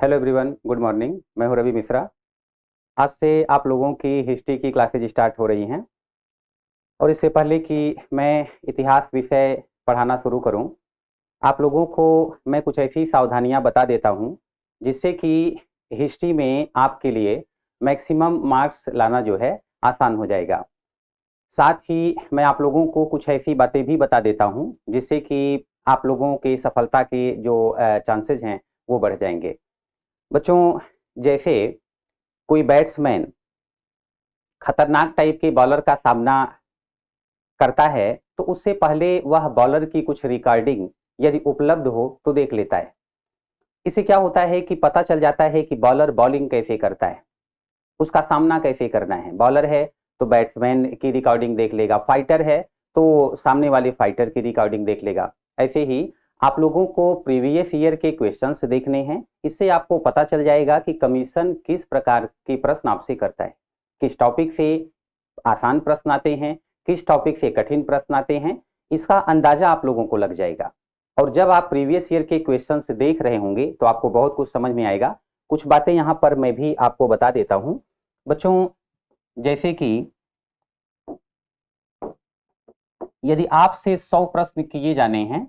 Hello everyone, good morning. मैं हूं रवि मिश्रा। आज से आप लोगों की हिस्ट्री की क्लासेज स्टार्ट हो रही हैं और इससे पहले कि मैं इतिहास विषय पढ़ाना शुरू करूं, आप लोगों को मैं कुछ ऐसी सावधानियां बता देता हूं जिससे कि हिस्ट्री में आपके लिए मैक्सिमम मार्क्स लाना जो है आसान हो जाएगा। साथ ही मैं आप लोगों को कुछ ऐसी बातें भी बता देता हूं जिससे कि आप लोगों की सफलता के जो चांसेस हैं वो बढ़ जाएंगे। बच्चों, जैसे कोई बैट्समैन खतरनाक टाइप के बॉलर का सामना करता है तो उससे पहले वह बॉलर की कुछ रिकॉर्डिंग यदि उपलब्ध हो तो देख लेता है। इससे क्या होता है कि पता चल जाता है कि बॉलर बॉलिंग कैसे करता है, उसका सामना कैसे करना है। बॉलर है तो बैट्समैन की रिकॉर्डिंग देख लेगा, फाइटर है तो सामने वाले फाइटर की रिकॉर्डिंग देख लेगा। ऐसे ही आप लोगों को प्रीवियस ईयर के क्वेश्चंस देखने हैं। इससे आपको पता चल जाएगा कि कमीशन किस प्रकार के प्रश्न आपसे करता है, किस टॉपिक से आसान प्रश्न आते हैं, किस टॉपिक से कठिन प्रश्न आते हैं। इसका अंदाजा आप लोगों को लग जाएगा। और जब आप प्रीवियस ईयर के क्वेश्चंस देख रहे होंगे तो आपको बहुत कुछ समझ में आएगा। कुछ बातें यहाँ पर मैं भी आपको बता देता हूँ बच्चों। जैसे कि यदि आपसे 100 प्रश्न किए जाने हैं,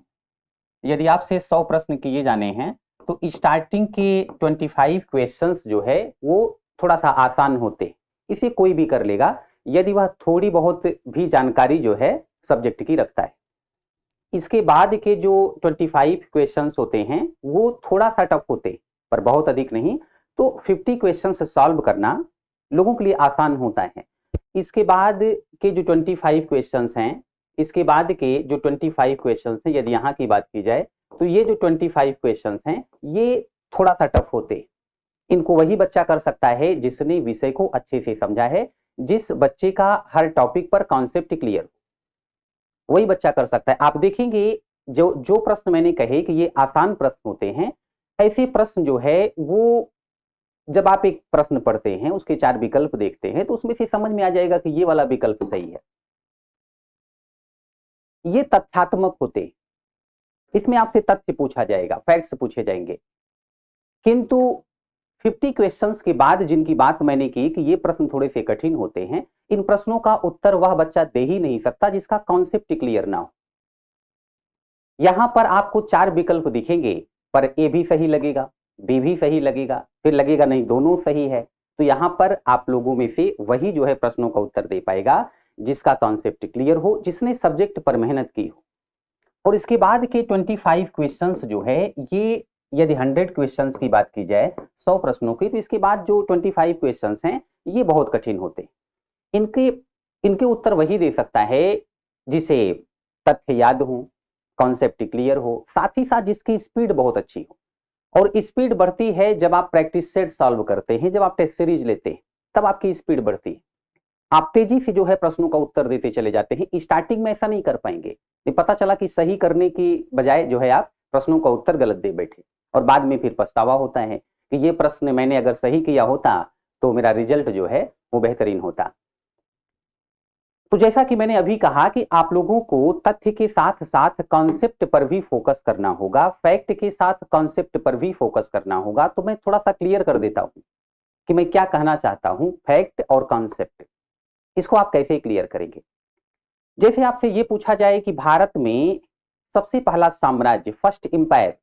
यदि आपसे 100 प्रश्न किए जाने हैं तो स्टार्टिंग के 25 क्वेश्चंस जो है वो थोड़ा सा आसान होते, इसे कोई भी कर लेगा यदि वह थोड़ी बहुत भी जानकारी जो है सब्जेक्ट की रखता है। इसके बाद के जो 25 क्वेश्चंस होते हैं वो थोड़ा सा टफ होते, पर बहुत अधिक नहीं। तो 50 क्वेश्चंस सॉल्व करना लोगों के लिए आसान होता है। इसके बाद के जो 25 क्वेश्चंस हैं, इसके बाद के जो 25 क्वेश्चंस हैं, यदि यहाँ की बात की जाए तो ये जो 25 क्वेश्चंस हैं ये थोड़ा सा टफ होते। इनको वही बच्चा कर सकता है जिसने विषय को अच्छे से समझा है, जिस बच्चे का हर टॉपिक पर कॉन्सेप्ट क्लियर हो, वही बच्चा कर सकता है। आप देखेंगे जो जो प्रश्न मैंने कहे कि ये आसान प्रश्न होते हैं, ऐसे प्रश्न जो है वो जब आप एक प्रश्न पढ़ते हैं उसके 4 विकल्प देखते हैं तो उसमें से समझ में आ जाएगा कि ये वाला विकल्प सही है। ये तथ्यात्मक होते, इसमें आपसे तथ्य पूछा जाएगा, फैक्ट्स पूछे जाएंगे। किंतु 50 क्वेश्चंस के बाद जिनकी बात मैंने की कि ये प्रश्न थोड़े से कठिन होते हैं, इन प्रश्नों का उत्तर वह बच्चा दे ही नहीं सकता जिसका कॉन्सेप्ट क्लियर ना हो। यहां पर आपको 4 विकल्प दिखेंगे, पर ए भी सही लगेगा, बी भी सही लगेगा, फिर लगेगा नहीं दोनों सही है। तो यहां पर आप लोगों में से वही जो है प्रश्नों का उत्तर दे पाएगा जिसका कॉन्सेप्ट क्लियर हो, जिसने सब्जेक्ट पर मेहनत की हो। और इसके बाद के 25 क्वेश्चंस जो है ये, यदि 100 क्वेश्चंस की बात की जाए 100 प्रश्नों की, तो इसके बाद जो 25 क्वेश्चंस हैं ये बहुत कठिन होते। इनके इनके उत्तर वही दे सकता है जिसे तथ्य याद हो, कॉन्सेप्ट क्लियर हो, साथ ही साथ जिसकी स्पीड बहुत अच्छी हो। और स्पीड बढ़ती है जब आप प्रैक्टिस सेट सॉल्व करते हैं, जब आप टेस्ट सीरीज लेते हैं तब आपकी स्पीड बढ़ती है। आप तेजी से जो है प्रश्नों का उत्तर देते चले जाते हैं। स्टार्टिंग में ऐसा नहीं कर पाएंगे, ये पता चला कि सही करने की बजाय जो है आप प्रश्नों का उत्तर गलत दे बैठे और बाद में फिर पछतावा होता है कि ये प्रश्न मैंने अगर सही किया होता तो मेरा रिजल्ट जो है वो बेहतरीन होता। तो जैसा कि मैंने अभी कहा कि आप लोगों को तथ्य के साथ साथ कॉन्सेप्ट पर भी फोकस करना होगा, फैक्ट के साथ कॉन्सेप्ट पर भी फोकस करना होगा। तो मैं थोड़ा सा क्लियर कर देता हूं कि मैं क्या कहना चाहता हूं। फैक्ट और कॉन्सेप्ट, इसको आप कैसे क्लियर करेंगे। जैसे आपसे ये पूछा जाए कि भारत में सबसे पहला साम्राज्य, फर्स्ट एम्पायर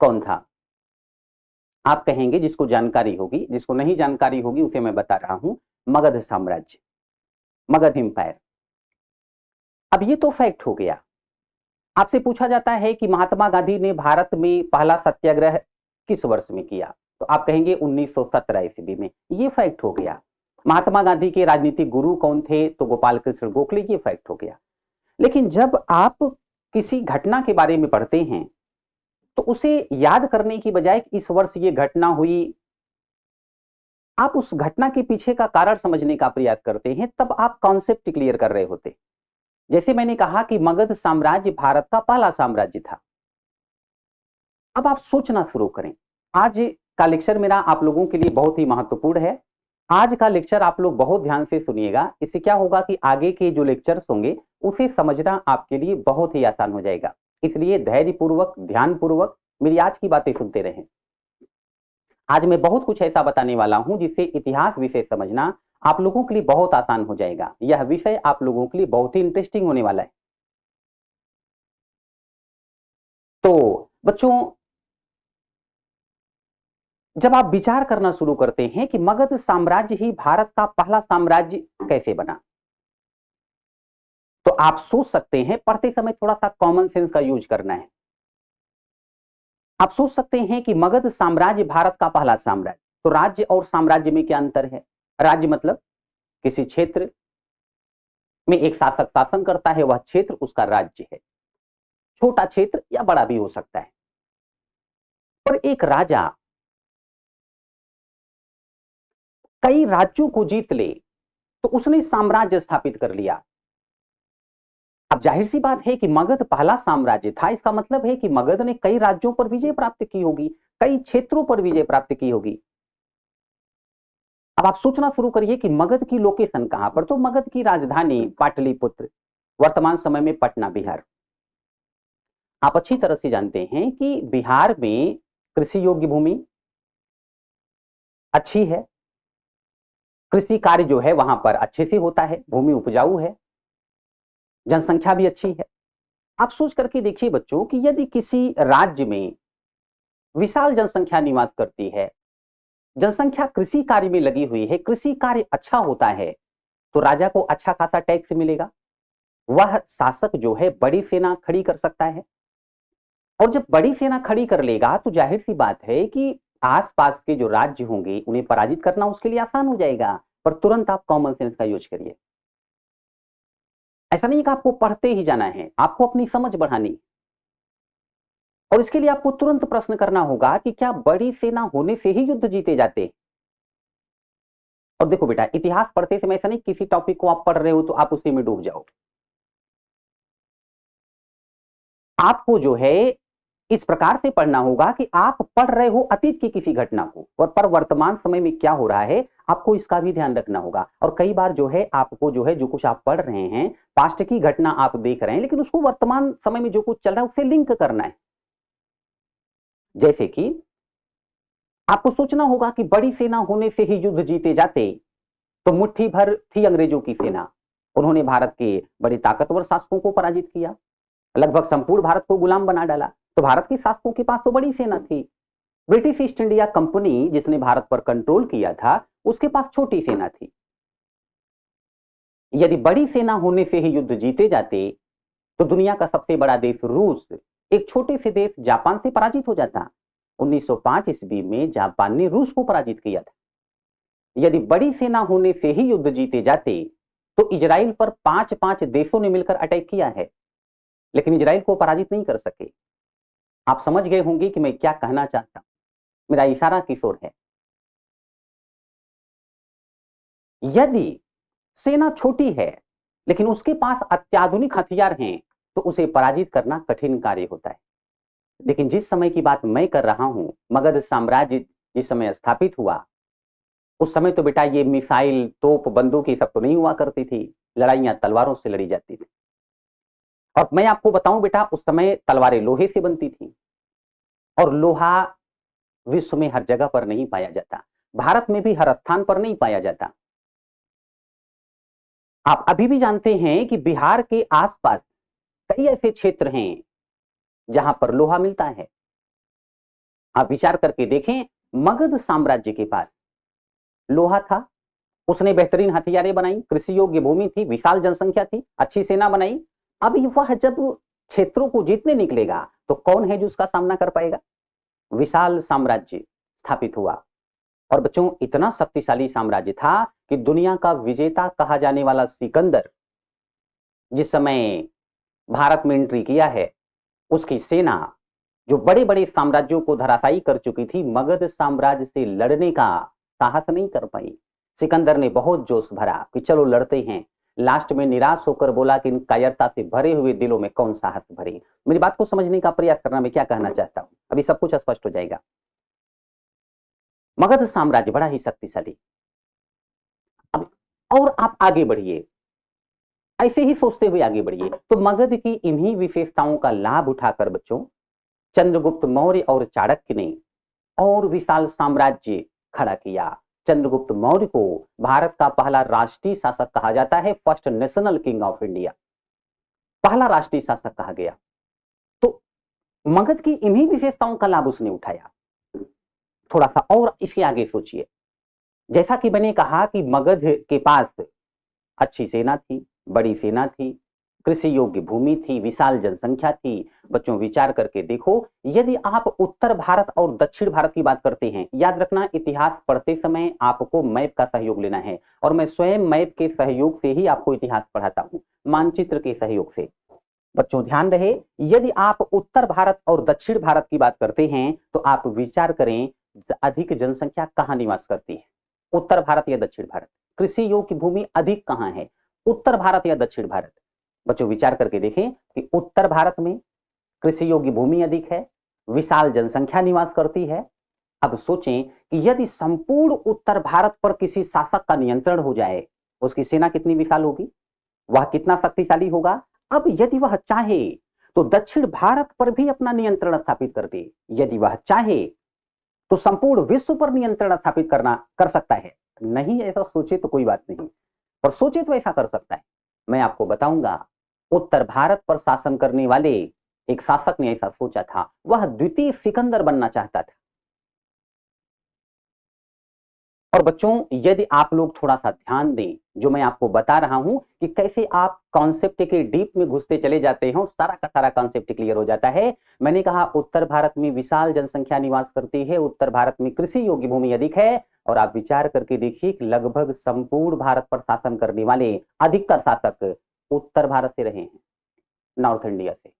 कौन था, आप कहेंगे, जिसको जानकारी होगी, जिसको नहीं जानकारी होगी उसे मैं बता रहा हूं, मगध साम्राज्य, मगध एम्पायर। अब ये तो फैक्ट हो गया। आपसे पूछा जाता है कि महात्मा गांधी ने भारत में पहला सत्याग्रह किस वर्ष में किया, तो आप कहेंगे 1917 ईस्वी में। ये फैक्ट हो गया। महात्मा गांधी के राजनीतिक गुरु कौन थे, तो गोपाल कृष्ण गोखले। ये फैक्ट हो गया। लेकिन जब आप किसी घटना के बारे में पढ़ते हैं तो उसे याद करने की बजाय इस वर्ष ये घटना हुई, आप उस घटना के पीछे का कारण समझने का प्रयास करते हैं, तब आप कॉन्सेप्ट क्लियर कर रहे होते। जैसे मैंने कहा कि मगध साम्राज्य भारत का पहला साम्राज्य था। अब आप सोचना शुरू करें। आज का लेक्चर मेरा आप लोगों के लिए बहुत ही महत्वपूर्ण है। आज का लेक्चर आप लोग बहुत ध्यान से सुनिएगा। इससे क्या होगा कि आगे के जो लेक्चर्स होंगे उसे समझना आपके लिए बहुत ही आसान हो जाएगा। इसलिए धैर्यपूर्वक, ध्यानपूर्वक मेरी आज की बातें सुनते रहें। आज मैं बहुत कुछ ऐसा बताने वाला हूं जिससे इतिहास विषय समझना आप लोगों के लिए बहुत आसान हो जाएगा। यह विषय आप लोगों के लिए बहुत ही इंटरेस्टिंग होने वाला है। तो बच्चों, जब आप विचार करना शुरू करते हैं कि मगध साम्राज्य ही भारत का पहला साम्राज्य कैसे बना, तो आप सोच सकते हैं, पढ़ते समय थोड़ा सा कॉमन सेंस का यूज करना है। आप सोच सकते हैं कि मगध साम्राज्य भारत का पहला साम्राज्य, तो राज्य और साम्राज्य में क्या अंतर है? राज्य मतलब किसी क्षेत्र में एक शासक शासन करता है, वह क्षेत्र उसका राज्य है। छोटा क्षेत्र या बड़ा भी हो सकता है। और एक राजा कई राज्यों को जीत ले तो उसने साम्राज्य स्थापित कर लिया। अब जाहिर सी बात है कि मगध पहला साम्राज्य था, इसका मतलब है कि मगध ने कई राज्यों पर विजय प्राप्त की होगी, कई क्षेत्रों पर विजय प्राप्त की होगी। अब आप सोचना शुरू करिए कि मगध की लोकेशन कहां पर, तो मगध की राजधानी पाटलिपुत्र, वर्तमान समय में पटना, बिहार। आप अच्छी तरह से जानते हैं कि बिहार में कृषि योग्य भूमि अच्छी है, कृषि कार्य जो है वहां पर अच्छे से होता है, भूमि उपजाऊ है, जनसंख्या भी अच्छी है। आप सोच करके देखिए बच्चों कि यदि किसी राज्य में विशाल जनसंख्या निवास करती है, जनसंख्या कृषि कार्य में लगी हुई है, कृषि कार्य अच्छा होता है, तो राजा को अच्छा खासा टैक्स मिलेगा। वह शासक जो है बड़ी सेना खड़ी कर सकता है, और जब बड़ी सेना खड़ी कर लेगा तो जाहिर सी बात है कि आसपास के जो राज्य होंगे उन्हें पराजित करना उसके लिए आसान हो जाएगा। पर तुरंत आप कॉमन सेंस का यूज करिए। ऐसा नहीं कि आपको पढ़ते ही जाना है, आपको अपनी समझ बढ़ानी, और इसके लिए आपको तुरंत प्रश्न करना होगा कि क्या बड़ी सेना होने से ही युद्ध जीते जाते? और देखो बेटा, इतिहास पढ़ते समय ऐसा नहीं किसी टॉपिक को आप पढ़ रहे हो तो आप उसी में डूब जाओ। आपको जो है इस प्रकार से पढ़ना होगा कि आप पढ़ रहे हो अतीत की किसी घटना को, और पर वर्तमान समय में क्या हो रहा है आपको इसका भी ध्यान रखना होगा। और कई बार जो है आपको जो है जो कुछ आप पढ़ रहे हैं, पास्ट की घटना आप देख रहे हैं, लेकिन उसको वर्तमान समय में जो कुछ चल रहा है उससे लिंक करना है। जैसे कि आपको सोचना होगा कि बड़ी सेना होने से ही युद्ध जीते जाते, तो मुट्ठी भर थी अंग्रेजों की सेना, उन्होंने भारत के बड़े ताकतवर शासकों को पराजित किया, लगभग संपूर्ण भारत को गुलाम बना डाला। तो भारत के शासकों के पास तो बड़ी सेना थी। ब्रिटिश ईस्ट इंडिया कंपनी जिसने भारत पर कंट्रोल किया था, उसके पास छोटी सेना थी। यदि बड़ी सेना होने से ही युद्ध जीते जाते, तो दुनिया का सबसे बड़ा देश रूस एक छोटे से देश जापान से पराजित हो जाता। 1905 ईस्वी में जापान ने रूस को पराजित किया था। यदि बड़ी सेना होने से ही युद्ध जीते जाते, तो इजराइल पर 5-5 देशों ने मिलकर अटैक किया है, लेकिन इजराइल को पराजित नहीं कर सके। आप समझ गए होंगे कि मैं क्या कहना चाहता हूं, मेरा इशारा किस ओर है। यदि सेना छोटी है लेकिन उसके पास अत्याधुनिक हथियार हैं, तो उसे पराजित करना कठिन कार्य होता है। लेकिन जिस समय की बात मैं कर रहा हूं, मगध साम्राज्य जिस समय स्थापित हुआ, उस समय तो बेटा ये मिसाइल, तोप, बंदूक ये सब तो नहीं हुआ करती थी, लड़ाइयां तलवारों से लड़ी जाती थी। और मैं आपको बताऊं बेटा, उस समय तलवारें लोहे से बनती थी, और लोहा विश्व में हर जगह पर नहीं पाया जाता, भारत में भी हर स्थान पर नहीं पाया जाता। आप अभी भी जानते हैं कि बिहार के आसपास कई ऐसे क्षेत्र हैं जहां पर लोहा मिलता है। आप विचार करके देखें, मगध साम्राज्य के पास लोहा था, उसने बेहतरीन हथियारें बनाई, कृषि योग्य भूमि थी, विशाल जनसंख्या थी, अच्छी सेना बनाई। अब वह जब क्षेत्रों को जीतने निकलेगा तो कौन है जो उसका सामना कर पाएगा? विशाल साम्राज्य स्थापित हुआ, और बच्चों इतना शक्तिशाली साम्राज्य था कि दुनिया का विजेता कहा जाने वाला सिकंदर जिस समय भारत में एंट्री किया है, उसकी सेना जो बड़े बड़े साम्राज्यों को धराशायी कर चुकी थी, मगध साम्राज्य से लड़ने का साहस नहीं कर पाई। सिकंदर ने बहुत जोश भरा कि चलो लड़ते हैं, लास्ट में निराश होकर बोला कि इन कायरता से भरे हुए दिलों में कौन साहस भरे। मेरी बात को समझने का प्रयास करना, मैं क्या कहना चाहता हूं, अभी सब कुछ स्पष्ट हो जाएगा। मगध साम्राज्य बड़ा ही शक्तिशाली। अब और आप आगे बढ़िए, ऐसे ही सोचते हुए आगे बढ़िए, तो मगध की इन्हीं विशेषताओं का लाभ उठाकर बच्चों चंद्रगुप्त मौर्य और चाणक्य ने और विशाल साम्राज्य खड़ा किया। चंद्रगुप्त मौर्य को भारत का पहला राष्ट्रीय शासक कहा जाता है, first national king of India, पहला राष्ट्रीय शासक कहा गया। तो मगध की इन्हीं विशेषताओं का लाभ उसने उठाया। थोड़ा सा और इसके आगे सोचिए, जैसा कि मैंने कहा कि मगध के पास अच्छी सेना थी, बड़ी सेना थी, कृषि योग्य भूमि थी, विशाल जनसंख्या थी। बच्चों विचार करके देखो, यदि आप उत्तर भारत और दक्षिण भारत की बात करते हैं, याद रखना इतिहास पढ़ते समय आपको मैप का सहयोग लेना है, और मैं स्वयं मैप के सहयोग से ही आपको इतिहास पढ़ाता हूं, मानचित्र के सहयोग से। बच्चों ध्यान रहे, यदि आप उत्तर भारत और दक्षिण भारत की बात करते हैं तो आप विचार करें अधिक जनसंख्या कहां निवास करती है, उत्तर भारत या दक्षिण भारत। कृषि योग्य भूमि अधिक कहां है, उत्तर भारत या दक्षिण भारत। बच्चों विचार करके देखें कि उत्तर भारत में कृषि योग्य भूमि अधिक है, विशाल जनसंख्या निवास करती है। अब सोचें कि यदि संपूर्ण उत्तर भारत पर किसी शासक का नियंत्रण हो जाए, उसकी सेना कितनी विशाल होगी, वह कितना शक्तिशाली होगा। अब यदि वह चाहे तो दक्षिण भारत पर भी अपना नियंत्रण स्थापित कर दे, यदि वह चाहे तो संपूर्ण विश्व पर नियंत्रण स्थापित कर सकता है। नहीं ऐसा सोचे तो कोई बात नहीं, पर सोचे तो ऐसा कर सकता है। मैं आपको बताऊंगा, उत्तर भारत पर शासन करने वाले एक शासक ने ऐसा सोचा था, वह द्वितीय सिकंदर बनना चाहता था। और बच्चों यदि आप लोग थोड़ा सा ध्यान दें, जो मैं आपको बता रहा हूं कि कैसे आप कॉन्सेप्ट के डीप में घुसते चले जाते हैं, सारा का सारा कॉन्सेप्ट क्लियर हो जाता है। मैंने कहा उत्तर भारत में विशाल जनसंख्या निवास करती है, उत्तर भारत में कृषि योग्य भूमि अधिक है, और आप विचार करके देखिए कि लगभग संपूर्ण भारत पर शासन करने वाले अधिकतर शासक उत्तर भारत से रहे हैं, नॉर्थ इंडिया से।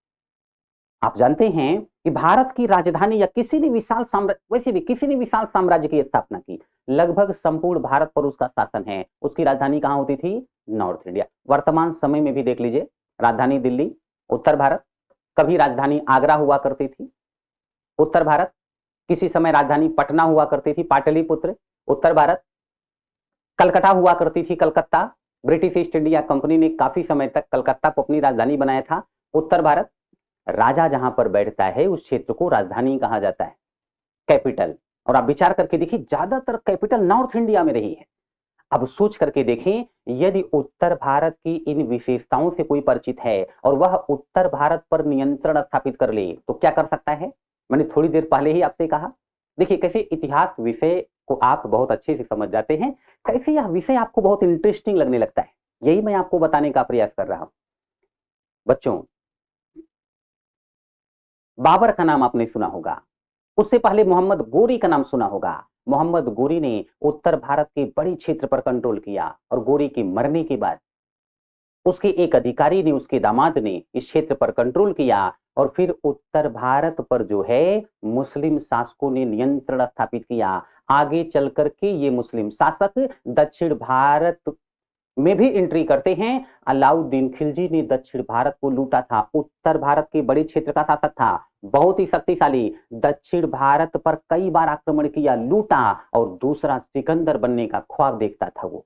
आप जानते हैं कि भारत की राजधानी या किसी ने विशाल साम्राज्य, वैसे भी किसी ने विशाल साम्राज्य की स्थापना की, लगभग संपूर्ण भारत पर उसका शासन है, उसकी राजधानी कहां होती थी, नॉर्थ इंडिया। वर्तमान समय में भी देख लीजिए, राजधानी दिल्ली उत्तर भारत, कभी राजधानी आगरा हुआ करती थी उत्तर भारत, किसी समय राजधानी पटना हुआ करती थी पाटलिपुत्र उत्तर भारत, कलकत्ता हुआ करती थी Calcutta, British east India company ने काफी समय तक कलकत्ता को अपनी राजधानी बनाया था उत्तर भारत। राजा जहां पर बैठता है उस क्षेत्र को राजधानी कहा जाता है, कैपिटल। और आप विचार करके देखिए ज्यादातर कैपिटल नॉर्थ इंडिया में रही है। अब सोच करके देखें, यदि उत्तर भारत की इन विशेषताओं से कोई परिचित है और वह उत्तर भारत पर नियंत्रण स्थापित कर ले तो क्या कर सकता है। मैंने थोड़ी देर पहले ही आपसे कहा, देखिए कैसे इतिहास विषय को आप बहुत अच्छे से समझ जाते हैं, कैसे यह विषय आपको बहुत इंटरेस्टिंग लगने लगता है, यही मैं आपको बताने का प्रयास कर रहा हूं। बच्चों बाबर का नाम आपने सुना होगा, उससे पहले मोहम्मद गोरी का नाम सुना होगा। मोहम्मद गोरी ने उत्तर भारत के बड़े क्षेत्र पर कंट्रोल किया, और गोरी के मरने के बाद उसके एक अधिकारी ने, उसके दामाद ने इस क्षेत्र पर कंट्रोल किया, और फिर उत्तर भारत पर जो है मुस्लिम शासकों ने नियंत्रण स्थापित किया। आगे चल करके ये मुस्लिम शासक दक्षिण भारत में भी एंट्री करते हैं। अलाउद्दीन खिलजी ने दक्षिण भारत को लूटा था, उत्तर भारत के बड़े क्षेत्र का शासक था, बहुत ही शक्तिशाली, दक्षिण भारत पर कई बार आक्रमण किया, लूटा, और दूसरा सिकंदर बनने का ख्वाब देखता था वो।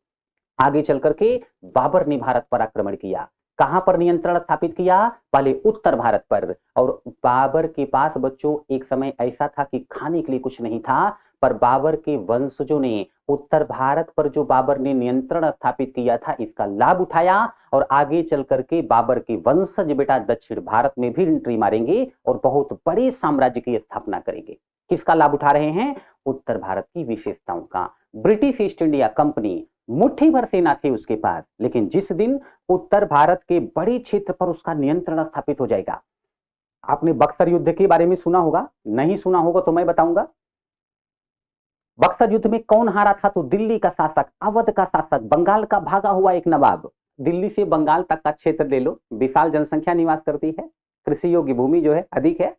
आगे चल करके बाबर ने भारत पर आक्रमण किया, कहां पर नियंत्रण स्थापित किया, पहले उत्तर भारत पर। और बाबर के पास बच्चों एक समय ऐसा था कि खाने के लिए कुछ नहीं था, पर बाबर के वंशजों ने उत्तर भारत पर जो बाबर ने नियंत्रण स्थापित किया था इसका लाभ उठाया, और आगे चल करके बाबर के वंशज बेटा दक्षिण भारत में भी एंट्री मारेंगे और बहुत बड़े साम्राज्य की स्थापना करेंगे। किसका लाभ उठा रहे हैं, उत्तर भारत की विशेषताओं का। ब्रिटिश ईस्ट इंडिया कंपनी मुट्ठी भर सेना थी उसके पास, लेकिन जिस दिन उत्तर भारत के बड़े क्षेत्र पर उसका नियंत्रण स्थापित हो जाएगा। आपने बक्सर युद्ध के बारे में सुना होगा, नहीं सुना होगा तो मैं बताऊंगा। बक्सर युद्ध में कौन हारा था, तो दिल्ली का शासक, अवध का शासक, बंगाल का भागा हुआ एक नवाब। दिल्ली से बंगाल तक का क्षेत्र ले लो, विशाल जनसंख्या निवास करती है, कृषि योग्य भूमि जो है अधिक है।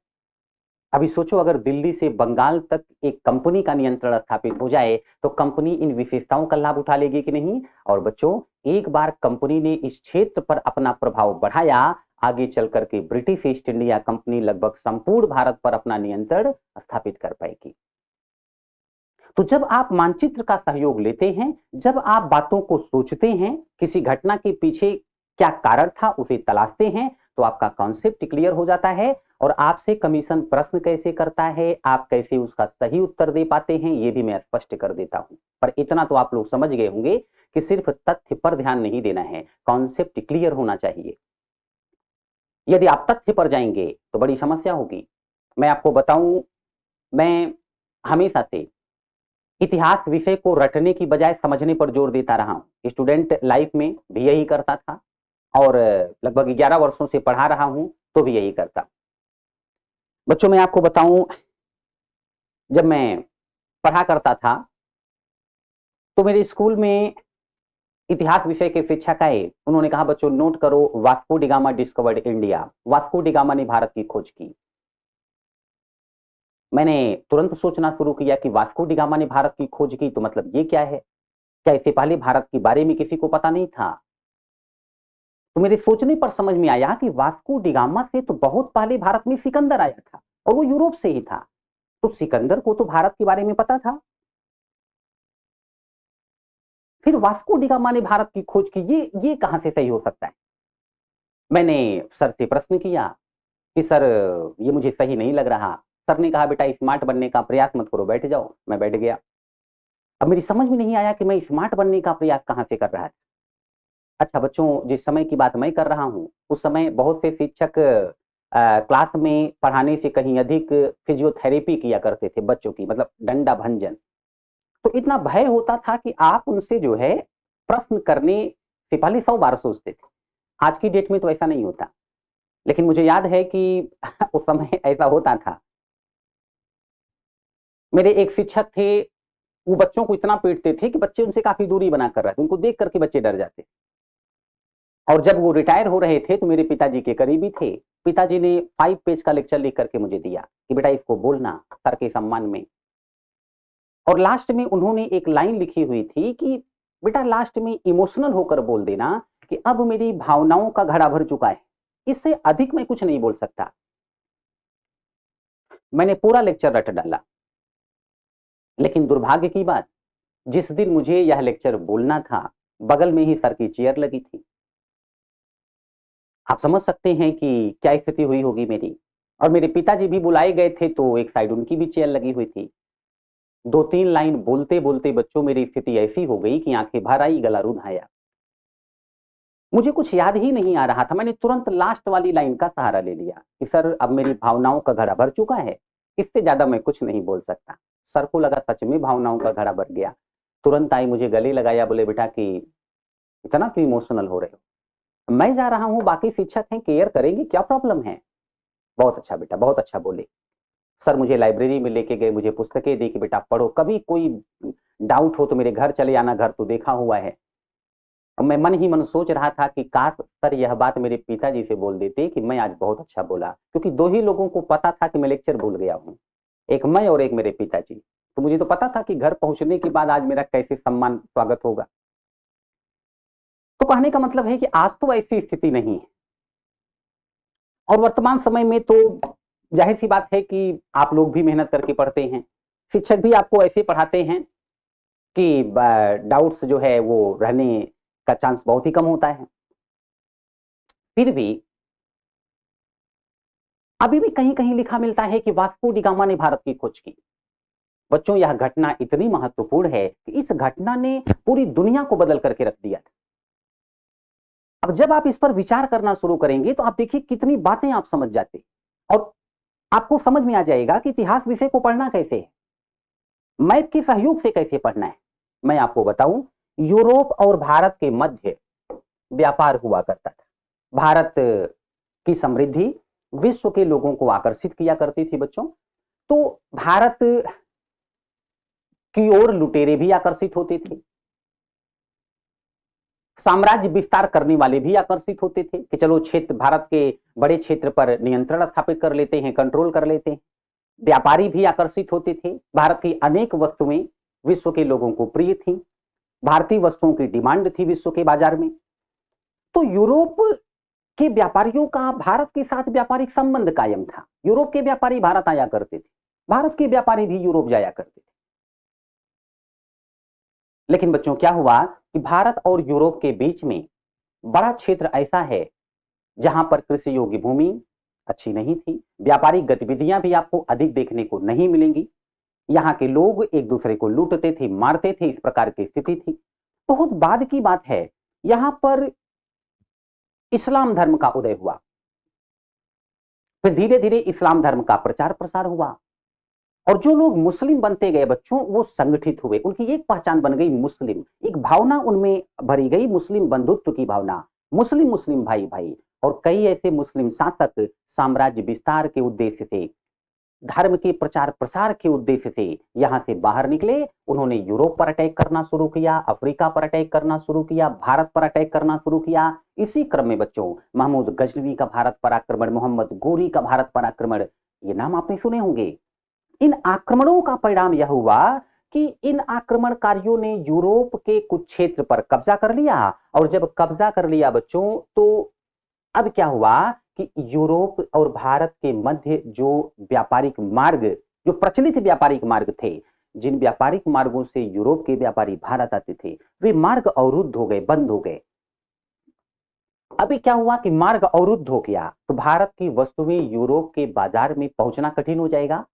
अभी सोचो अगर दिल्ली से बंगाल तक एक कंपनी का नियंत्रण स्थापित हो जाए तो कंपनी इन विशेषताओं का लाभ उठा लेगी कि नहीं। और बच्चों एक बार कंपनी ने इस क्षेत्र पर अपना प्रभाव बढ़ाया, आगे चल करके ब्रिटिश ईस्ट इंडिया कंपनी लगभग संपूर्ण भारत पर अपना नियंत्रण स्थापित कर पाएगी। तो जब आप मानचित्र का सहयोग लेते हैं, जब आप बातों को सोचते हैं, किसी घटना के पीछे क्या कारण था उसे तलाशते हैं, तो आपका कॉन्सेप्ट क्लियर हो जाता है। और आपसे कमीशन प्रश्न कैसे करता है, आप कैसे उसका सही उत्तर दे पाते हैं, ये भी मैं स्पष्ट कर देता हूं। पर इतना तो आप लोग समझ गए होंगे कि सिर्फ तथ्य पर ध्यान नहीं देना है, कॉन्सेप्ट क्लियर होना चाहिए। यदि आप तथ्य पर जाएंगे तो बड़ी समस्या होगी। मैं आपको बताऊं, मैं हमेशा से इतिहास विषय को रटने की बजाय समझने पर जोर देता रहा हूं। स्टूडेंट लाइफ में भी यही करता था और लगभग 11 वर्षों से पढ़ा रहा हूं तो भी यही करता। बच्चों, मैं आपको बताऊं, जब मैं पढ़ा करता था तो मेरे स्कूल में इतिहास विषय के शिक्षक आए। उन्होंने कहा, बच्चों नोट करो, Vasco D gamma discovered India. Vasco D gamma ने भारत की खोज की। मैंने तुरंत सोचना शुरू किया कि वास्को डी गामा ने भारत की खोज की तो मतलब ये क्या है? क्या इससे पहले भारत के बारे में किसी को पता नहीं था? तो मेरे सोचने पर समझ में आया कि वास्को डी गामा से तो बहुत पहले भारत में सिकंदर आया था और वो यूरोप से ही था, तो सिकंदर को तो भारत के बारे में पता था। फिर वास्को डी गामा ने भारत की खोज की, ये कहां से सही हो सकता है? मैंने सर से प्रश्न किया कि सर ये मुझे सही नहीं लग रहा। सर ने कहा, बेटा स्मार्ट बनने का प्रयास मत करो, बैठ जाओ। मैं बैठ गया। अब मेरी समझ में नहीं आया कि मैं स्मार्ट बनने का प्रयास कहां से कर रहा था। अच्छा बच्चों, जिस समय की बात मैं कर रहा हूं उस समय बहुत से शिक्षक क्लास में पढ़ाने से कहीं अधिक फिजियोथेरेपी किया करते थे बच्चों की, मतलब डंडा भंजन। तो इतना भय होता था कि आप उनसे जो है प्रश्न करने से पहले 100 बार सोचते थे। आज की डेट में तो ऐसा नहीं होता, लेकिन मुझे याद है कि उस समय ऐसा होता था। मेरे एक शिक्षक थे, वो बच्चों को इतना पीटते थे कि बच्चे उनसे काफी दूरी बनाकर रहते, उनको देख करके बच्चे डर जाते। और जब वो रिटायर हो रहे थे तो मेरे पिताजी के करीबी थे। पिताजी ने 5 पेज का लेक्चर लिख करके मुझे दिया कि बेटा इसको बोलना सर के सम्मान में। और लास्ट में उन्होंने एक लाइन लिखी हुई थी कि बेटा लास्ट में इमोशनल होकर बोल देना कि अब मेरी भावनाओं का घड़ा भर चुका है, इससे अधिक मैं कुछ नहीं बोल सकता। मैंने पूरा लेक्चर रट डाला, लेकिन दुर्भाग्य की बात, जिस दिन मुझे यह लेक्चर बोलना था बगल में ही सर की चेयर लगी थी। आप समझ सकते हैं कि क्या स्थिति हुई होगी मेरी। और मेरे पिताजी भी बुलाए गए थे तो एक साइड उनकी भी चेयर लगी हुई थी। 2-3 लाइन बोलते बोलते बच्चों मेरी स्थिति ऐसी हो गई कि आंखें भर आई, गला रुंध आया। मुझे कुछ याद ही नहीं आ रहा था। मैंने तुरंत लास्ट वाली लाइन का सहारा ले लिया कि सर अब मेरी भावनाओं का घड़ा भर चुका है, इससे ज्यादा मैं कुछ नहीं बोल सकता। सर को लगा सच में भावनाओं का घड़ा भर गया। तुरंत आई, मुझे गले लगाया, बोले बेटा कि इतना क्यों इमोशनल हो रहे हो? मैं जा रहा हूं, बाकी शिक्षक हैं, केयर करेंगे, क्या प्रॉब्लम है? बहुत अच्छा बेटा, बहुत अच्छा बोले। सर मुझे लाइब्रेरी में लेके गए, मुझे पुस्तकें दी कि बेटा पढ़ो, कभी कोई डाउट हो तो मेरे घर चले आना, घर तो देखा हुआ है। मैं मन ही मन सोच रहा था कि काश सर यह बात मेरे पिताजी से बोल देते कि मैं आज बहुत अच्छा बोला, क्योंकि 2 ही लोगों को पता था कि मैं लेक्चर भूल गया हूं, एक मैं और एक मेरे पिताजी। तो मुझे तो पता था कि घर पहुंचने के बाद आज मेरा कैसे सम्मान स्वागत होगा। तो कहने का मतलब है कि आज तो ऐसी स्थिति नहीं है। और वर्तमान समय में तो जाहिर सी बात है कि आप लोग भी मेहनत करके पढ़ते हैं, शिक्षक भी आपको ऐसे पढ़ाते हैं कि डाउट्स जो है वो रहने का चांस बहुत ही कम होता है। फिर भी अभी भी कहीं कहीं लिखा मिलता है कि वास्को डी गामा ने भारत की खोज की। बच्चों, यह घटना इतनी महत्वपूर्ण है कि इस घटना ने पूरी दुनिया को बदल करके रख दिया था। अब जब आप इस पर विचार करना शुरू करेंगे तो आप देखिए कितनी बातें आप समझ जाते और आपको समझ में आ जाएगा कि इतिहास विषय को पढ़ना कैसे है, मैप के सहयोग से कैसे पढ़ना है। मैं आपको बताऊं, यूरोप और भारत के मध्य व्यापार हुआ करता था। भारत की समृद्धि विश्व के लोगों को आकर्षित किया करती थी बच्चों। तो भारत की ओर लुटेरे भी आकर्षित होते थे, साम्राज्य विस्तार करने वाले भी आकर्षित होते थे कि चलो क्षेत्र, भारत के बड़े क्षेत्र पर नियंत्रण स्थापित कर लेते हैं, कंट्रोल कर लेते हैं। व्यापारी भी आकर्षित होते थे। भारत की अनेक वस्तुएं विश्व के लोगों को प्रिय थी। भारतीय वस्तुओं की डिमांड थी विश्व के बाजार में। तो यूरोप के व्यापारियों का भारत के साथ व्यापारिक संबंध कायम था। यूरोप के व्यापारी भारत आया करते थे, भारत के व्यापारी भी यूरोप जाया करते थे। लेकिन बच्चों क्या हुआ कि भारत और यूरोप के बीच में बड़ा क्षेत्र ऐसा है जहां पर कृषि योग्य भूमि, अच्छी नहीं थी, व्यापारिक गतिविधियां भी आपको अधिक देखने को नहीं मिलेंगी, यहाँ के लोग एक दूसरे को लूटते थे, मारते थे, इस प्रकार की स्थिति थी। बहुत बाद की बात है, यहां पर इस्लाम धर्म का उदय हुआ, फिर धीरे धीरे इस्लाम धर्म का प्रचार प्रसार हुआ और जो लोग मुस्लिम बनते गए बच्चों, वो संगठित हुए, उनकी एक पहचान बन गई मुस्लिम, एक भावना उनमें भरी गई, मुस्लिम बंधुत्व की भावना, मुस्लिम मुस्लिम भाई भाई। और कई ऐसे मुस्लिम शासक साम्राज्य विस्तार के उद्देश्य से, धर्म के प्रचार प्रसार के उद्देश्य से यहां से बाहर निकले। उन्होंने यूरोप पर अटैक करना शुरू किया, अफ्रीका पर अटैक करना शुरू किया, भारत पर अटैक करना शुरू किया। इसी क्रम में बच्चों, महमूद गजनवी का भारत पर आक्रमण, मोहम्मद गोरी का भारत पर आक्रमण, ये नाम आपने सुने होंगे। इन आक्रमणों का परिणाम यह हुआ कि इन आक्रमणकारियों ने यूरोप के कुछ क्षेत्र पर कब्जा कर लिया, और जब कब्जा कर लिया बच्चों, तो अब क्या हुआ कि यूरोप और भारत के मध्य जो व्यापारिक मार्ग, जो प्रचलित व्यापारिक मार्ग थे, जिन व्यापारिक मार्गों से यूरोप के व्यापारी भारत आते थे, वे मार्ग अवरुद्ध हो गए, बंद हो गए। अभी क्या हुआ कि मार्ग अवरुद्ध हो गया, तो भारत की वस्तुएं यूरोप के बाजार में पहुंचना कठिन हो जाएगा,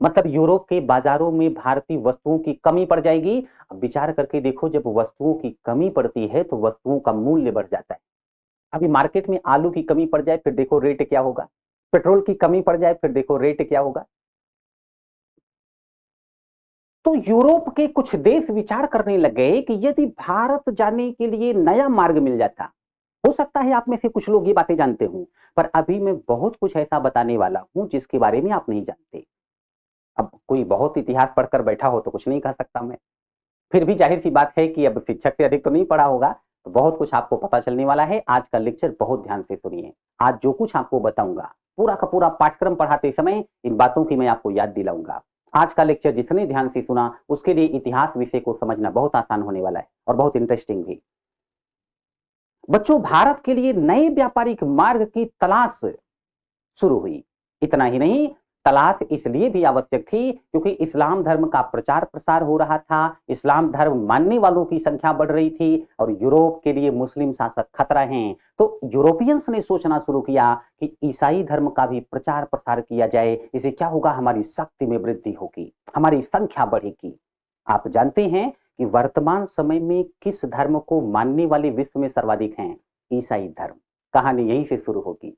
मतलब यूरोप के बाजारों में भारतीय वस्तुओं की कमी पड़ जाएगी। अब विचार करके देखो, जब वस्तुओं की कमी पड़ती है तो वस्तुओं का मूल्य बढ़ जाता है। अभी मार्केट में आलू की कमी पड़ जाए, फिर देखो रेट क्या होगा, पेट्रोल की कमी पड़ जाए, फिर देखो रेट क्या होगा। तो यूरोप के कुछ देश विचार करने लग गए कि यदि भारत जाने के लिए नया मार्ग मिल जाता, हो सकता है आप में से कुछ लोग ये बातें जानते हों, पर अभी मैं बहुत कुछ ऐसा बताने वाला हूं जिसके बारे में आप नहीं जानते। अब कोई बहुत इतिहास पढ़कर बैठा हो तो कुछ नहीं कह सकता मैं, फिर भी जाहिर सी बात है कि अब शिक्षक से अधिक तो नहीं पढ़ा होगा, तो बहुत कुछ आपको पता चलने वाला है। आज का लेक्चर बहुत ध्यान से सुनिए। आज जो कुछ आपको बताऊंगा, पूरा का पूरा पाठ्यक्रम पढ़ाते समय इन बातों की मैं आपको याद दिलाऊंगा। आज का लेक्चर जितने ध्यान से सुना, उसके लिए इतिहास विषय को समझना बहुत आसान होने वाला है और बहुत इंटरेस्टिंग भी। बच्चों, भारत के लिए नए व्यापारिक मार्ग की तलाश शुरू हुई। इतना ही नहीं, तलाश इसलिए भी आवश्यक थी क्योंकि इस्लाम धर्म का प्रचार प्रसार हो रहा था, इस्लाम धर्म मानने वालों की संख्या बढ़ रही थी और यूरोप के लिए मुस्लिम शासक खतरा हैं। तो यूरोपियंस ने सोचना शुरू किया कि ईसाई धर्म का भी प्रचार प्रसार किया जाए, इससे क्या होगा, हमारी शक्ति में वृद्धि होगी, हमारी संख्या बढ़ेगी। आप जानते हैं कि वर्तमान समय में किस धर्म को मानने वाले विश्व में सर्वाधिक हैं? ईसाई धर्म। कहानी यहीं से शुरू होगी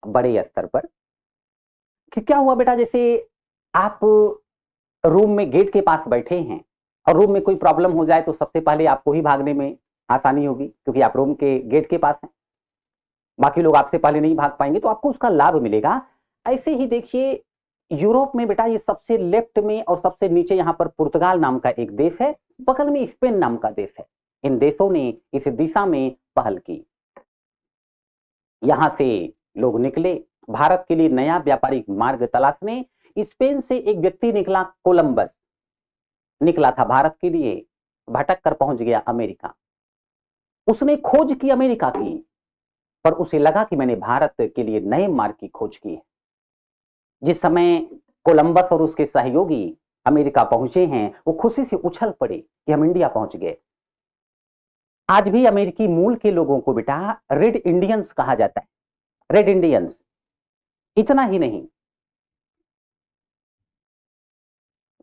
बड़े स्तर पर। कि क्या हुआ बेटा, जैसे आप रूम में गेट के पास बैठे हैं और रूम में कोई प्रॉब्लम हो जाए तो सबसे पहले आपको ही भागने में आसानी होगी, क्योंकि आप रूम के गेट के पास हैं, बाकी लोग आपसे पहले नहीं भाग पाएंगे, तो आपको उसका लाभ मिलेगा। ऐसे ही देखिए, यूरोप में बेटा ये सबसे लेफ्ट में और सबसे नीचे यहां पर पुर्तगाल नाम का एक देश है, बगल में स्पेन नाम का देश है। इन देशों ने इस दिशा में पहल की। यहां से लोग निकले भारत के लिए नया व्यापारिक मार्ग तलाशने। स्पेन से एक व्यक्ति निकला, कोलंबस निकला था भारत के लिए, भटक कर पहुंच गया अमेरिका। उसने खोज की अमेरिका की, पर उसे लगा कि मैंने भारत के लिए नए मार्ग की खोज की है। जिस समय कोलंबस और उसके सहयोगी अमेरिका पहुंचे हैं, वो खुशी से उछल पड़े कि हम इंडिया पहुंच गए। आज भी अमेरिकी मूल के लोगों को बेटा रेड इंडियंस कहा जाता है, रेड इंडियंस। इतना ही नहीं,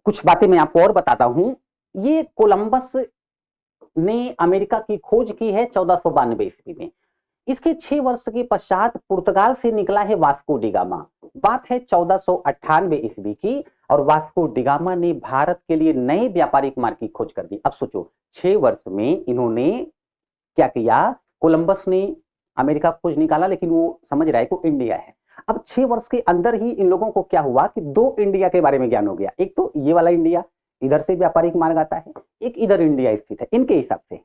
कुछ बातें मैं आपको और बताता हूं। ये कोलंबस ने अमेरिका की खोज की है 1492 ईस्वी में। इसके 6 वर्ष के पश्चात पुर्तगाल से निकला है वास्को डिगामा। बात है 1498 ईस्वी की, और वास्को डिगामा ने भारत के लिए नए व्यापारिक मार्ग की खोज कर दी। अब सोचो, 6 वर्ष में इन्होंने क्या किया, कोलंबस ने अमेरिका खोज निकाला, लेकिन वो समझ रहा है कि इंडिया है। अब 6 वर्ष के अंदर ही इन लोगों को क्या हुआ कि 2 इंडिया के बारे में ज्ञान हो गया। एक तो ये वाला इंडिया, इधर से व्यापारिक मार्ग आता है, एक इधर इंडिया स्थित है। इनके हिसाब से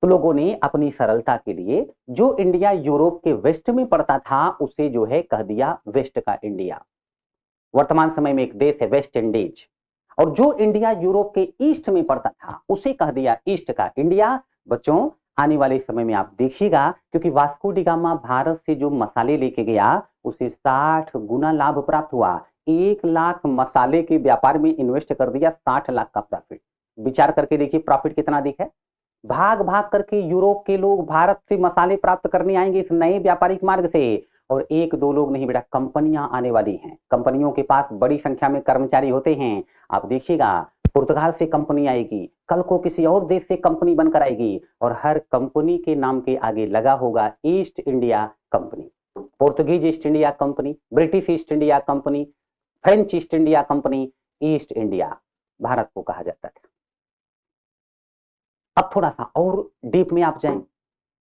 तो लोगों ने अपनी सरलता के लिए जो इंडिया यूरोप के वेस्ट में पड़ता था, उसे जो है कह दिया वेस्ट का इंडिया। वर्तमान समय में एक देश है वेस्ट इंडीज, और जो इंडिया यूरोप के ईस्ट में पड़ता था उसे कह दिया ईस्ट का इंडिया। बच्चों, आने वाले समय में आप देखिएगा, क्योंकि वास्को डिगामा भारत से जो मसाले लेके गया, उसे 60 गुना लाभ प्राप्त हुआ। 1 लाख मसाले के व्यापार में इन्वेस्ट कर दिया, 60 लाख का प्रॉफिट। विचार करके देखिए प्रॉफिट कितना अधिक है। भाग भाग करके यूरोप के लोग भारत से मसाले प्राप्त करने आएंगे इस नए व्यापारिक मार्ग से, और एक दो लोग नहीं बेटा, कंपनियां आने वाली हैं। कंपनियों के पास बड़ी संख्या में कर्मचारी होते हैं। आप देखिएगा, पुर्तगाल से कंपनी आएगी, कल को किसी और देश से कंपनी बनकर आएगी, और हर कंपनी के नाम के आगे लगा होगा east India company. Portuguese east India company, British east India company, French east India company, east India Bharat को कहा जाता था। अब थोड़ा सा और डीप में आप जाएं,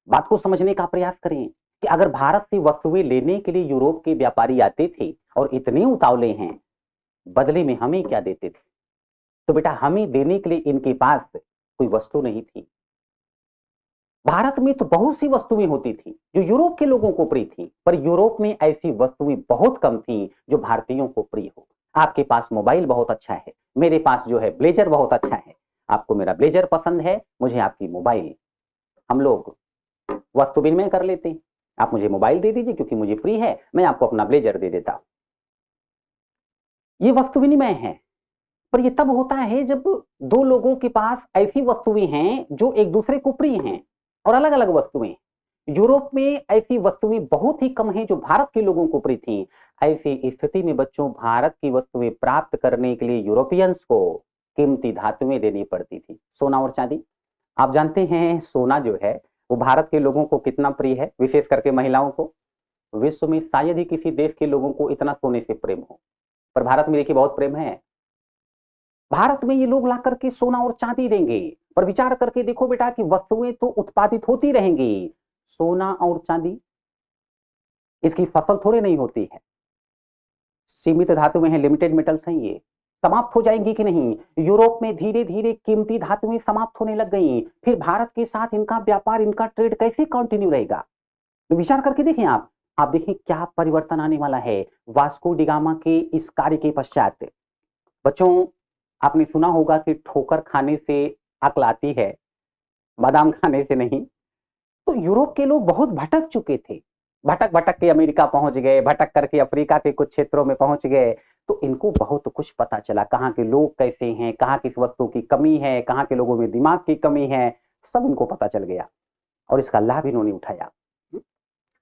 बात को समझने का प्रयास करें कि अगर भारत से वस्तुएं लेने के लिए यूरोप के व्यापारी आते थे और इतने उतावले हैं, बदले में हमें क्या देते थे? तो बेटा, हमें देने के लिए इनके पास कोई वस्तु नहीं थी। भारत में तो बहुत सी वस्तुएं होती थी जो यूरोप के लोगों को प्रिय थी, पर यूरोप में ऐसी वस्तुएं बहुत कम थी जो भारतीयों को प्रिय हो। आपके पास मोबाइल बहुत अच्छा है, मेरे पास जो है ब्लेजर बहुत अच्छा है। आपको मेरा ब्लेजर पसंद है, मुझे आपकी मोबाइल, हम लोग वस्तु विनिमय कर लेते हैं। आप मुझे मोबाइल दे दीजिए क्योंकि मुझे फ्री है, मैं आपको अपना ब्लेजर दे देता हूं। ये वस्तु विनिमय है, पर ये तब होता है जब दो लोगों के पास ऐसी वस्तुएं हैं जो एक दूसरे को प्रिय हैं और अलग अलग वस्तुएं। यूरोप में ऐसी वस्तुएं बहुत ही कम हैं जो भारत के लोगों को प्रिय थी। ऐसी स्थिति में बच्चों, भारत की वस्तुएं प्राप्त करने के लिए यूरोपियंस को कीमती धातुएं देनी पड़ती थी, सोना और चांदी। आप जानते हैं सोना जो है वो भारत के लोगों को कितना प्रिय है, विशेष करके महिलाओं को। विश्व में शायद ही किसी देश के लोगों को इतना सोने से प्रेम हो, पर भारत में देखिए बहुत प्रेम है। भारत में ये लोग ला करके सोना और चांदी देंगे, पर विचार करके देखो बेटा कि वस्तुएं तो उत्पादित होती रहेंगी, सोना और चांदी इसकी फसल थोड़ी नहीं होती है। सीमित धातुएं हैं, लिमिटेड मेटल्स हैं, ये समाप्त हो जाएंगी कि नहीं? यूरोप में धीरे धीरे कीमती धातुएं समाप्त होने लग गई, फिर भारत के साथ इनका व्यापार, इनका ट्रेड कैसे कंटिन्यू रहेगा? तो विचार करके देखें आप देखें क्या परिवर्तन आने वाला है वास्को डी गामा के इस कार्य के पश्चात। बच्चों, आपने सुना होगा कि ठोकर खाने से अक्ल आती है, बादाम खाने से नहीं। तो यूरोप के लोग बहुत भटक चुके थे, भटक भटक के अमेरिका पहुंच गए, भटक करके अफ्रीका के कुछ क्षेत्रों में पहुंच गए। तो इनको बहुत कुछ पता चला, कहाँ के लोग कैसे हैं, कहाँ किस वस्तु की कमी है, कहाँ के लोगों में दिमाग की कमी है, सब इनको पता चल गया और इसका लाभ इन्होंने उठाया।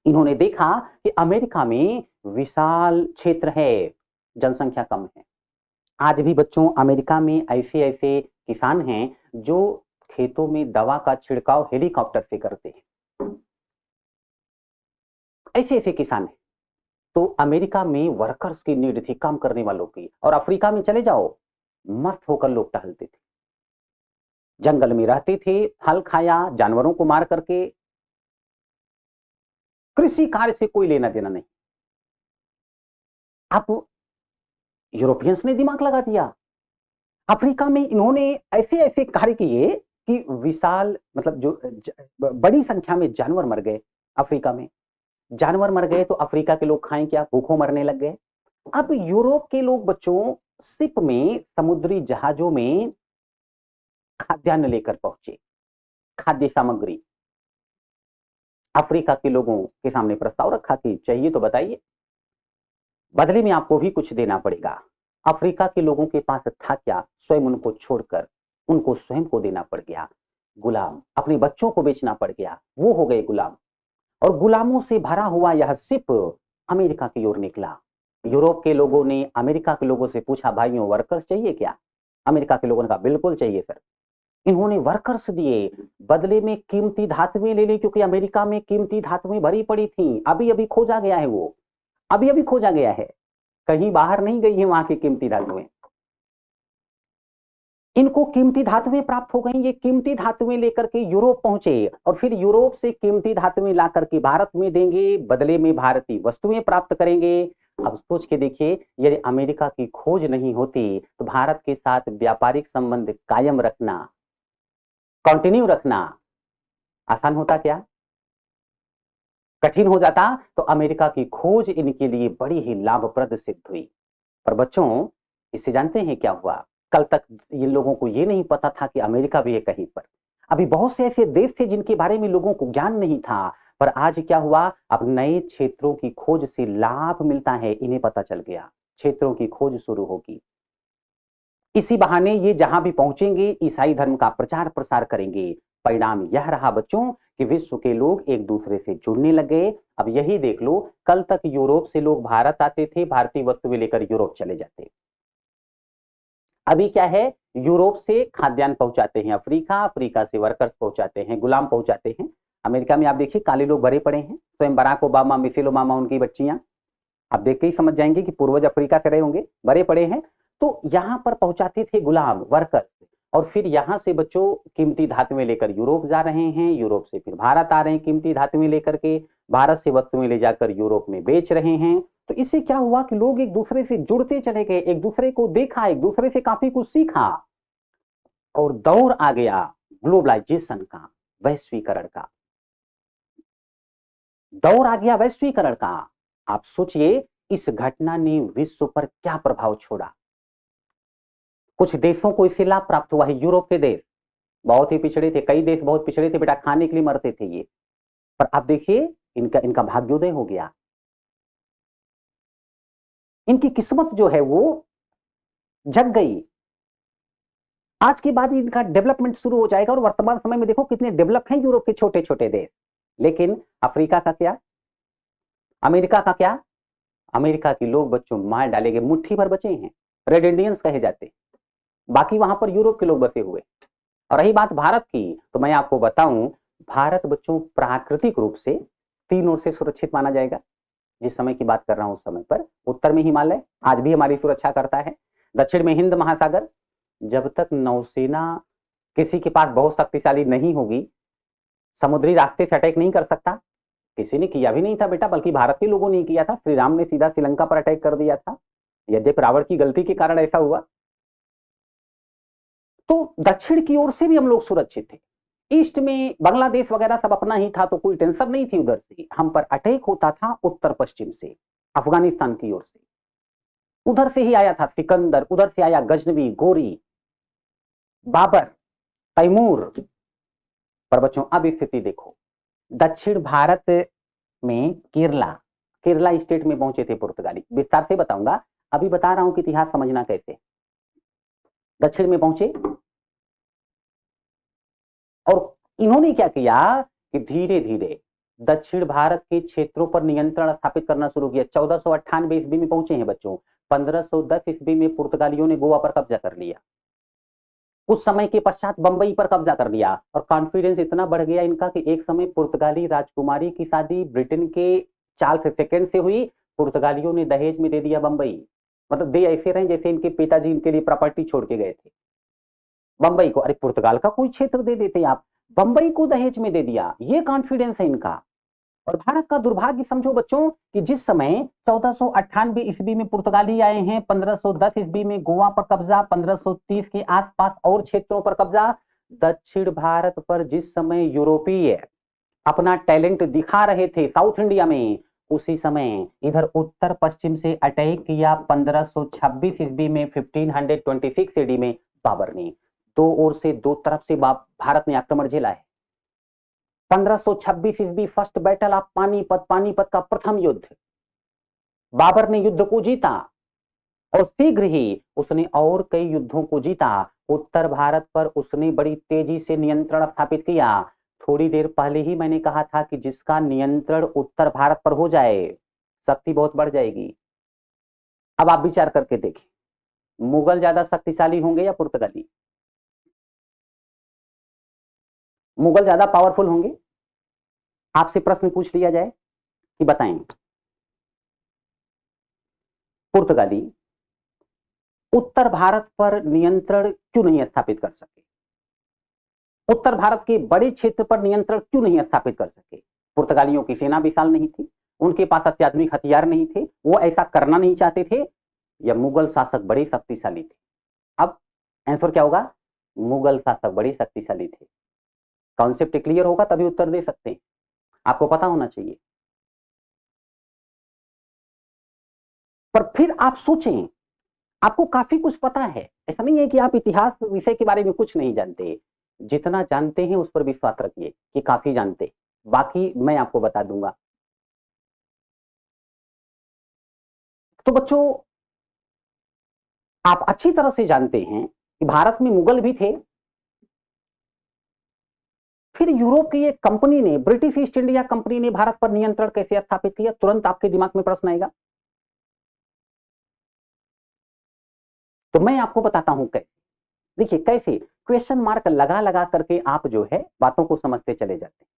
इन्होंने देखा कि अमेरिका में विशाल क्षेत्र है, जनसंख्या कम है। आज भी बच्चों अमेरिका में ऐसे ऐसे किसान हैं जो खेतों में दवा का छिड़काव हेलीकॉप्टर से करते हैं, ऐसे ऐसे किसान हैं। तो अमेरिका में वर्कर्स की नीड थी, काम करने वालों की। और अफ्रीका में चले जाओ, मस्त होकर लोग टहलते थे, जंगल में रहते थे, फल खाया, जानवरों को मार करके, कृषि कार्य से कोई लेना देना नहीं। अब यूरोपियंस ने दिमाग लगा दिया, अफ्रीका में इन्होंने ऐसे ऐसे कार्य किए कि विशाल, मतलब जो बड़ी संख्या में जानवर मर गए। अफ्रीका में जानवर मर गए तो अफ्रीका के लोग खाएं क्या, भूखों मरने लग गए। अब यूरोप के लोग बच्चों शिप में, समुद्री जहाजों में खाद्यान्न लेकर पहुंचे, खाद्य सामग्री। अफ्रीका के लोगों के सामने प्रस्ताव रखा कि चाहिए तो बताइए, बदले में आपको भी कुछ देना पड़ेगा। अफ्रीका के लोगों के पास था क्या? स्वयं उनको छोड़कर उनको स्वयं को देना पड़ गया। गुलाम, अपने बच्चों को बेचना पड़ गया, वो हो गए गुलाम। और गुलामों से भरा हुआ यह शिप अमेरिका की ओर निकला। यूरोप के लोगों ने अमेरिका के लोगों से पूछा, भाइयों वर्कर्स चाहिए क्या? अमेरिका के लोगों ने कहा बिल्कुल चाहिए सर। इन्होंने वर्कर्स दिए, बदले में कीमती धातुएं ले ली, क्योंकि अमेरिका में कीमती धातुएं भरी पड़ी थी। अभी अभी खोजा गया है, वो अभी अभी खोजा गया है, कहीं बाहर नहीं गई है वहां की कीमती धातुएं। इनको कीमती धातुएं प्राप्त हो गई। ये कीमती धातुएं लेकर के यूरोप पहुंचे और फिर यूरोप से कीमती धातुएं ला करके भारत में देंगे, बदले में भारतीय वस्तुएं प्राप्त करेंगे। अब सोच के देखिए, यदि अमेरिका की खोज नहीं होती तो भारत के साथ व्यापारिक संबंध कायम रखना, कंटिन्यू रखना आसान होता क्या? कठिन हो जाता। तो अमेरिका की खोज इनके लिए बड़ी ही लाभप्रद सिद्ध हुई। पर बच्चों, इससे जानते हैं क्या हुआ? कल तक इन लोगों को ये नहीं पता था कि अमेरिका भी है कहीं पर। अभी बहुत से ऐसे देश थे जिनके बारे में लोगों को ज्ञान नहीं था, पर आज क्या हुआ? अब नए क्षेत्रों की खोज से लाभ मिलता है, इन्हें पता चल गया, क्षेत्रों की खोज शुरू होगी। इसी बहाने ये जहां भी पहुंचेंगे ईसाई धर्म का प्रचार प्रसार करेंगे। परिणाम यह रहा बच्चों कि विश्व के लोग एक दूसरे से जुड़ने लगे। अब यही देख लो, कल तक यूरोप से लोग भारत आते थे, भारतीय वस्तुएं लेकर यूरोप चले जाते। अभी क्या है, यूरोप से खाद्यान्न पहुंचाते हैं अफ्रीका, अफ्रीका से वर्कर्स पहुंचाते हैं, गुलाम पहुंचाते हैं। अमेरिका में आप देखिए काले लोग भरे पड़े हैं, स्वयं बराक ओबामा, मिशेल ओबामा, उनकी बच्चियां, आप देख के ही समझ जाएंगे कि पूर्वज अफ्रीका से रहे होंगे, भरे पड़े हैं। तो यहां पर पहुंचाते थे गुलाम, वर्कर, और फिर यहां से बच्चों कीमती धातुएं लेकर यूरोप जा रहे हैं, यूरोप से फिर भारत आ रहे हैं कीमती धातुएं लेकर के, भारत से वस्तुएं ले जाकर यूरोप में बेच रहे हैं। तो इससे क्या हुआ कि लोग एक दूसरे से जुड़ते चले गए, एक दूसरे को देखा, एक दूसरे से काफी कुछ सीखा, और दौर आ गया ग्लोबलाइजेशन का, वैश्वीकरण का दौर आ गया, वैश्वीकरण का। आप सोचिए इस घटना ने विश्व पर क्या प्रभाव छोड़ा। कुछ देशों को इससे लाभ प्राप्त हुआ है। यूरोप के देश बहुत ही पिछड़े थे, कई देश बहुत पिछड़े थे बेटा, खाने के लिए मरते थे ये, पर आप देखिए इनका इनका भाग्योदय हो गया, इनकी किस्मत जो है वो जग गई। आज के बाद इनका डेवलपमेंट शुरू हो जाएगा, और वर्तमान समय में देखो कितने डेवलप हैं यूरोप के छोटे छोटे देश। लेकिन अफ्रीका का क्या, अमेरिका का क्या, अमेरिका के लोग बच्चों मार डाले गए, मुट्ठी भर बचे हैं, रेड इंडियंस कहे जाते, बाकी वहां पर यूरोप के लोग बसे हुए। और रही बात भारत की, तो मैं आपको बताऊं, भारत बच्चों प्राकृतिक रूप से 3 ओर से सुरक्षित माना जाएगा। जिस समय की बात कर रहा हूं उस समय पर उत्तर में हिमालय आज भी हमारी सुरक्षा करता है, दक्षिण में हिंद महासागर। जब तक नौसेना किसी के पास बहुत शक्तिशाली नहीं होगी, समुद्री रास्ते से अटैक नहीं कर सकता। किसी ने किया भी नहीं था बेटा, बल्कि भारत के लोगों ने किया था। श्री राम ने सीधा श्रीलंका पर अटैक कर दिया था, यद्यपि रावण की गलती के कारण ऐसा हुआ। तो दक्षिण की ओर से भी हम लोग सुरक्षित थे, ईस्ट में बांग्लादेश वगैरह सब अपना ही था, तो कोई टेंशन नहीं थी। उधर से हम पर अटैक होता था उत्तर पश्चिम से, अफगानिस्तान की ओर से, उधर से ही आया था सिकंदर, उधर से आया गजनवी, गोरी, बाबर, तैमूर। पर बच्चों अब स्थिति देखो, दक्षिण भारत में केरला, केरला स्टेट में पहुंचे थे पुर्तगाली, विस्तार से बताऊंगा, अभी बता रहा हूं कि इतिहास समझना कैसे। दक्षिण में पहुंचे और इन्होंने क्या किया कि धीरे धीरे दक्षिण भारत के क्षेत्रों पर नियंत्रण स्थापित करना शुरू किया। 1498 ईस्वी में पहुंचे हैं बच्चों, 1510 ईस्वी में पुर्तगालियों ने गोवा पर कब्जा कर लिया, कुछ समय के पश्चात बंबई पर कब्जा कर लिया, और कॉन्फिडेंस इतना बढ़ गया इनका कि एक समय पुर्तगाली राजकुमारी की शादी ब्रिटेन के चार्ल्स सेकंड से हुई, पुर्तगालियों ने दहेज में दे दिया बंबई। मतलब दे ऐसे रहे जैसे इनके पिताजी इनके लिए प्रॉपर्टी छोड़ के गए थे। बंबई को, अरे पुर्तगाल का कोई क्षेत्र दे देते आप, बंबई को दहेज में दे दिया, ये कॉन्फिडेंस है इनका। और भारत का दुर्भाग्य समझो बच्चों कि जिस समय 1498 ईस्वी में पुर्तगाली आए हैं, 1510 ईस्वी में गोवा पर कब्जा, 1530 के आसपास और क्षेत्रों पर कब्जा, दक्षिण भारत पर जिस समय यूरोपीय अपना टैलेंट दिखा रहे थे साउथ इंडिया में, उसी समय इधर उत्तर पश्चिम से अटैक किया 1526 ईस्वी में, 1526 एडी में बाबर ने। दो ओर से, दो तरफ से भारत ने आक्रमण झेला है। 1526 ईस्वी first battle of Panipat, Panipat का प्रथम युद्ध, बाबर ने युद्ध को जीता, और शीघ्र ही उसने और कई युद्धों को जीता। उत्तर भारत पर उसने बड़ी तेजी से नियंत्रण स्थापित किया। थोड़ी देर पहले ही मैंने कहा था कि जिसका नियंत्रण उत्तर भारत पर हो जाए, शक्ति बहुत बढ़ जाएगी। अब आप विचार करके देखें, मुगल ज्यादा शक्तिशाली होंगे या पुर्तगाली? मुगल ज्यादा पावरफुल होंगे? आपसे प्रश्न पूछ लिया जाए कि बताएं, पुर्तगाली उत्तर भारत पर नियंत्रण क्यों नहीं स्थापित कर सके? उत्तर भारत के बड़े क्षेत्र पर नियंत्रण क्यों नहीं स्थापित कर सके? पुर्तगालियों की सेना विशाल नहीं थी, उनके पास अत्याधुनिक हथियार नहीं थे, वो ऐसा करना नहीं चाहते थे, या मुगल शासक बड़े शक्तिशाली थे? अब आंसर क्या होगा? मुगल शासक बड़े शक्तिशाली थे। कॉन्सेप्ट क्लियर होगा तभी उत्तर दे सकते हैं, आपको पता होना चाहिए। पर फिर आप सोचें, आपको काफी कुछ पता है, ऐसा नहीं है कि आप इतिहास विषय के बारे में कुछ नहीं जानते। जितना जानते हैं उस पर विश्वास रखिए कि काफी जानते, बाकी मैं आपको बता दूंगा। तो बच्चों आप अच्छी तरह से जानते हैं कि भारत में मुगल भी थे, फिर यूरोप की एक कंपनी ने, ब्रिटिश ईस्ट इंडिया कंपनी ने भारत पर नियंत्रण कैसे स्थापित किया? तुरंत आपके दिमाग में प्रश्न आएगा। तो मैं आपको बताता हूं कैसे। देखिए कैसे, क्वेश्चन मार्क लगा लगा करके आप जो है बातों को समझते चले जाते हैं।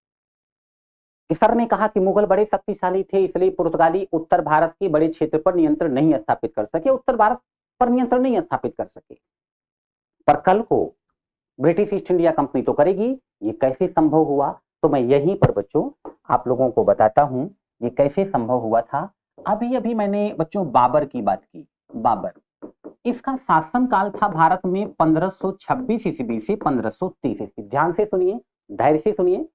कि सर ने कहा कि मुगल बड़े शक्तिशाली थे, इसलिए पुर्तगाली उत्तर भारत के बड़े क्षेत्र पर नियंत्रण नहीं स्थापित कर सके, उत्तर भारत पर नियंत्रण नहीं स्थापित कर सके, पर कल को ब्रिटिश ईस्ट इंडिया कंपनी तो करेगी। ये कैसे संभव हुआ? तो मैं यहीं पर बच्चों आप लोगों को बताता हूं ये कैसे संभव हुआ था। अभी अभी मैंने बच्चों बाबर की बात की। बाबर, इसका शासनकाल था भारत में 1526 ईस्वी से 1530 ईस्वी। ध्यान से सुनिए, धैर्य से सुनिए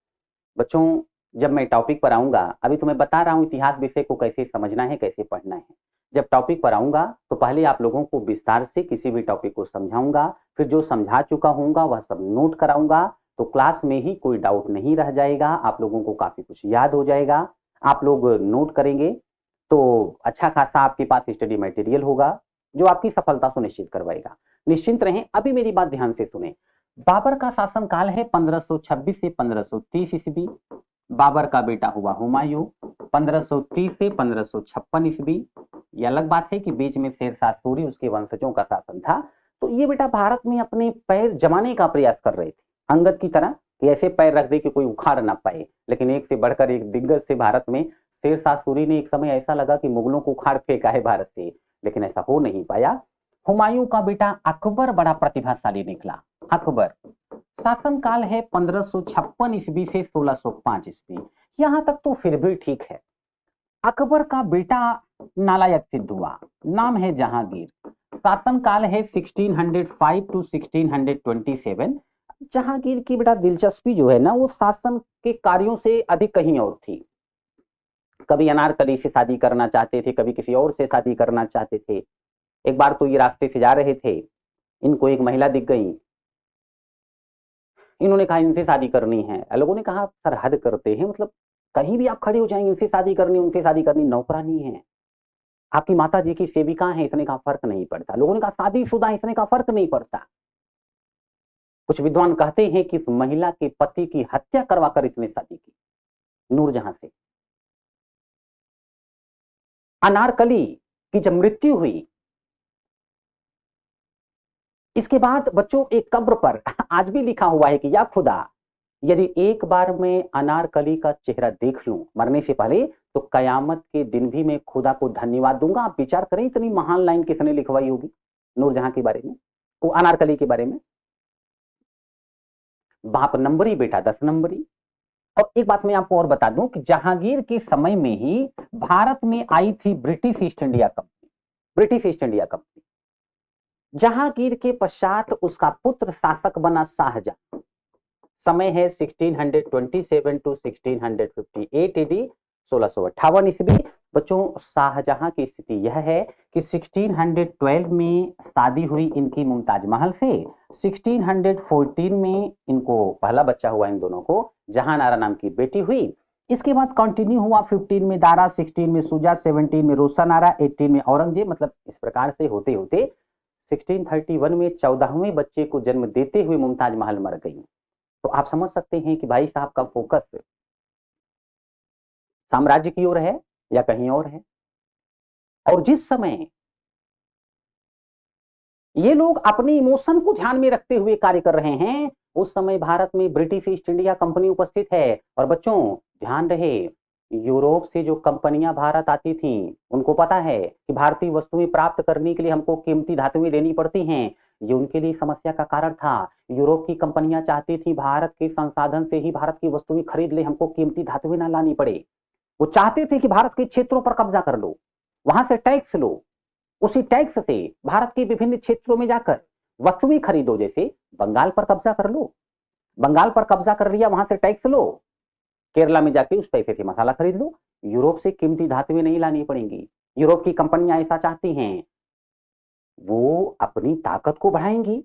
बच्चों। जब मैं टॉपिक पर आऊंगा, अभी तो मैं बता रहा हूं इतिहास विषय को कैसे समझना है, कैसे पढ़ना है। जब टॉपिक पर आऊंगा तो पहले आप लोगों को विस्तार से किसी भी टॉपिक को समझाऊंगा, फिर जो समझा चुका हूंगा वह सब नोट कराऊंगा, तो क्लास में ही कोई डाउट नहीं रह जाएगा, आप लोगों को काफी कुछ याद हो जाएगा। आप लोग नोट करेंगे तो अच्छा खासा आपके पास स्टडी मटेरियल होगा जो आपकी सफलता सुनिश्चित करवाएगा। निश्चिंत रहें। अभी मेरी बात ध्यान से सुने। बाबर का शासनकाल है 1526 से 1530 ईस्वी। बाबर का बेटा हुआ हुमायूं 1530 से 1556 ईस्वी। यह अलग बात है कि बीच में शेरशाह सूरी उसके वंशजों का शासन था। तो ये बेटा भारत में अपने पैर जमाने का प्रयास कर रहे थे, अंगद की तरह कि ऐसे पैर रख दे कि कोई उखाड़ ना पाए। लेकिन एक से बढ़कर एक दिग्गज से भारत में शेरशाह सूरी ने एक समय ऐसा लगा कि मुगलों को उखाड़ फेंका है भारत से, लेकिन ऐसा हो नहीं पाया। हुमायूं का बेटा अकबर बड़ा प्रतिभाशाली निकला। अकबर, शासनकाल है 1556 ईस्वी से 1605 ईस्वी। यहां तक तो फिर भी ठीक है। अकबर का बेटा नालायक सिद्ध हुआ, नाम है जहांगीर। शासनकाल है 1605 टू 1627। जहांगीर की बेटा दिलचस्पी जो है ना, वो शासन के कार्यों से अधिक कहीं और थी। कभी अनारकली से शादी करना चाहते थे, कभी किसी और से शादी करना चाहते थे। एक बार तो ये रास्ते से जा रहे थे, इनको एक महिला दिख गई, इन्होंने कहा इनसे शादी करनी है। लोगों ने कहा सर हद करते हैं, मतलब कहीं भी आप खड़े हो जाएंगे, इनसे शादी करनी, उनसे शादी करनी, नौकरानी है, आपकी माता जी की सेविका है। इसने कहा फर्क नहीं पड़ता। लोगों ने कहा शादीशुदा, इसने कहा फर्क नहीं पड़ता। कुछ विद्वान कहते हैं कि इस महिला के पति की हत्या करवाकर इसने शादी की नूरजहां से। अनारकली की जब मृत्यु हुई, इसके बाद बच्चों एक कब्र पर आज भी लिखा हुआ है कि या खुदा, यदि एक बार मैं अनारकली का चेहरा देख लूं मरने से पहले, तो कयामत के दिन भी मैं खुदा को धन्यवाद दूंगा। आप विचार करें इतनी महान लाइन किसने लिखवाई होगी नूरजहां के बारे में, वो अनारकली के बारे में। बाप नंबरी, बेटा 10 नंबरी। और एक बात मैं आपको और बता दूं कि जहांगीर के समय में ही भारत में आई थी British east India company. British east India company, Jahangir के पश्चात उसका पुत्र शासक बना शाहजहां। समय है 1627 टू 1658 एडी, 1658 ईस्वी। बच्चों शाहजहां की स्थिति यह है कि 1612 में शादी हुई इनकी मुमताज महल से। 1614 में इनको पहला बच्चा हुआ, इन दोनों को जहां आरा नाम की बेटी हुई। इसके बाद कंटिन्यू हुआ 15 में दारा, 16 में शुजा, 17 में रोशन आरा, 18 में औरंगजेब। मतलब इस प्रकार से होते होते 1631 में 14वें बच्चे को जन्म देते हुए मुमताज महल मर गई। तो आप समझ सकते हैं कि भाई साहब का फोकस साम्राज्य की ओर है या कहीं और है। और जिस समय ये लोग अपने इमोशन को ध्यान में रखते हुए कार्य कर रहे हैं, उस समय भारत में ब्रिटिश ईस्ट इंडिया कंपनी उपस्थित है। और बच्चों ध्यान रहे, यूरोप से जो कंपनियां भारत आती थीं, उनको पता है कि भारतीय वस्तुएं प्राप्त करने के लिए हमको कीमती धातुएं देनी पड़ती हैं। ये उनके लिए समस्या का कारण था। यूरोप की कंपनियां चाहती थी भारत के संसाधन से ही भारत की वस्तुएं खरीद ले, हमको कीमती धातुएं ना लानी पड़े। वो चाहते थे कि भारत के क्षेत्रों पर कब्जा कर लो, वहां से टैक्स लो, उसी टैक्स से भारत के विभिन्न क्षेत्रों में जाकर वस्तुएं खरीदो। जैसे बंगाल पर कब्जा कर लो, बंगाल पर कब्जा कर लिया, वहां से टैक्स लो, केरला में जाके उस पैसे से मसाला खरीद लो। यूरोप से कीमती धातुएं नहीं लानी पड़ेंगी। यूरोप की कंपनियां ऐसा चाहती हैं, वो अपनी ताकत को बढ़ाएंगी,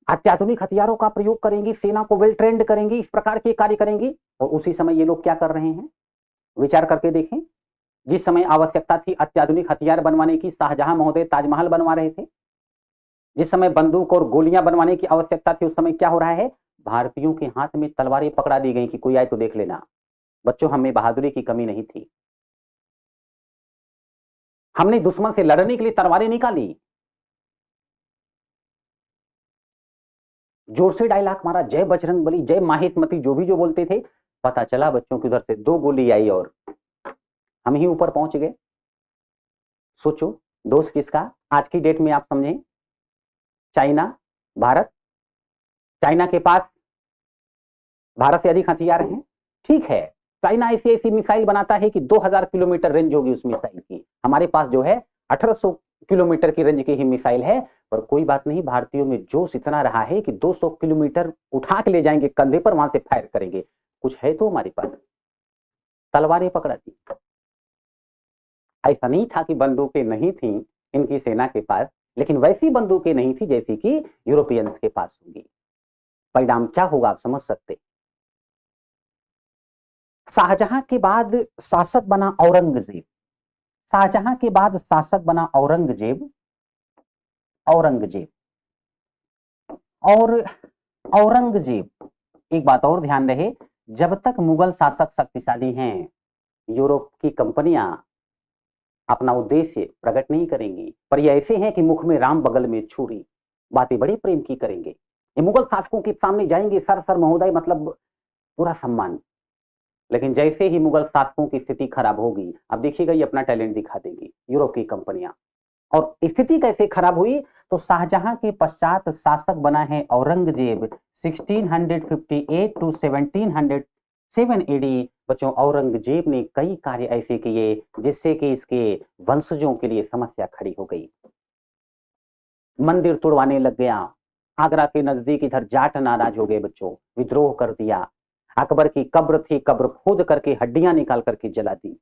अत्याधुनिक हथियारों का प्रयोग करेंगी, सेना को वेल ट्रेंड करेंगी, इस प्रकार के कार्य करेंगी। और उसी समय ये लोग क्या कर रहे हैं, विचार करके देखें। जिस समय आवश्यकता थी अत्याधुनिक हथियार बनवाने की, शाहजहां महोदय ताजमहल बनवा रहे थे। जिस समय बंदूक और गोलियां बनवाने की आवश्यकता थी, उस समय क्या हो रहा है, भारतीयों के हाथ में तलवारें पकड़ा दी गई कि कोई आए तो देख लेना। बच्चों, हमें बहादुरी की कमी नहीं थी। हमने दुश्मन से लड़ने के लिए तलवारें निकाली, जोर से डायलॉग मारा, जय बजरंगबली, जय माहेशमती, जो भी जो बोलते थे। पता चला बच्चों की उधर से 2 गोली आई और हम ही ऊपर पहुंच गए। सोचो, दोष किसका? आज की डेट में आप समझें, चाइना, भारत। चाइना के पास भारत से अधिक हथियार हैं, ठीक है। चाइना ऐसी ऐसी मिसाइल बनाता है कि 2000 किलोमीटर रेंज होगी उस मिसाइल की। हमारे पास जो है 1800 किलोमीटर की रेंज की ही मिसाइल है। पर कोई बात नहीं, भारतीयों में जोश इतना रहा है कि 200 किलोमीटर उठा के ले जाएंगे कंधे पर, वहां से फायर करेंगे। कुछ है तो हमारे पास, तलवारें पकड़ा दी। ऐसा नहीं था कि बंदूकें नहीं थी इनकी सेना के पास, लेकिन वैसी बंदूकें नहीं थी जैसी कि यूरोपियंस के पास होंगी। परिणाम क्या होगा आप समझ सकते। शाहजहां के बाद शासक बना औरंगजेब। शाहजहां के बाद शासक बना औरंगजेब। औरंगजेब और औरंगजेब, एक बात और ध्यान रहे, जब तक मुगल शासक शक्तिशाली हैं, यूरोप की कंपनियां अपना उद्देश्य प्रकट नहीं करेंगी। पर ये ऐसे हैं कि मुख में राम बगल में छुरी, बातें बड़े प्रेम की करेंगे। ये मुगल शासकों के सामने जाएंगे, सर सर महोदय, मतलब पूरा सम्मान। लेकिन जैसे ही मुगल शासकों की स्थिति खराब होगी, अब देखिएगा ये अपना टैलेंट दिखा देंगी यूरोप की कंपनियां। और स्थिति कैसे खराब हुई? तो शाहजहां के पश्चात शासक बना है औरंगजेब 1658 टू 1707 एडी। बच्चों, औरंगजेब ने कई कार्य ऐसे किए जिससे कि इसके वंशजों के लिए समस्या खड़ी हो गई। मंदिर तोड़वाने लग गया। आगरा के नजदीक इधर जाट नाराज हो गए बच्चों, विद्रोह कर दिया। अकबर की कब्र थी, कब्र खोद करके हड्डियां निकाल करके जला दी।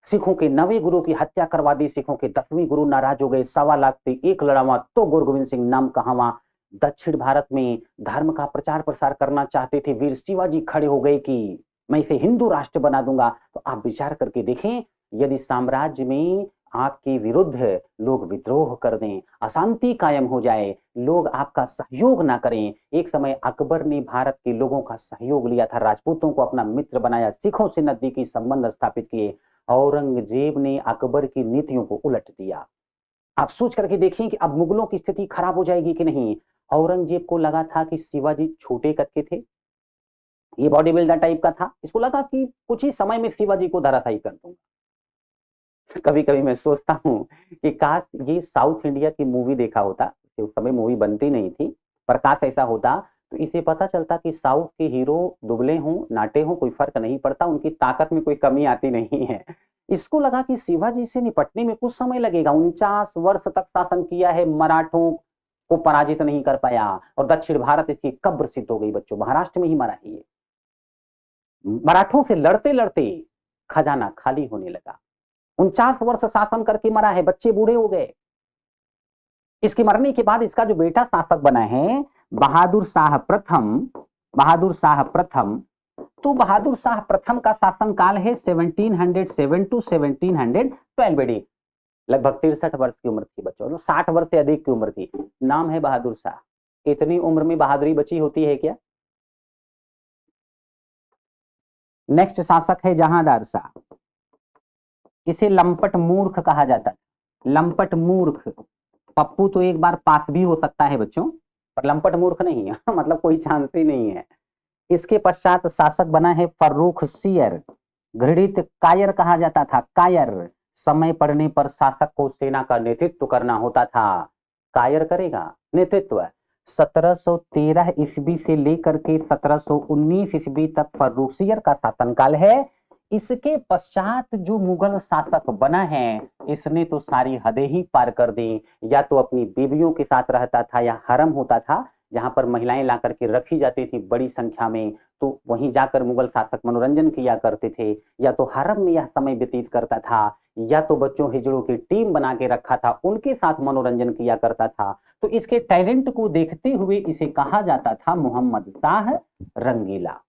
सिखों के 9वें गुरु की हत्या करवा दी। सिखों के 10वें गुरु नाराज हो गए। 1.25 थी, एक लड़ावा तो गुरु गोविंद सिंह नाम कहावा। दक्षिण भारत में धर्म का प्रचार प्रसार करना चाहते थे। वीर शिवाजी खड़े हो गए कि मैं इसे हिंदू राष्ट्र बना दूंगा। तो आप विचार करके देखें, यदि साम्राज्य में आपके विरुद्ध लोग विद्रोह कर दें, अशांति कायम हो जाए, लोग आपका सहयोग ना करें। एक समय अकबर ने भारत के लोगों का सहयोग लिया था, राजपूतों को अपना मित्र बनाया, सिखों से नजदीकी संबंध स्थापित किए। औरंगजेब ने अकबर की नीतियों को उलट दिया। आप सोच करके देखिए कि अब मुगलों की स्थिति खराब हो जाएगी कि नहीं। औरंगजेब को लगा था कि शिवाजी छोटे कद के थे, ये बॉडी बिल्डर टाइप का था, इसको लगा कि कुछ ही समय में शिवाजी को धराशायी कर दूंगा। कभी कभी मैं सोचता हूं कि काश ये साउथ इंडिया की मूवी देखा होता। उस समय मूवी बनती नहीं थी, पर काश ऐसा होता तो इसे पता चलता कि साउथ के हीरो दुबले हों नाटे हों कोई फर्क नहीं पड़ता, उनकी ताकत में कोई कमी आती नहीं है। इसको लगा कि शिवाजी से निपटने में कुछ समय लगेगा। 49 वर्ष तक शासन किया है, मराठों को पराजित नहीं कर पाया और दक्षिण भारत इसकी कब्र सिद्ध हो गई। बच्चों, महाराष्ट्र में ही मरा है ये। मराठों से लड़ते लड़ते खजाना खाली होने लगा। 49 वर्ष शासन करके मरा है, बच्चे बूढ़े हो गए। इसके मरने के बाद इसका जो बेटा शासक बना है बहादुर शाह प्रथम, बहादुर शाह प्रथम, तो बहादुर शाह प्रथम का शासन काल है 1707 टू 1712 एडी। लगभग 63 वर्ष की उम्र थी बच्चों, 60 वर्ष से अधिक की उम्र थी। नाम है बहादुर शाह। इतनी उम्र में बहादुरी बची होती है क्या? नेक्स्ट शासक है जहांदार शाह। इसे लंपट मूर्ख कहा जाता है। लंपट मूर्ख, पप्पू तो एक बार पास भी हो सकता है बच्चों, पर लंपट मूर्ख नहीं है। मतलब कोई चांस ही नहीं है। इसके पश्चात शासक बना है फर्रुख सियर। घृणित कायर कहा जाता था, कायर। समय पड़ने पर शासक को सेना का नेतृत्व करना होता था। कायर करेगा नेतृत्व। 1713 ईस्वी से लेकर के 1719 ईस्वी तक फर्रुख सियर का शासनकाल है। इसके पश्चात जो मुगल शासक बना है, इसने तो सारी हदें ही पार कर दी। या तो अपनी बीवियों के साथ रहता था, या हरम होता था जहां पर महिलाएं ला करके रखी जाती थी बड़ी संख्या में, तो वहीं जाकर मुगल शासक मनोरंजन किया करते थे। या तो हरम में यह समय व्यतीत करता था, या तो बच्चों हिजड़ों की टीम बना के रखा था, उनके साथ मनोरंजन किया करता था। तो इसके टैलेंट को देखते हुए इसे कहा जाता था मोहम्मद शाह रंगीला।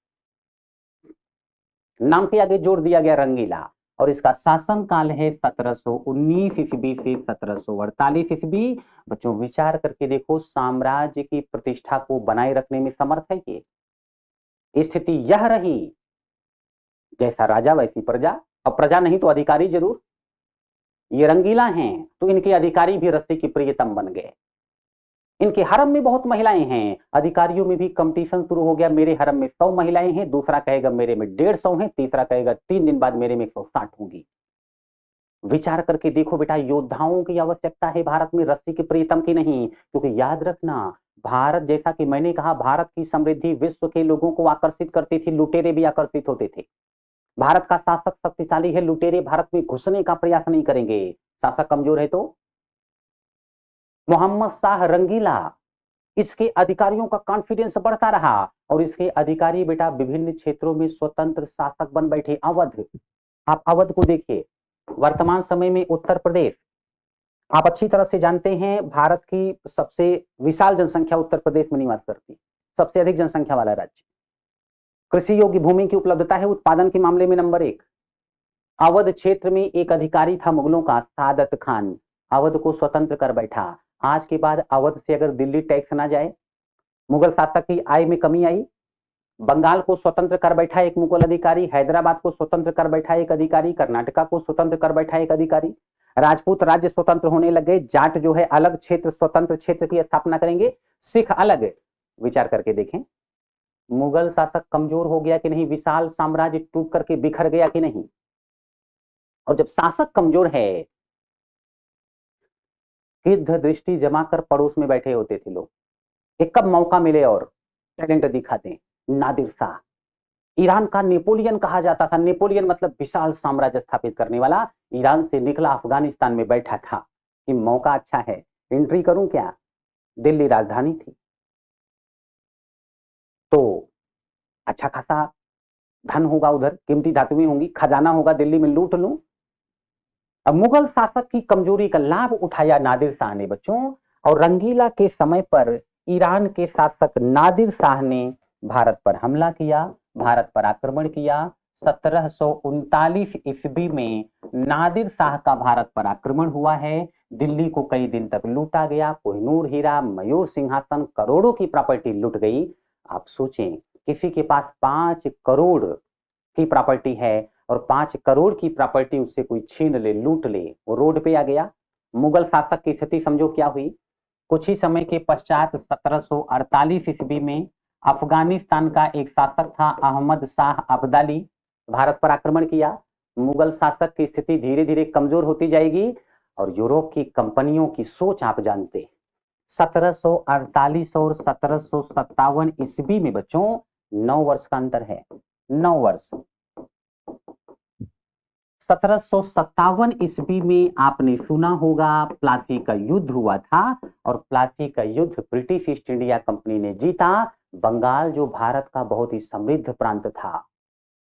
नाम के आगे जोड़ दिया गया रंगीला। और इसका शासन काल है 1719 ईस्वी से 1748 ईस्वी। बच्चों विचार करके देखो, साम्राज्य की प्रतिष्ठा को बनाए रखने में समर्थ है ये। स्थिति यह रही, जैसा राजा वैसी प्रजा। अब प्रजा नहीं तो अधिकारी जरूर। ये रंगीला हैं तो इनके अधिकारी भी रस्सी की प्रियतम बन गए। इनके हरम में बहुत महिलाएं हैं, अधिकारियों में भी कंपटीशन शुरू हो गया। मेरे हरम में 100 महिलाएं हैं, दूसरा कहेगा मेरे में 150 हैं, तीसरा कहेगा 3 दिन बाद मेरे में 160 होंगी। विचार करके देखो बेटा, योद्धाओं की आवश्यकता है भारत में, रस्सी की प्रीतम की नहीं। क्योंकि याद रखना, भारत, जैसा कि मैंने कहा, भारत की समृद्धि विश्व के लोगों को आकर्षित करती थी, लुटेरे भी आकर्षित होते थे। भारत का शासक शक्तिशाली है, लुटेरे भारत में घुसने का प्रयास नहीं करेंगे। शासक कमजोर है तो मोहम्मद शाह रंगीला, इसके अधिकारियों का कॉन्फिडेंस बढ़ता रहा और इसके अधिकारी बेटा विभिन्न क्षेत्रों में स्वतंत्र शासक बन बैठे। अवध, आप अवध को देखिए, वर्तमान समय में उत्तर प्रदेश, आप अच्छी तरह से जानते हैं भारत की सबसे विशाल जनसंख्या उत्तर प्रदेश में निवास करती, सबसे अधिक जनसंख्या वाला राज्य। कृषि योग्य भूमि की उपलब्धता है, उत्पादन के मामले में नंबर 1। अवध क्षेत्र में एक अधिकारी था मुगलों का, सादत खान, अवध को स्वतंत्र कर बैठा। आज के बाद अवध से अगर दिल्ली टैक्स ना जाए, मुगल शासक की आय में कमी आई। बंगाल को स्वतंत्र कर बैठा एक मुगल अधिकारी, हैदराबाद को स्वतंत्र कर बैठा एक अधिकारी, कर्नाटका को स्वतंत्र कर बैठा एक अधिकारी। राजपूत राज्य स्वतंत्र होने लगे, जाट जो है अलग क्षेत्र, स्वतंत्र क्षेत्र की स्थापना करेंगे, सिख अलग। विचार करके देखें, मुगल शासक कमजोर हो गया कि नहीं, विशाल साम्राज्य टूट करके बिखर गया कि नहीं। और जब शासक कमजोर है, गिद्ध दृष्टि जमा कर पड़ोस में बैठे होते थे लोग, एक कब मौका मिले और टैलेंट दिखाते। नादिर शाह, ईरान का नेपोलियन कहा जाता था। नेपोलियन मतलब विशाल साम्राज्य स्थापित करने वाला। ईरान से निकला, अफगानिस्तान में बैठा था कि मौका अच्छा है, एंट्री करूं क्या। दिल्ली राजधानी थी तो अच्छा खासा धन होगा, उधर कीमती धातुएं होंगी, खजाना होगा, दिल्ली में लूट लूं। अब मुगल शासक की कमजोरी का लाभ उठाया नादिर शाह ने बच्चों, और रंगीला के समय पर ईरान के शासक नादिर शाह ने भारत पर हमला किया, भारत पर आक्रमण किया। 1739 ईस्वी में नादिर शाह का भारत पर आक्रमण हुआ है। दिल्ली को कई दिन तक लूटा गया, कोहिनूर हीरा, मयूर सिंहासन, करोड़ों की प्रॉपर्टी लूट गई। आप सोचें, किसी के पास 5 करोड़ की प्रॉपर्टी है और 5 करोड़ की प्रॉपर्टी उससे कोई छीन ले, लूट ले, वो रोड पे आ गया। मुगल शासक की स्थिति समझो क्या हुई। कुछ ही समय के पश्चात 1748 ईस्वी में अफगानिस्तान का एक शासक था अहमद शाह अब्दाली, भारत पर आक्रमण किया। मुगल शासक की स्थिति धीरे धीरे कमजोर होती जाएगी और यूरोप की कंपनियों की सोच आप जानते। 1748 और 1757 ईस्वी में बच्चों 9 वर्ष का अंतर है, 9 वर्ष। 1757 ईस्वी में आपने सुना होगा प्लासी का युद्ध हुआ था और प्लासी का युद्ध ब्रिटिश ईस्ट इंडिया कंपनी ने जीता। बंगाल जो भारत का बहुत ही समृद्ध प्रांत था,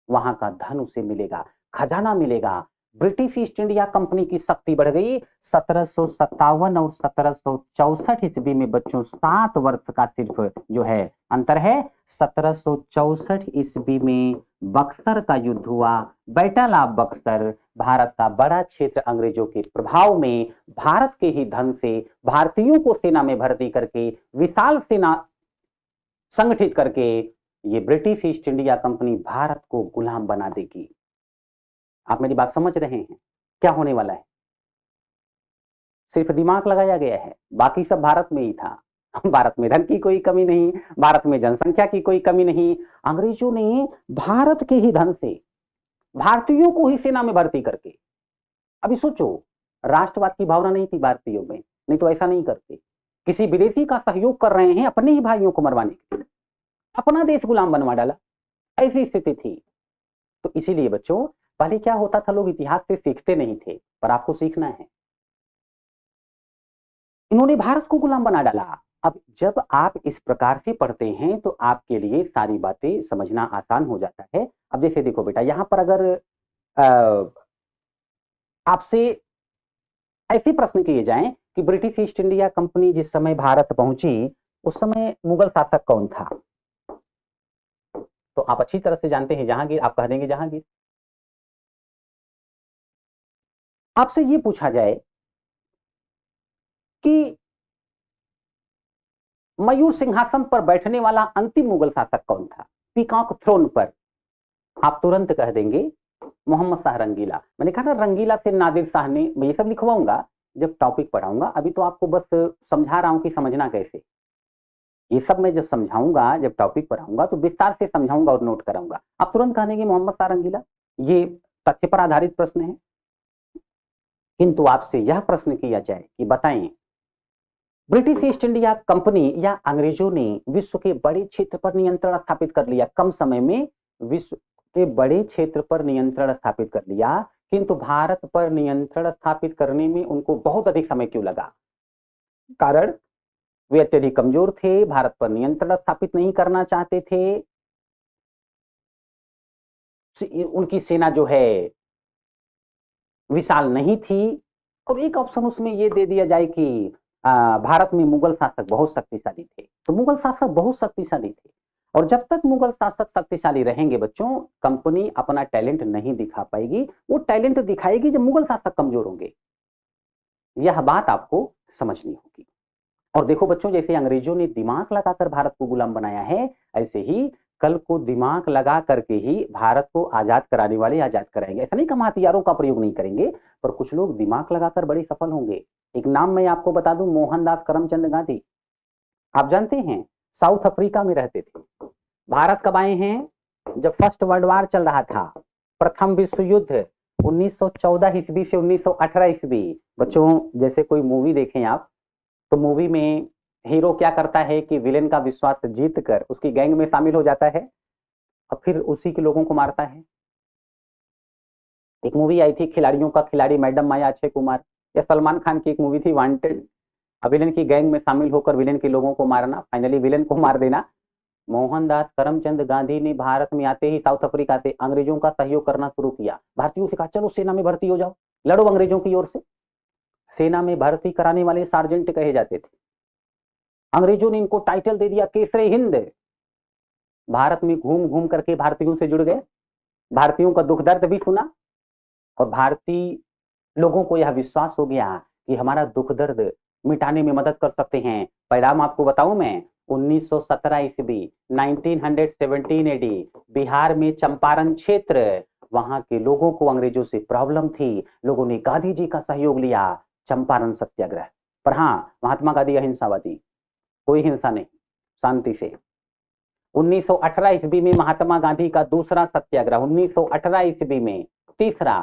वहां का धन उसे मिलेगा, खजाना मिलेगा। ब्रिटिश ईस्ट इंडिया कंपनी की शक्ति बढ़ गई। 1757 और 1764 ईस्वी में बच्चों 7 वर्ष का सिर्फ जो है अंतर है। 1764 ईस्वी में बक्सर का युद्ध हुआ, बैटल ऑफ बक्सर। भारत का बड़ा क्षेत्र अंग्रेजों के प्रभाव में भारत के ही धन से भारतीयों को सेना में भर्ती करके विशाल सेना संगठित करके ये British east India company Bharat को गुलाम बना देगी। आप मेरी बात समझ रहे हैं क्या होने वाला है। सिर्फ दिमाग लगाया गया है, बाकी सब भारत में ही था। भारत में धन की कोई कमी नहीं, भारत में जनसंख्या की कोई कमी नहीं। अंग्रेजों ने भारत के ही धन से भारतीयों को ही सेना में भर्ती करके, अभी सोचो, राष्ट्रवाद की भावना नहीं थी भारतीयों में, नहीं तो ऐसा नहीं करते। किसी विदेशी का सहयोग कर रहे हैं अपने ही भाइयों को मरवाने के लिए, अपना देश गुलाम बनवा डाला, ऐसी स्थिति थी। तो इसीलिए बच्चों पहले क्या होता था, लोग इतिहास से सीखते नहीं थे, पर आपको सीखना है। इन्होंने भारत को गुलाम बना डाला। अब जब आप इस प्रकार से पढ़ते हैं तो आपके लिए सारी बातें समझना आसान हो जाता है। अब जैसे देखो बेटा, यहां पर अगर आपसे ऐसे प्रश्न किए जाएं कि ब्रिटिश ईस्ट इंडिया कंपनी जिस समय भारत पहुंची उस समय मुगल शासक कौन था, तो आप अच्छी तरह से जानते हैं जहांगीर, आप कह देंगे जहांगीर। आपसे ये पूछा जाए कि मयूर सिंहासन पर बैठने वाला अंतिम मुगल शासक कौन था, पीकॉक थ्रोन पर, आप तुरंत कह देंगे मोहम्मद शाह रंगीला। मैंने कहा ना रंगीला से नादिर शाह ने, मैं ये सब लिखवाऊंगा जब टॉपिक पढ़ाऊंगा, अभी तो आपको बस समझा रहा हूं कि समझना कैसे। ये सब मैं जब समझाऊंगा, जब टॉपिक पढ़ाऊंगा तो विस्तार से समझाऊंगा और नोट कराऊंगा। आप तुरंत कह देंगे मोहम्मद शाह रंगीला। ये तथ्य पर आधारित प्रश्न है। किंतु आपसे यह प्रश्न किया जाए कि बताएं, ब्रिटिश ईस्ट इंडिया कंपनी या अंग्रेजों ने विश्व के बड़े क्षेत्र पर नियंत्रण स्थापित कर लिया, कम समय में विश्व के बड़े क्षेत्र पर नियंत्रण स्थापित कर लिया, किंतु भारत पर नियंत्रण स्थापित करने में उनको बहुत अधिक समय क्यों लगा? कारण वे अत्यधिक कमजोर थे, भारत पर नियंत्रण स्थापित नहीं करना चाहते थे, उनकी सेना जो है विशाल नहीं थी, और एक ऑप्शन उसमें यह दे दिया जाए कि भारत में मुगल शासक बहुत शक्तिशाली थे। तो मुगल शासक बहुत शक्तिशाली थे, और जब तक मुगल शासक शक्तिशाली रहेंगे बच्चों, कंपनी अपना टैलेंट नहीं दिखा पाएगी। वो टैलेंट दिखाएगी जब मुगल शासक कमजोर होंगे। यह बात आपको समझनी होगी। और देखो बच्चों, जैसे अंग्रेजों ने दिमाग लगाकर भारत को गुलाम बनाया है, ऐसे ही कल को दिमाग लगा करके ही भारत को आजाद कराने वाले आजाद कराएंगे। ऐसा नहीं कि हम हथियारों का प्रयोग नहीं करेंगे, पर कुछ लोग दिमाग लगाकर बड़े सफल होंगे। एक नाम मैं आपको बता दूं, मोहनदास करमचंद गांधी। आप जानते हैं साउथ अफ्रीका में रहते थे। भारत कब आए हैं? जब फर्स्ट वर्ल्ड वार चल रहा था, प्रथम विश्व युद्ध 1914 ईस्वी से 1918 ईस्वी। बच्चों जैसे कोई मूवी देखें आप, तो मूवी में हीरो क्या करता है कि विलेन का विश्वास जीत कर उसकी गैंग में शामिल हो जाता है और फिर उसी के लोगों को मारता है। एक मूवी आई थी खिलाड़ियों का खिलाड़ी, मैडम माया अक्षय कुमार, या सलमान खान की एक मूवी थी वांटेड। विलेन की गैंग में शामिल होकर विलेन के लोगों को मारना, फाइनली विलेन को मार देना। मोहनदास करमचंद गांधी ने भारत में आते ही साउथ अफ्रीका से अंग्रेजों का सहयोग करना शुरू किया। भारतीयों से कहा चलो सेना में भर्ती हो जाओ, लड़ो अंग्रेजों की ओर से। सेना में भर्ती कराने वाले सार्जेंट कहे जाते थे। अंग्रेजों ने इनको टाइटल दे दिया केसरे हिंद। भारत में घूम घूम करके भारतीयों से जुड़ गए, भारतीयों का दुख दर्द भी सुना, और भारतीय लोगों को यह विश्वास हो गया कि हमारा दुख दर्द मिटाने में मदद कर सकते हैं। परिणाम आपको बताऊं मैं, 1917 ईस्वी 1917 एडी, बिहार में चंपारण क्षेत्र, वहां के लोगों को अंग्रेजों से प्रॉब्लम थी। लोगों ने गांधी जी का सहयोग लिया, चंपारण सत्याग्रह। पर हाँ, महात्मा गांधी अहिंसावादी, कोई हिंसा नहीं, शांति से। 1918 ईस्वी में महात्मा गांधी का दूसरा सत्याग्रह, 1918 ईस्वी में तीसरा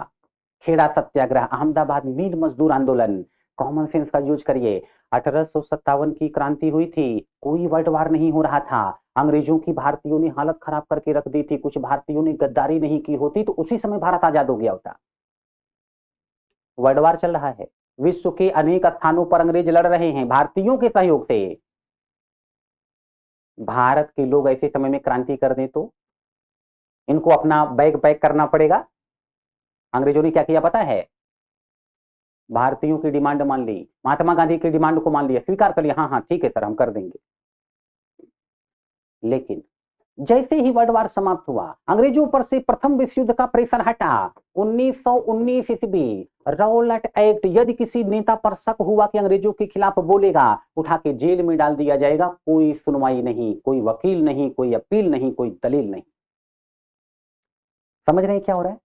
खेड़ा सत्याग्रह, अहमदाबाद मिल मजदूर आंदोलन। कॉमन सेंस का यूज करिए। 1857 की क्रांति हुई थी, कोई वर्ल्ड वार नहीं हो रहा था, अंग्रेजों की भारतीयों ने हालत खराब करके रख दी थी। कुछ भारतीयों ने गद्दारी नहीं की होती तो उसी समय भारत आजाद हो गया होता। वर्ल्ड वार चल रहा है, विश्व के अनेक स्थानों पर अंग्रेज लड़ रहे हैं भारतीयों के सहयोग से। भारत के लोग ऐसे समय में क्रांति कर दें तो इनको अपना बैग पैक करना पड़ेगा। अंग्रेजों ने क्या किया पता है? भारतीयों की डिमांड मान ली, महात्मा गांधी की डिमांड को मान लिया, स्वीकार कर लिया, हाँ हाँ ठीक है सर हम कर देंगे। लेकिन जैसे ही वर्ल्ड वार समाप्त हुआ, अंग्रेजों पर से प्रथम विश्व युद्ध का प्रेशर हटा। 1919 ईस्वी रॉलेट एक्ट, यदि किसी नेता पर शक हुआ कि अंग्रेजों के खिलाफ बोलेगा, उठा के जेल में डाल दिया जाएगा। कोई सुनवाई नहीं, कोई वकील नहीं, कोई अपील नहीं, कोई दलील नहीं। समझ रहे हैं क्या हो रहा है?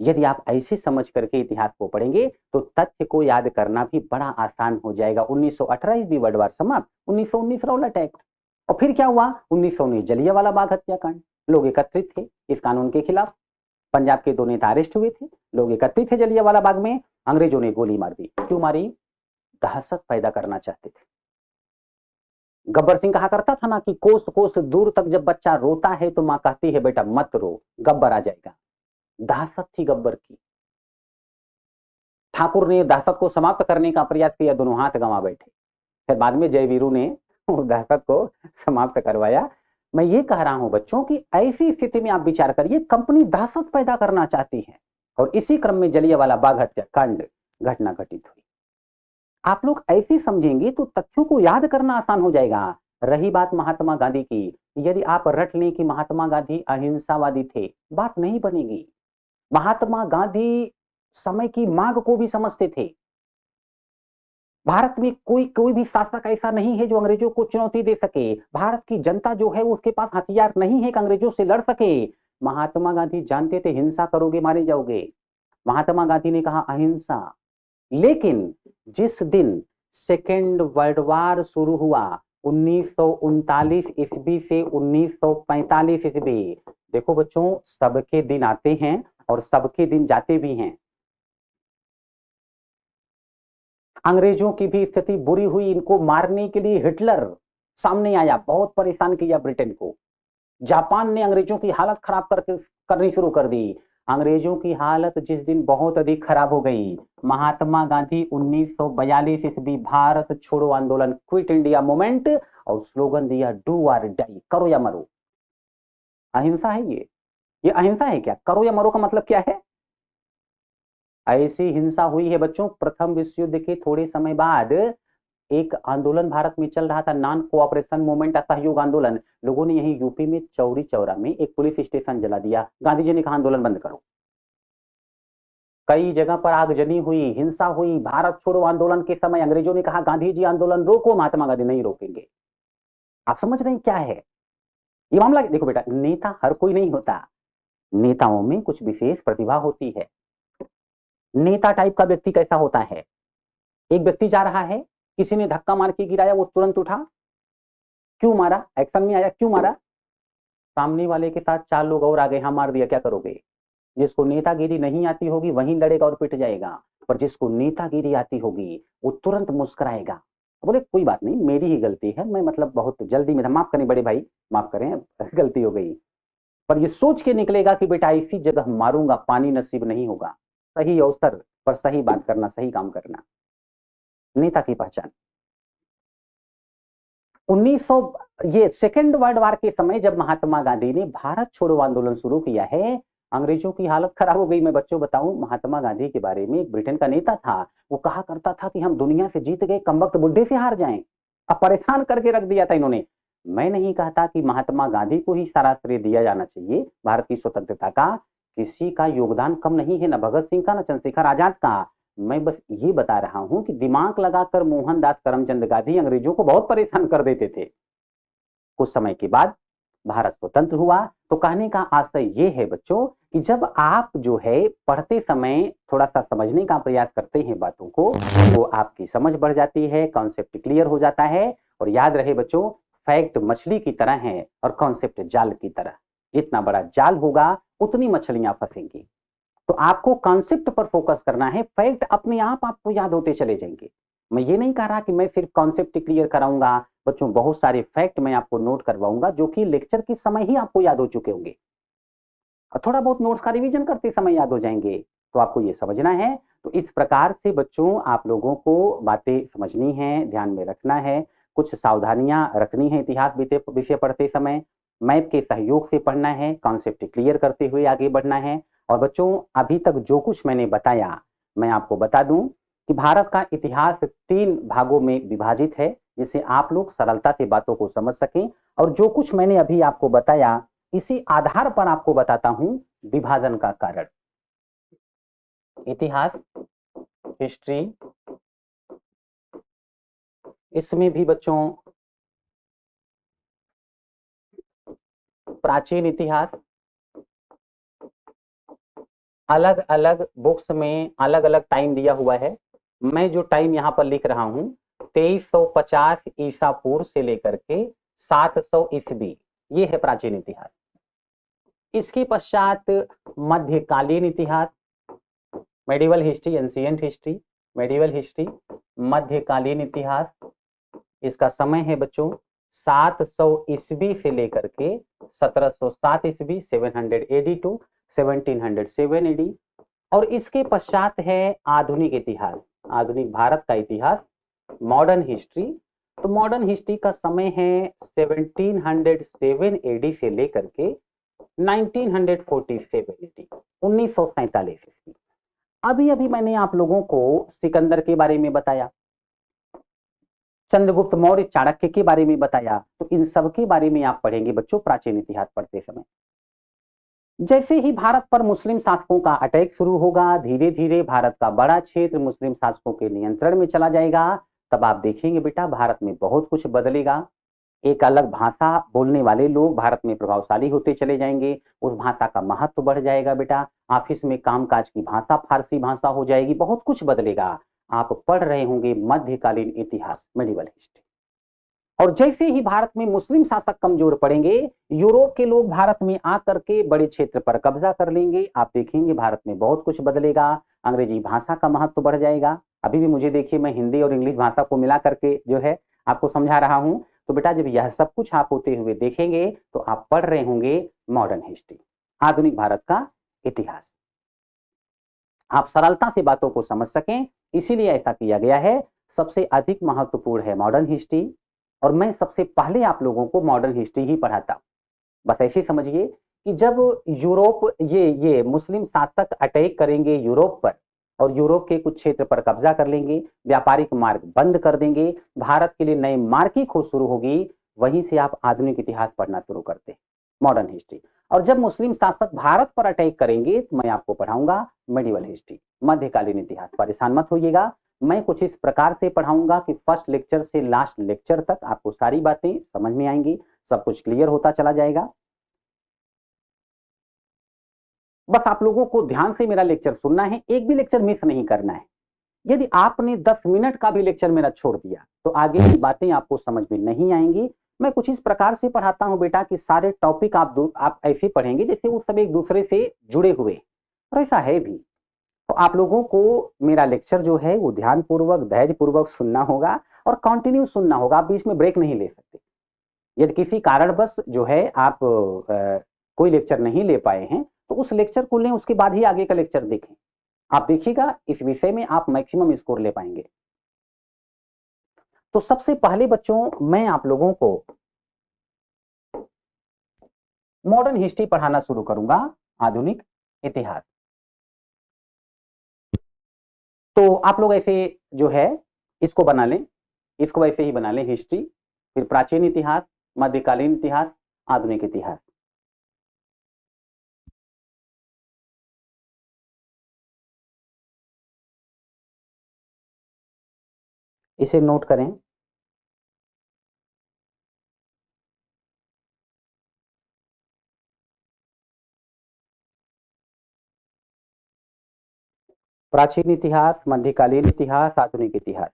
यदि आप ऐसे समझ करके इतिहास को पढ़ेंगे तो तथ्य को याद करना भी बड़ा आसान हो जाएगा। 1918 ईस्वी वर्ल्ड वार समाप्त, 1919 रॉलेट एक्ट। और फिर क्या हुआ? 1919 जलियांवाला बाग हत्याकांड। लोग एकत्रित थे इस कानून के खिलाफ, पंजाब के 2 नेता अरेस्ट हुए थे, लोग एकत्रित थे जलियांवाला बाग में, अंग्रेजों ने गोली मार दी। क्यों मारी? दहशत पैदा करना चाहते थे। गब्बर सिंह कहा करता था ना कि कोस कोस दूर तक जब बच्चा रोता है तो मां कहती है बेटा मत रो, गब्बर आ जाएगा। दहशत थी गब्बर की। ठाकुर ने दहशत को समाप्त करने का प्रयास किया, दोनों हाथ गंवा बैठे। फिर बाद में जयवीरू ने दहशत को समाप्त करवाया। मैं ये कह रहा हूं बच्चों की ऐसी स्थिति में आप विचार करिए, कंपनी दहशत पैदा करना चाहती है, और इसी क्रम में जलियांवाला बाग हत्याकांड घटना घटित हुई। आप लोग ऐसे समझेंगे तो तथ्यों को याद करना आसान हो जाएगा। रही बात महात्मा गांधी की, यदि आप रट लें कि महात्मा गांधी अहिंसावादी थे, बात नहीं बनेगी। महात्मा गांधी समय की मांग को भी समझते थे। भारत में कोई भी शासक ऐसा नहीं है जो अंग्रेजों को चुनौती दे सके। भारत की जनता जो है उसके पास हथियार नहीं है कि अंग्रेजों से लड़ सके। महात्मा गांधी जानते थे हिंसा करोगे मारे जाओगे। महात्मा गांधी ने कहा अहिंसा। लेकिन जिस दिन सेकेंड वर्ल्ड वार शुरू हुआ 1939 ईस्वी से 1945 ईस्वी, देखो बच्चों सबके दिन आते हैं और सबके दिन जाते भी हैं। अंग्रेजों की भी स्थिति बुरी हुई। इनको मारने के लिए हिटलर सामने आया, बहुत परेशान किया ब्रिटेन को। जापान ने अंग्रेजों की हालत खराब करनी शुरू कर दी। अंग्रेजों की हालत जिस दिन बहुत अधिक खराब हो गई, महात्मा गांधी 1942 ईस्वी भारत छोड़ो आंदोलन, क्विट इंडिया मूवमेंट, और स्लोगन दिया डू और डाई, करो या मरो। अहिंसा है ये अहिंसा है क्या? करो या मरो का मतलब क्या है? ऐसी हिंसा हुई है बच्चों। प्रथम विश्व युद्ध के थोड़े समय बाद एक आंदोलन भारत में चल रहा था, नॉन कोऑपरेशन मूवमेंट, असहयोग आंदोलन। लोगों ने यही यूपी में चौरी चौरा में एक पुलिस स्टेशन जला दिया। गांधी जी ने कहा आंदोलन बंद करो। कई जगह पर आगजनी हुई, हिंसा हुई। भारत छोड़ो आंदोलन के समय अंग्रेजों ने कहा गांधी जी आंदोलन रोको, महात्मा गांधी नहीं रोकेंगे। आप समझ रहे हैं क्या है ये मामला? देखो बेटा, नेता हर कोई नहीं होता, नेताओं में कुछ विशेष प्रतिभा होती है। नेता टाइप का व्यक्ति कैसा होता है? एक व्यक्ति जा रहा है, किसी ने धक्का मार के गिराया, वो तुरंत उठा। क्यों मारा? एक्शन में आया, क्यों मारा? सामने वाले के साथ 4 लोग और आ गए, हाँ मार दिया, क्या करोगे? जिसको नेतागिरी नहीं आती होगी वहीं लड़ेगा और पिट जाएगा, पर जिसको नेतागिरी आती होगी वो तुरंत मुस्कुराएगा, बोले कोई बात नहीं, मेरी ही गलती है, मैं मतलब बहुत जल्दी में था, माफ करें बड़े भाई, माफ करें, गलती हो गई। पर ये सोच के निकलेगा कि बेटा इसी जगह मारूंगा, पानी नसीब नहीं होगा। सही अवसर पर सही बात करना, सही काम करना, नेता की पहचान। 1900 ये सेकेंड वर्ल्ड वार के समय जब महात्मा गांधी ने भारत छोड़ो आंदोलन शुरू किया है, अंग्रेजों की हालत खराब हो गई। मैं बच्चों बताऊं महात्मा गांधी के बारे में, एक ब्रिटेन का नेता था, वो कहा करता था कि हम दुनिया से जीत गए, कमबख्त बुड्ढे से हार जाएं। अब परेशान करके रख दिया था इन्होंने। मैं नहीं कहता कि महात्मा गांधी को ही सारा श्रेय दिया जाना चाहिए भारत की स्वतंत्रता का, किसी का योगदान कम नहीं है, न भगत सिंह का, न चंद्रशेखर आजाद का। मैं बस ये बता रहा हूं कि दिमाग लगाकर मोहनदास करमचंद गांधी अंग्रेजों को बहुत परेशान कर देते थे। कुछ समय के बाद भारत स्वतंत्र हुआ। तो कहने का आशय ये है बच्चों कि जब आप जो है पढ़ते समय थोड़ा सा समझने का प्रयास करते हैं बातों को, तो आपकी समझ बढ़ जाती है, कॉन्सेप्ट क्लियर हो जाता है। और याद रहे बच्चों, फैक्ट मछली की तरह है और कॉन्सेप्ट जाल की तरह। जितना बड़ा जाल होगा उतनी मछलियां फंसेंगी। तो आपको कॉन्सेप्ट पर फोकस करना है, फैक्ट अपने आप आपको याद होते चले जाएंगे। मैं ये नहीं कह रहा कि मैं सिर्फ कॉन्सेप्ट क्लियर कराऊंगा बच्चों, बहुत सारे फैक्ट मैं आपको नोट करवाऊंगा जो कि लेक्चर के समय ही आपको याद हो चुके होंगे, और थोड़ा बहुत नोट्स का रिवीजन करते समय याद हो जाएंगे। तो आपको ये समझना है। तो इस प्रकार से बच्चों आप लोगों को बातें समझनी है, ध्यान में रखना है, कुछ सावधानियां रखनी है इतिहास विषय पढ़ते समय, मैप के सहयोग से पढ़ना है, कॉन्सेप्ट क्लियर करते हुए आगे बढ़ना है। और बच्चों अभी तक जो कुछ मैंने बताया, मैं आपको बता दूं कि भारत का इतिहास 3 भागों में विभाजित है, जिससे आप लोग सरलता से बातों को समझ सकें। और जो कुछ मैंने अभी आपको बताया, इसी आधार पर आपको बताता हूं विभाजन का कारण। इतिहास, हिस्ट्री, इसमें भी बच्चों प्राचीन इतिहास, अलग अलग बुक्स में अलग अलग टाइम दिया हुआ है। मैं जो टाइम यहाँ पर लिख रहा हूं 2350 ईसा पूर्व से लेकर के 700 ईस्वी, ये है प्राचीन इतिहास। इसके पश्चात मध्यकालीन इतिहास, medieval history, ancient history, medieval history, मध्यकालीन इतिहास। इसका समय है बच्चों 700 ईस्वी से लेकर के 1707 ईस्वी, 700 एडी टू 1707 एडी। और इसके पश्चात है आधुनिक इतिहास, आधुनिक भारत का इतिहास, मॉडर्न हिस्ट्री। तो मॉडर्न हिस्ट्री का समय है 1707 एडी से लेकर के 1947 एडी, 1947 ईस्वी। अभी अभी मैंने आप लोगों को सिकंदर के बारे में बताया, चंद्रगुप्त मौर्य, चाणक्य के बारे में बताया। तो इन सब के बारे में आप पढ़ेंगे बच्चों प्राचीन इतिहास पढ़ते समय। जैसे ही भारत पर मुस्लिम शासकों का अटैक शुरू होगा, धीरे धीरे भारत का बड़ा क्षेत्र मुस्लिम शासकों के नियंत्रण में चला जाएगा, तब आप देखेंगे बेटा भारत में बहुत कुछ बदलेगा। एक अलग भाषा बोलने वाले लोग भारत में प्रभावशाली होते चले जाएंगे, उस भाषा का महत्व बढ़ जाएगा बेटा। ऑफिस में कामकाज की भाषा फारसी भाषा हो जाएगी, बहुत कुछ बदलेगा। आप पढ़ रहे होंगे मध्यकालीन इतिहास, मेडिवल हिस्ट्री। और जैसे ही भारत में मुस्लिम शासक कमजोर पड़ेंगे, यूरोप के लोग भारत में आकर के बड़े क्षेत्र पर कब्जा कर लेंगे। आप देखेंगे भारत में बहुत कुछ बदलेगा, अंग्रेजी भाषा का महत्व बढ़ जाएगा। अभी भी मुझे देखिए, मैं हिंदी और इंग्लिश भाषा को मिला करके जो है आपको समझा रहा हूं। तो बेटा जब यह सब कुछ आप होते हुए देखेंगे तो आप पढ़ रहे होंगे मॉडर्न हिस्ट्री, आधुनिक भारत का इतिहास। आप सरलता से बातों को समझ सकें, इसीलिए ऐसा किया गया है। सबसे अधिक महत्वपूर्ण है मॉडर्न हिस्ट्री, और मैं सबसे पहले आप लोगों को मॉडर्न हिस्ट्री ही पढ़ाता। बस ऐसे समझिए कि जब यूरोप ये मुस्लिम शासक अटैक करेंगे यूरोप पर, और यूरोप के कुछ क्षेत्र पर कब्जा कर लेंगे, व्यापारिक मार्ग बंद कर देंगे, भारत के लिए नए मार्ग की खोज शुरू होगी, वहीं से आप आधुनिक इतिहास पढ़ना शुरू करते हैं, मॉडर्न हिस्ट्री। और जब मुस्लिम शासक भारत पर अटैक करेंगे तो मैं आपको पढ़ाऊंगा मेडिवल हिस्ट्री, मध्यकालीन इतिहास। परेशान मत होइएगा, मैं कुछ इस प्रकार से पढ़ाऊंगा कि फर्स्ट लेक्चर से लास्ट लेक्चर तक आपको सारी बातें समझ में आएंगी, सब कुछ क्लियर होता चला जाएगा। बस आप लोगों को ध्यान से मेरा लेक्चर सुनना है, एक भी लेक्चर मिस नहीं करना है। यदि आपने 10 मिनट का भी लेक्चर मेरा छोड़ दिया तो आगे की बातें आपको समझ में नहीं आएंगी। मैं कुछ इस प्रकार से पढ़ाता हूं बेटा कि सारे टॉपिक आप ऐसे पढ़ेंगे जैसे वो सब एक दूसरे से जुड़े हुए, और ऐसा है भी। तो आप लोगों को मेरा लेक्चर जो है वो ध्यानपूर्वक धैर्यपूर्वक सुनना होगा, और कंटिन्यू सुनना होगा, आप बीच में ब्रेक नहीं ले सकते। यदि किसी कारणवश जो है आप कोई लेक्चर नहीं ले पाए हैं तो उस लेक्चर को लें, उसके बाद ही आगे का लेक्चर देखें। आप देखिएगा इस विषय में आप मैक्सिमम स्कोर ले पाएंगे। तो सबसे पहले बच्चों मैं आप लोगों को मॉडर्न हिस्ट्री पढ़ाना शुरू करूंगा, आधुनिक इतिहास। तो आप लोग ऐसे जो है इसको बना लें, इसको ऐसे ही बना लें, हिस्ट्री, फिर प्राचीन इतिहास, मध्यकालीन इतिहास, आधुनिक इतिहास। इसे नोट करें। प्राचीन इतिहास, मध्यकालीन इतिहास, आधुनिक इतिहास।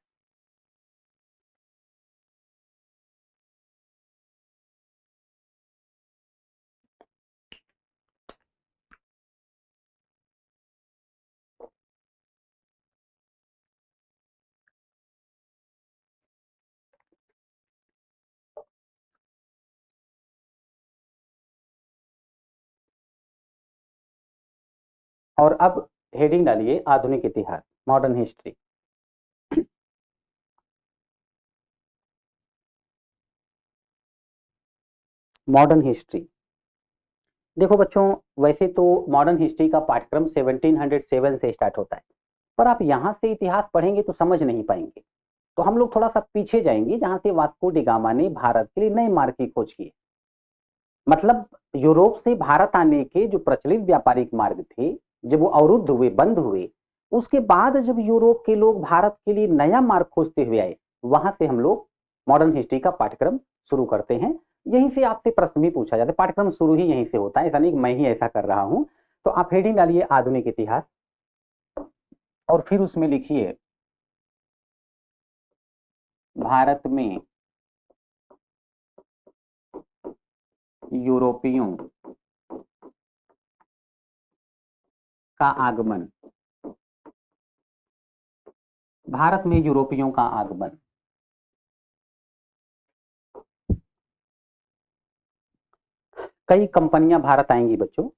और अब हेडिंग डालिए आधुनिक इतिहास, मॉडर्न हिस्ट्री। Modern history. देखो बच्चों, वैसे तो मॉडर्न हिस्ट्री का पाठ्यक्रम 1707 से स्टार्ट होता है, पर आप यहां से इतिहास पढ़ेंगे तो समझ नहीं पाएंगे। तो हम लोग थोड़ा सा पीछे जाएंगे, जहां से वास्को डी गामा ने भारत के लिए नए मार्ग की खोज की। मतलब यूरोप से भारत आने के जो प्रचलित व्यापारिक मार्ग थे, जब वो अवरुद्ध हुए, बंद हुए, उसके बाद जब यूरोप के लोग भारत के लिए नया मार्ग खोजते हुए आए, वहां से हम लोग मॉडर्न हिस्ट्री का पाठ्यक्रम शुरू करते हैं। यहीं से आपसे प्रश्न भी पूछा जाता है, पाठ्यक्रम शुरू ही यहीं से होता है, ऐसा नहीं मैं ही ऐसा कर रहा हूं। तो आप हेडिंग डालिए आधुनिक इतिहास, और फिर उसमें लिखिए भारत में यूरोपियों का आगमन, भारत में यूरोपियों का आगमन। कई कंपनियां भारत आएंगी बच्चों,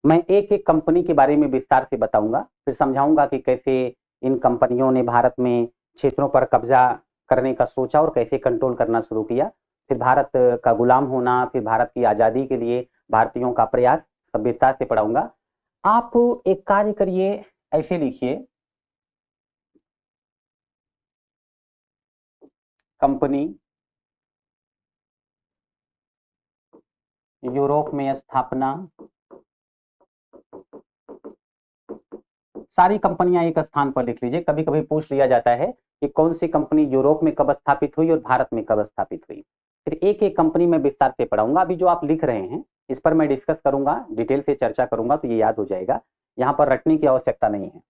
मैं एक एक कंपनी के बारे में विस्तार से बताऊंगा, फिर समझाऊंगा कि कैसे इन कंपनियों ने भारत में क्षेत्रों पर कब्जा करने का सोचा और कैसे कंट्रोल करना शुरू किया। फिर भारत का गुलाम होना, फिर भारत की आजादी के लिए भारतीयों का प्रयास, सब विस्तार से पढ़ाऊंगा। आप एक कार्य करिए, ऐसे लिखिए कंपनी यूरोप में स्थापना। सारी कंपनियां एक स्थान पर लिख लीजिए। कभी कभी पूछ लिया जाता है कि कौन सी कंपनी यूरोप में कब स्थापित हुई और भारत में कब स्थापित हुई। फिर एक एक कंपनी में विस्तार से पढ़ाऊंगा। अभी जो आप लिख रहे हैं इस पर मैं डिस्कस करूंगा, डिटेल से चर्चा करूंगा, तो ये याद हो जाएगा। यहाँ पर रटने की आवश्यकता नहीं है।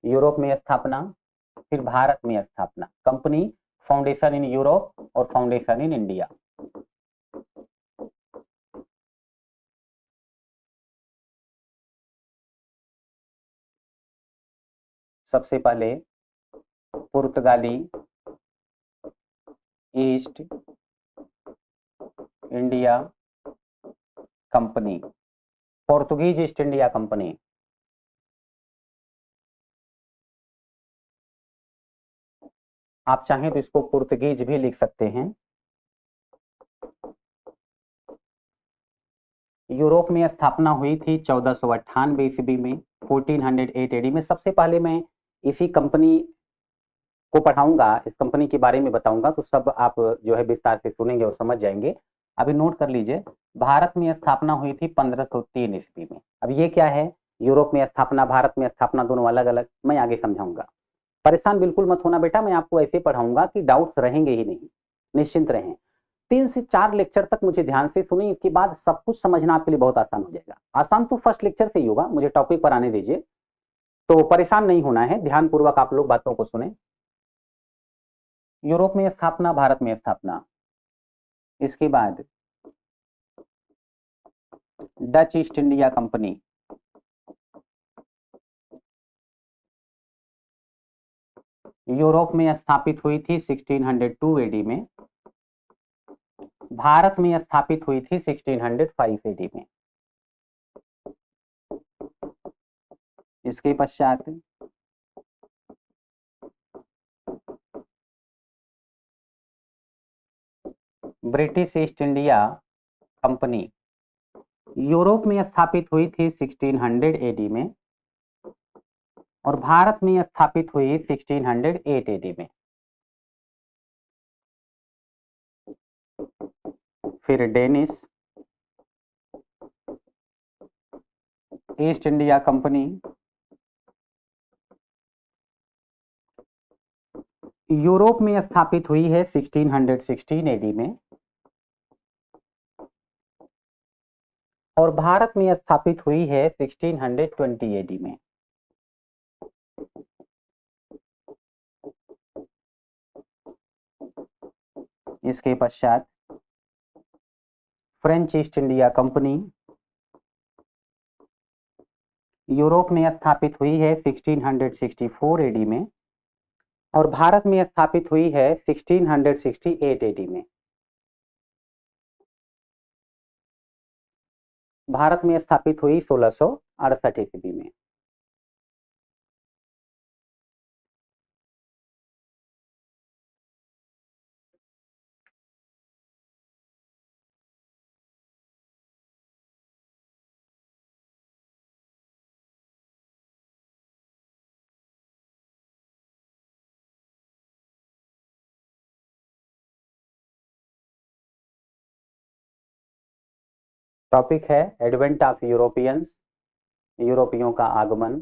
यूरोप में स्थापना, फिर भारत में स्थापना। कंपनी फाउंडेशन इन यूरोप और फाउंडेशन इन इंडिया। सबसे पहले पुर्तगाली east India company, Portuguese east India company. आप चाहें तो इसको पुर्तगीज भी लिख सकते हैं। यूरोप में स्थापना हुई थी 1498 ईस्वी में, 1408 एडी में। सबसे पहले मैं इसी कंपनी को पढ़ाऊंगा, इस कंपनी के बारे में बताऊंगा, तो सब आप जो है विस्तार से सुनेंगे और समझ जाएंगे। अभी नोट कर लीजिए, भारत में स्थापना हुई थी 1503 ईस्वी में। अब ये क्या है, यूरोप में स्थापना, भारत में स्थापना, दोनों अलग अलग, मैं आगे समझाऊंगा। परेशान बिल्कुल मत होना बेटा, मैं आपको ऐसे पढ़ाऊंगा कि डाउट्स रहेंगे ही नहीं, निश्चिंत रहें। 3 से 4 लेक्चर तक मुझे ध्यान से सुनिए, इसके बाद सब कुछ समझना आपके लिए बहुत आसान हो जाएगा। आसान तो फर्स्ट लेक्चर से ही होगा, मुझे टॉपिक पर आने दीजिए। तो परेशान नहीं होना है, ध्यानपूर्वक आप लोग बातों को सुने। यूरोप में स्थापना, भारत में स्थापना, इसके बाद Dutch east India company, Europe में स्थापित हुई थी 1602 एडी में, भारत में स्थापित हुई थी 1605 एडी में। इसके पश्चात British east India company, Europe में स्थापित हुई थी 1600 एडी में और भारत में स्थापित हुई 1608 एडी में। फिर Danish east India company, Europe में स्थापित हुई है 1616 एडी में और भारत में स्थापित हुई है 1620 एडी में। इसके पश्चात French east India company, Europe में स्थापित हुई है 1664 एडी में और भारत में स्थापित हुई है 1668 एडी में। भारत में स्थापित हुई 1668 ईस्वी में। टॉपिक है एडवेंट ऑफ यूरोपियंस, यूरोपियों का आगमन।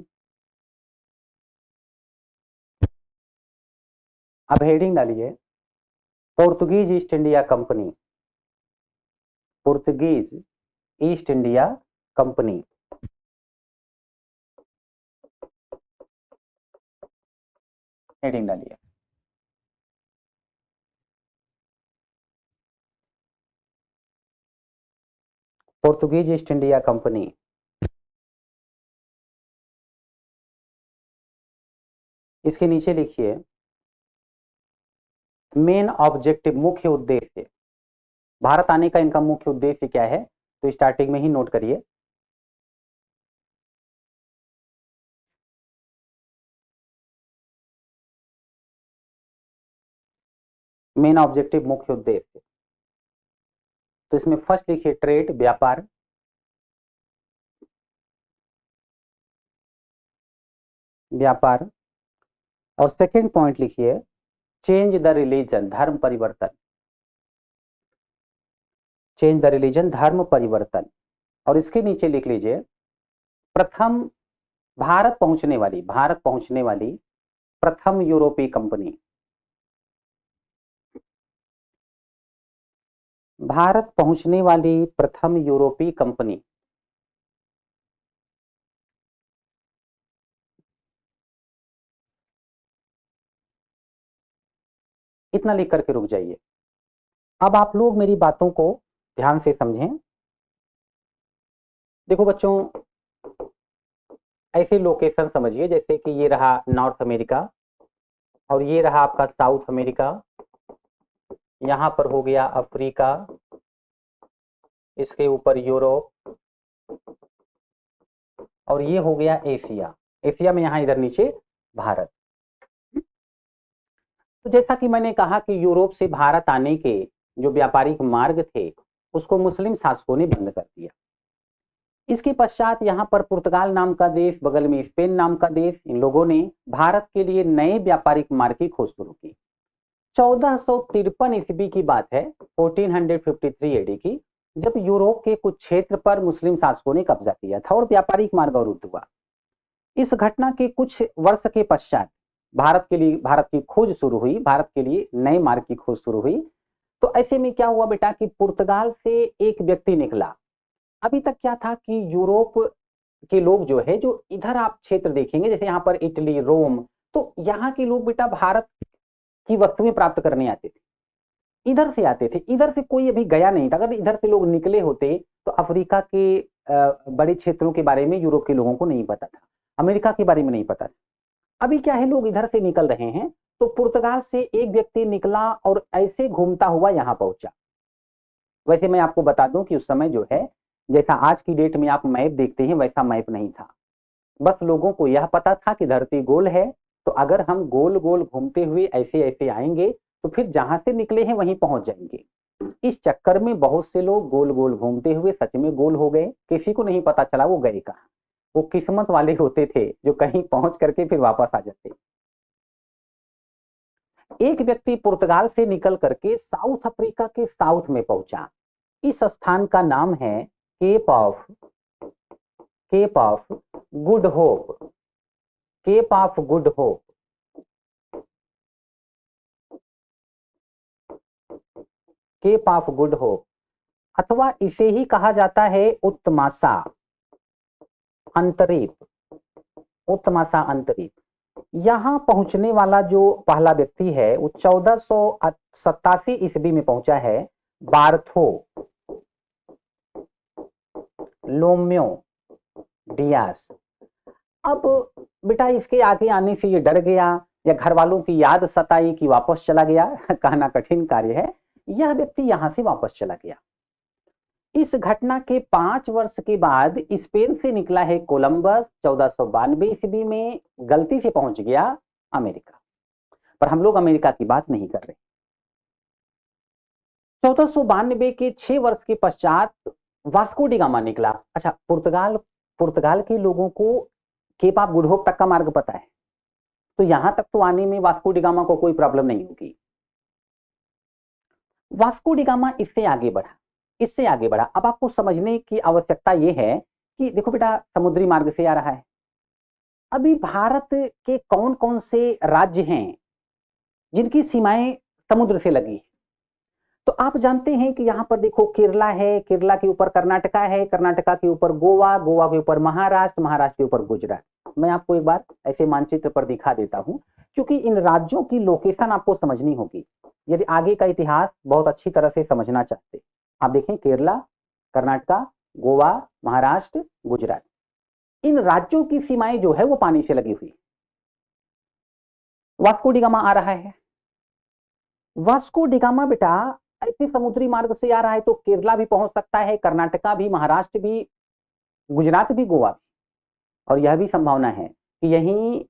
अब हेडिंग डालिए, Portuguese east India company, Portuguese east India company. Heading डालिए। पोर्तुगीज ईस्ट इंडिया कंपनी, इसके नीचे लिखिए मेन ऑब्जेक्टिव, मुख्य उद्देश्य। भारत आने का इनका मुख्य उद्देश्य क्या है, तो स्टार्टिंग में ही नोट करिए। मेन ऑब्जेक्टिव, मुख्य उद्देश्य, तो इसमें फर्स्ट लिखिए ट्रेड, व्यापार। व्यापार। और सेकंड पॉइंट लिखिए चेंज द रिलीजन, धर्म परिवर्तन। चेंज द रिलीजन, धर्म परिवर्तन। और इसके नीचे लिख लीजिए प्रथम भारत पहुंचने वाली प्रथम यूरोपीय कंपनी। भारत पहुंचने वाली प्रथम यूरोपीय कंपनी। इतना लिख करके रुक जाइए। अब आप लोग मेरी बातों को ध्यान से समझें। देखो बच्चों, ऐसे लोकेशन समझिए जैसे कि ये रहा नॉर्थ अमेरिका और ये रहा आपका साउथ अमेरिका, यहां पर हो गया अफ्रीका, इसके ऊपर यूरोप और ये हो गया एशिया। एशिया में यहां इधर नीचे भारत। तो जैसा कि मैंने कहा कि यूरोप से भारत आने के जो व्यापारिक मार्ग थे उसको मुस्लिम शासकों ने बंद कर दिया। इसके पश्चात यहाँ पर पुर्तगाल नाम का देश, बगल में स्पेन नाम का देश, इन लोगों ने भारत के लिए नए व्यापारिक मार्ग की खोज शुरू की। 1453 ईस्वी की बात है, 1453 एडी की, जब यूरोप के कुछ क्षेत्र पर मुस्लिम शासकों ने कब्जा किया था और व्यापारिक मार्ग अवरुद्ध हुआ। इस घटना के कुछ वर्ष के पश्चात भारत की खोज शुरू हुई, भारत के लिए नए मार्ग की खोज शुरू हुई। तो ऐसे में क्या हुआ बेटा कि पुर्तगाल से एक व्यक्ति निकला। अभी तक क्या था कि यूरोप के लोग जो है, जो इधर आप क्षेत्र देखेंगे जैसे यहाँ पर इटली, रोम, तो यहाँ के लोग बेटा भारत की वस्तुएं प्राप्त करने आते थे, इधर से आते थे। इधर से कोई अभी गया नहीं था। अगर इधर से लोग निकले होते तो अफ्रीका के बड़े क्षेत्रों के बारे में यूरोप के लोगों को नहीं पता था, अमेरिका के बारे में नहीं पता था। अभी क्या है, लोग इधर से निकल रहे हैं। तो पुर्तगाल से एक व्यक्ति निकला और ऐसे घूमता हुआ यहाँ पहुंचा। वैसे मैं आपको बता दूं कि उस समय जो है, जैसा आज की डेट में आप मैप देखते हैं वैसा मैप नहीं था। बस लोगों को यह पता था कि धरती गोल है, तो अगर हम गोल गोल घूमते हुए ऐसे ऐसे आएंगे तो फिर जहां से निकले हैं वहीं पहुंच जाएंगे। इस चक्कर में बहुत से लोग गोल गोल घूमते हुए सच में गोल हो गए, किसी को नहीं पता चला वो गए कहाँ। वो किस्मत वाले होते थे जो कहीं पहुंच करके फिर वापस आ जाते। एक व्यक्ति पुर्तगाल से निकल करके साउथ अफ्रीका के साउथ में पहुंचा। इस स्थान का नाम है Cape of Good Hope. Cape of Good Hope. Cape of Good Hope अथवा इसे ही कहा जाता है उत्तमासा अंतरीप। उत्तमासा अंतरीप। यहां पहुंचने वाला जो पहला व्यक्ति है वो 1487 ईस्वी में पहुंचा है, बार्थो लोम्यो डियास। अब बेटा इसके आगे आने से ये डर गया या घर वालों की याद सताई कि वापस चला गया। कहना कठिन कार्य है। यह व्यक्ति यहां से वापस चला गया। इस घटना के 5 वर्ष के बाद स्पेन से निकला है कोलंबस, 1492 ईस्वी में गलती से पहुंच गया अमेरिका। पर हम लोग अमेरिका की बात नहीं कर रहे। 1492 के 6 वर्ष के पश्चात वास्को डी गामा निकला। अच्छा, पुर्तगाल के लोगों को केप ऑफ गुड होप तक का मार्ग पता है, तो यहां तक तो आने में वास्को डी गामा को कोई प्रॉब्लम नहीं होगी। वास्को डी गामा इससे आगे बढ़ा। अब आपको समझने की आवश्यकता यह है कि देखो बेटा, समुद्री मार्ग से आ रहा है। अभी भारत के कौन कौन से राज्य हैं जिनकी सीमाएं समुद्र से लगी? तो आप जानते हैं कि यहां पर देखो केरला है, केरला के ऊपर कर्नाटका है, कर्नाटका के ऊपर गोवा, गोवा के ऊपर महाराष्ट्र, महाराष्ट्र के ऊपर गुजरात। मैं आपको एक बार ऐसे मानचित्र पर दिखा देता हूं, क्योंकि इन राज्यों की लोकेशन आपको समझनी होगी यदि आगे का इतिहास बहुत अच्छी तरह से समझना चाहते। आप देखें, केरला, कर्नाटका, गोवा, महाराष्ट्र, गुजरात, इन राज्यों की सीमाएं जो है वो पानी से लगी हुई। वास्को डी गामा आ रहा है। वास्को डी गामा बेटा ऐसे समुद्री मार्ग से आ रहा है तो केरला भी पहुंच सकता है, कर्नाटका भी, महाराष्ट्र भी, गुजरात भी, गोवा भी। और यह भी संभावना है कि यहीं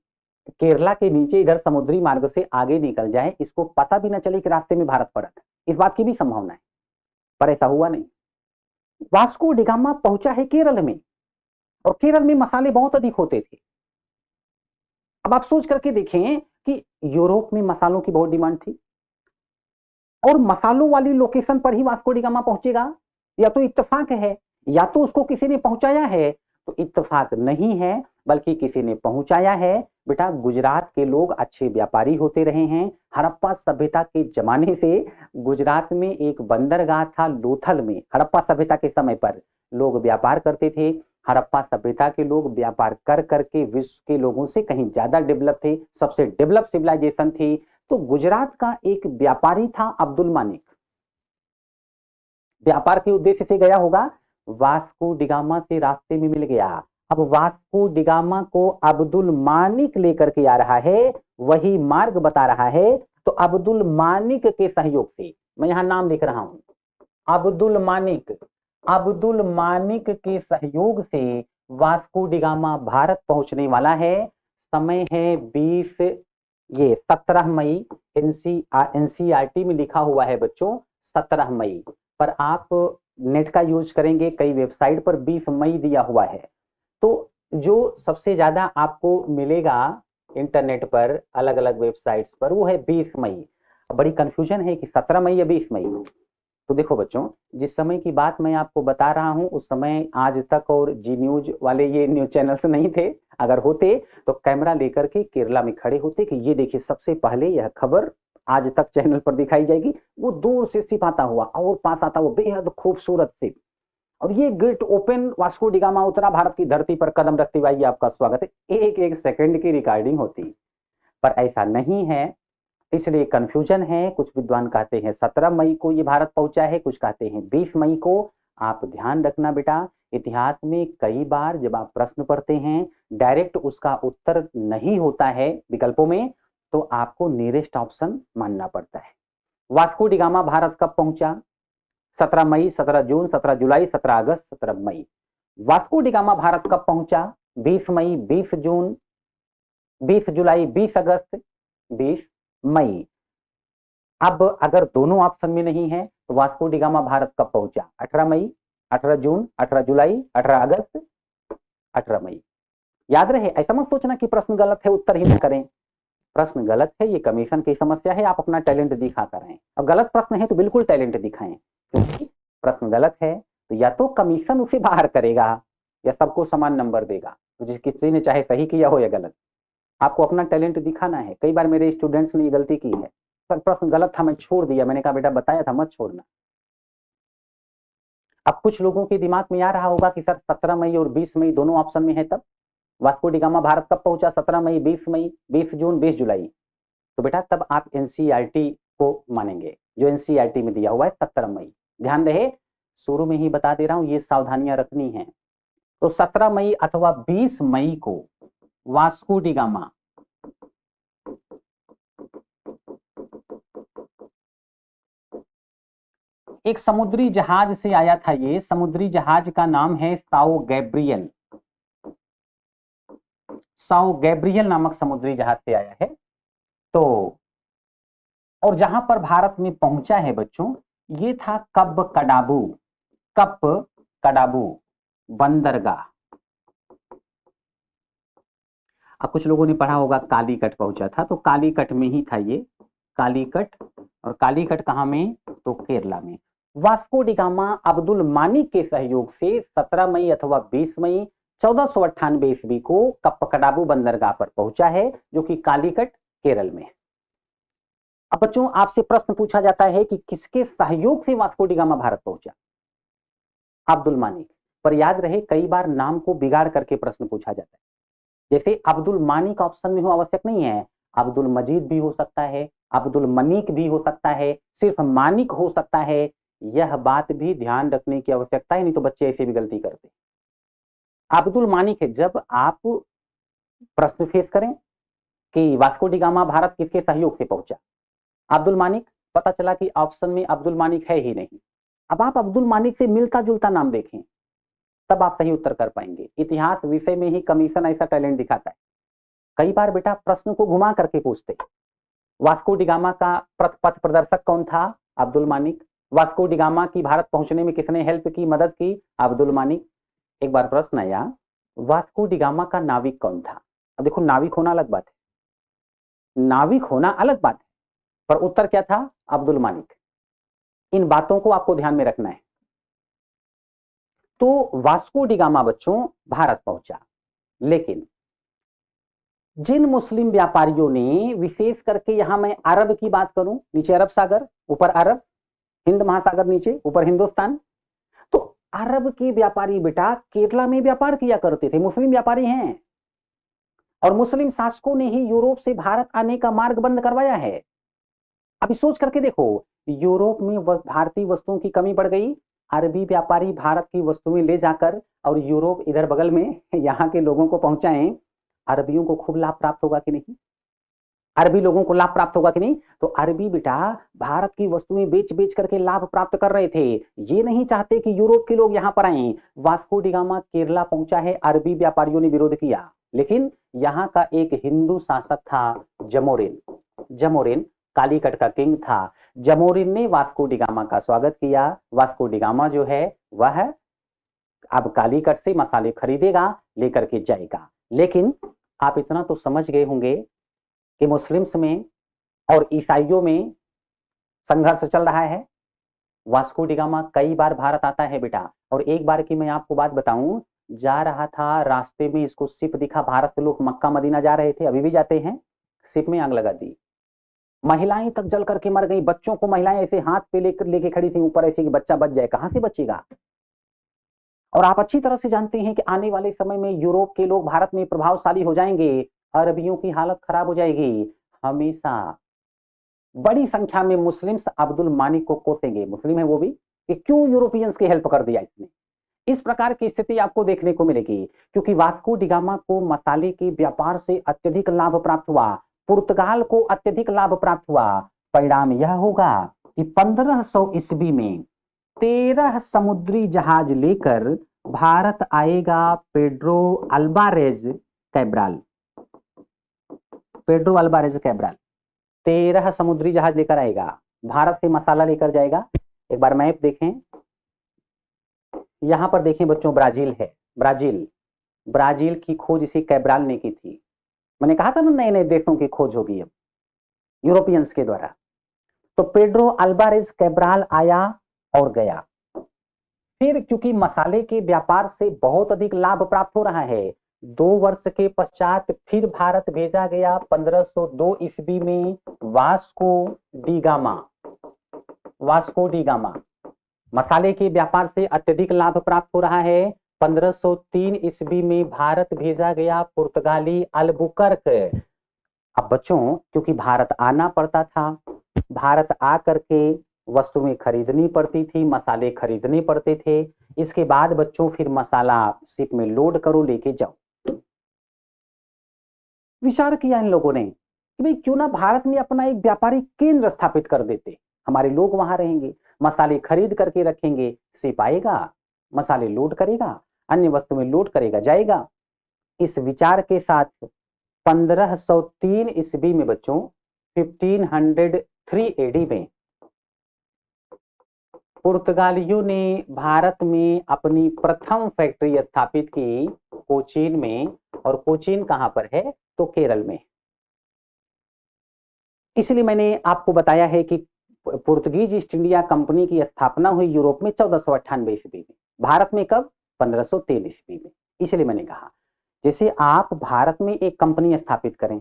केरला के नीचे इधर समुद्री मार्ग से आगे निकल जाए, इसको पता भी न चले कि रास्ते में भारत पड़ा था। इस बात की भी संभावना है, पर ऐसा हुआ नहीं। वास्को डी गामा पहुंचा है केरल में, और केरल में मसाले बहुत अधिक होते थे। अब आप सोच करके देखें कि यूरोप में मसालों की बहुत डिमांड थी और मसालों वाली लोकेशन पर ही वास्को डी गामा पहुंचेगा, या तो इत्तेफाक है, या तो उसको किसी ने पहुंचाया है। तो इत्तेफाक नहीं है, बल्कि किसी ने पहुंचाया है। बेटा गुजरात के लोग अच्छे व्यापारी होते रहे हैं। हड़प्पा सभ्यता के जमाने से गुजरात में एक बंदरगाह था लोथल में। हड़प्पा सभ्यता के समय पर लोग व्यापार करते थे। हड़प्पा सभ्यता के लोग व्यापार कर करके विश्व के लोगों से कहीं ज्यादा डेवलप थे, सबसे डेवलप सिविलाइजेशन थी। तो गुजरात का एक व्यापारी था अब्दुल मानिक। व्यापार के उद्देश्य से गया होगा, वास्को डिगामा से रास्ते में मिल गया। अब वास्को डिगामा को अब्दुल मानिक लेकर के आ रहा है, वही मार्ग बता रहा है। तो अब्दुल मानिक के सहयोग से, मैं यहां नाम लिख रहा हूं, अब्दुल मानिक, अब्दुल मानिक के सहयोग से वास्को डिगामा भारत पहुंचने वाला है। समय है 17 मई। एनसीईआरटी में लिखा हुआ है बच्चों 17 मई, पर आप नेट का यूज करेंगे, कई वेबसाइट पर 20 मई दिया हुआ है। तो जो सबसे ज्यादा आपको मिलेगा इंटरनेट पर अलग अलग वेबसाइट्स पर, वो है 20 मई। बड़ी कंफ्यूजन है कि 17 मई या 20 मई। तो देखो बच्चों, जिस समय की बात मैं आपको बता रहा हूं उस समय आज तक और जी न्यूज वाले ये न्यूज चैनल्स नहीं थे। अगर होते तो कैमरा लेकर के केरला में खड़े होते कि ये देखिए सबसे पहले यह खबर आज तक चैनल पर दिखाई जाएगी। वो दूर से सिप आता हुआ और पास आता हुआ बेहद खूबसूरत सिप, और ये गेट ओपन, वास्को डिगामा उतरा भारत की धरती पर कदम रखते हुए, ये आपका स्वागत है। एक एक सेकंड की रिकॉर्डिंग होती, पर ऐसा नहीं है, इसलिए कंफ्यूजन है। कुछ विद्वान कहते हैं 17 मई को ये भारत पहुंचा है, कुछ कहते हैं 20 मई को। आप ध्यान रखना बेटा, इतिहास में कई बार जब आप प्रश्न पढ़ते हैं डायरेक्ट उसका उत्तर नहीं होता है विकल्पों में, तो आपको नियरेस्ट ऑप्शन मानना पड़ता है। वास्को डिगामा भारत कब पहुंचा? 17 मई, 17 जून, 17 जुलाई, 17 अगस्त, 17 मई। वास्को डिगामा भारत कब पहुंचा? 20 मई, 20 जून, 20 जुलाई, 20 अगस्त, 20 मई। अब अगर दोनों ऑप्शन में नहीं है तो वास्को डिगामा भारत कब पहुंचा? 18 मई, 18 जून, 18 जुलाई, 18 अगस्त, 18 मई। याद रहे, ऐसा मत सोचना कि प्रश्न गलत है उत्तर ही न करें। प्रश्न गलत है, ये कमीशन की समस्या है, आप अपना टैलेंट दिखा कर आए। अब गलत प्रश्न है तो बिल्कुल टैलेंट दिखाएं, क्योंकि प्रश्न गलत है तो या तो कमीशन उसे बाहर करेगा या सबको समान नंबर देगा। तो किसी ने चाहे सही किया हो या गलत, आपको अपना टैलेंट दिखाना है। कई बार मेरे स्टूडेंट्स ने गलती की है, सर प्रश्न गलत था मैं छोड़ दिया, मैंने कहा बेटा बताया था मत छोड़ना। अब कुछ लोगों के दिमाग में आ रहा होगा कि सर 17 मई और 20 मई दोनों ऑप्शन में है, तब वास्को डिगामा भारत कब पहुंचा? 17 मई, 20 मई, 20 जून, 20 जुलाई। तो बेटा तब आप एनसीईआरटी को मानेंगे, जो एनसीईआरटी में दिया हुआ है 17 मई। ध्यान रहे, शुरू में ही बता दे रहा हूं, ये सावधानियां रखनी है। तो 17 मई अथवा 20 मई को वास्को डिगामा एक समुद्री जहाज से आया था। ये समुद्री जहाज का नाम है साओ गैब्रियल। साओ गैब्रियल नामक समुद्री जहाज से आया है। तो और जहां पर भारत में पहुंचा है बच्चों, ये था कब कडाबू, कप कडाबू बंदरगाह। अब कुछ लोगों ने पढ़ा होगा कालीकट पहुंचा था, तो कालीकट में ही था ये, कालीकट। और कालीकट कहां में? तो केरला में। वास्को डिगामा अब्दुल मानिक के सहयोग से 17 मई अथवा 20 मई 1498 ईस्वी को कप्पकडाबू बंदरगाह पर पहुंचा है, जो कि कालीकट केरल में। अब बच्चों आपसे प्रश्न पूछा जाता है कि किसके सहयोग से वास्को डिगामा भारत पहुंचा? अब्दुल मानिक। पर याद रहे, कई बार नाम को बिगाड़ करके प्रश्न पूछा जाता है। जैसे अब्दुल मानिक ऑप्शन में हो आवश्यक नहीं है, अब्दुल मजीद भी हो सकता है, अब्दुल मनीक भी हो सकता है, सिर्फ मानिक हो सकता है। यह बात भी ध्यान रखने की आवश्यकता है, नहीं तो बच्चे ऐसे भी गलती करते। अब्दुल मानिक है। जब आप प्रश्न फेस करें कि वास्को डिगामा भारत किसके सहयोग से पहुंचा, अब्दुल मानिक, पता चला कि ऑप्शन में अब्दुल मानिक है ही नहीं। अब आप अब्दुल मानिक से मिलता जुलता नाम देखें, तब आप सही उत्तर कर पाएंगे। इतिहास विषय में ही कमीशन ऐसा टैलेंट दिखाता है। कई बार बेटा प्रश्न को घुमा करके पूछते, वास्को डिगामा का पथ प्रदर्शक कौन था? अब्दुल मानिक। वास्को डिगामा की भारत पहुंचने में किसने हेल्प की, मदद की? अब्दुल मानिक। एक बार प्रश्न आया, वास्को डिगामा का नाविक कौन था? अब देखो, नाविक होना अलग बात है, नाविक होना अलग बात है, पर उत्तर क्या था? अब्दुल मानिक। इन बातों को आपको ध्यान में रखना है। तो वास्को डी गामा बच्चों भारत पहुंचा, लेकिन जिन मुस्लिम व्यापारियों ने, विशेष करके यहां मैं अरब की बात करूं, नीचे अरब सागर, ऊपर अरब, हिंद महासागर नीचे, ऊपर हिंदुस्तान, तो अरब के व्यापारी बेटा केरला में व्यापार किया करते थे, मुस्लिम व्यापारी हैं, और मुस्लिम शासकों ने ही यूरोप से भारत आने का मार्ग बंद करवाया है। अभी सोच करके देखो, यूरोप में भारतीय वस्तुओं की कमी पड़ गई, अरबी व्यापारी भारत की वस्तुएं ले जाकर और यूरोप इधर बगल में यहाँ के लोगों को पहुंचाएं, अरबियों को खूब लाभ प्राप्त होगा कि नहीं, अरबी लोगों को लाभ प्राप्त होगा कि नहीं। तो अरबी बेटा भारत की वस्तुएं बेच बेच करके लाभ प्राप्त कर रहे थे, ये नहीं चाहते कि यूरोप के लोग यहां पर आए। वास्को डी गामा केरला पहुंचा है, अरबी व्यापारियों ने विरोध किया, लेकिन यहाँ का एक हिंदू शासक था जमोरिन, जमोरिन कालीकट का किंग था, जमोरिन ने वास्को डी गामा का स्वागत किया। वास्को डी गामा जो है वह अब कालीकट से मसाले खरीदेगा, लेकर के जाएगा। लेकिन आप इतना तो समझ गए होंगे कि मुस्लिम्स में और ईसाइयों में संघर्ष चल रहा है। वास्को डी गामा कई बार भारत आता है बेटा, और एक बार की मैं आपको बात बताऊं, जा रहा था, रास्ते में इसको शिप दिखा, भारत के लोग मक्का मदीना जा रहे थे, अभी भी जाते हैं, शिप में आग लगा दी, महिलाएं तक जल करके मर गई, बच्चों को महिलाएं ऐसे हाथ पे लेके खड़ी थी ऊपर, ऐसे कि बच्चा बच जाए, कहां से बचेगा। और आप अच्छी तरह से जानते हैं कि आने वाले समय में यूरोप के लोग भारत में प्रभावशाली हो जाएंगे, अरबियों की हालत खराब हो जाएगी। हमेशा बड़ी संख्या में मुस्लिम्स अब्दुल मानिक को कोसेंगे, मुस्लिम है वो भी, कि क्यों यूरोपियंस की हेल्प कर दिया इसने। इस प्रकार की स्थिति आपको देखने को मिलेगी, क्योंकि वास्को डी गामा को मसाले के व्यापार से अत्यधिक लाभ प्राप्त हुआ, पुर्तगाल को अत्यधिक लाभ प्राप्त हुआ। परिणाम यह होगा कि 1500 ईस्वी में 13 समुद्री जहाज लेकर भारत आएगा Pedro Alvarez Cabral, Pedro Alvarez Cabral 13 समुद्री जहाज लेकर आएगा, भारत से मसाला लेकर जाएगा। एक बार मैप देखें, यहां पर देखें बच्चों, ब्राजील है, ब्राजील, ब्राजील की खोज इसी कैब्राल ने की थी। मैंने कहा था ना नए नए देशों की खोज होगी अब यूरोपियंस के द्वारा। तो पेड्रो अल्वारेज कैब्राल आया और गया। फिर क्योंकि मसाले के व्यापार से बहुत अधिक लाभ प्राप्त हो रहा है, 2 वर्ष के पश्चात फिर भारत भेजा गया 1502 ईस्वी में Vasco D gamma. Vasco D gamma, मसाले के व्यापार से अत्यधिक लाभ प्राप्त हो रहा है। 1503 ईस्वी में भारत भेजा गया पुर्तगाली अल्बुकर्क। अब बच्चों क्योंकि भारत आना पड़ता था, भारत आकर के वस्तुएं खरीदनी पड़ती थी, मसाले खरीदने पड़ते थे। इसके बाद बच्चों फिर मसाला शिप में लोड करो, लेके जाओ। विचार किया इन लोगों ने कि भाई क्यों ना भारत में अपना एक व्यापारी केंद्र स्थापित कर देते, हमारे लोग वहां रहेंगे, मसाले खरीद करके रखेंगे, शिप आएगा, मसाले लोड करेगा, अन्य वस्तुएं लोड करेगा, जाएगा। इस विचार के साथ 1503 ईस्वी में बच्चों 1503 एडी में पुर्तगालियों ने भारत में अपनी प्रथम फैक्ट्री स्थापित की कोचीन में, और कोचीन कहां पर है तो केरल में। इसलिए मैंने आपको बताया है कि पुर्तगीज ईस्ट इंडिया कंपनी की स्थापना हुई यूरोप में 1498 ईस्वी में, भारत में कब 1503 ईस्वी में। इसलिए मैंने कहा जैसे आप भारत में एक कंपनी स्थापित करें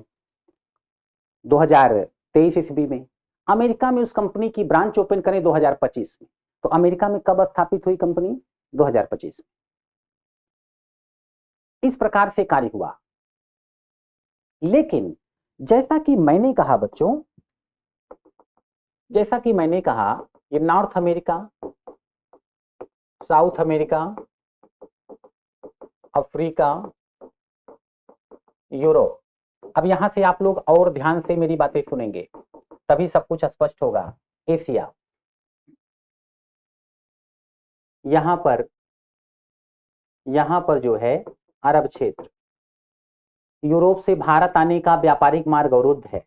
2023 ईस्वी में, अमेरिका में उस कंपनी की ब्रांच ओपन करें 2025 में, तो अमेरिका में कब स्थापित हुई कंपनी 2025 में। इस प्रकार से कार्य हुआ। लेकिन जैसा कि मैंने कहा बच्चों, जैसा कि मैंने कहा, ये north America, south America, Africa, Europe. अब यहां से आप लोग और ध्यान से मेरी बातें सुनेंगे, तभी सब कुछ स्पष्ट होगा। एशिया, यहां पर जो है अरब क्षेत्र, यूरोप से भारत आने का व्यापारिक मार्ग अवरुद्ध है।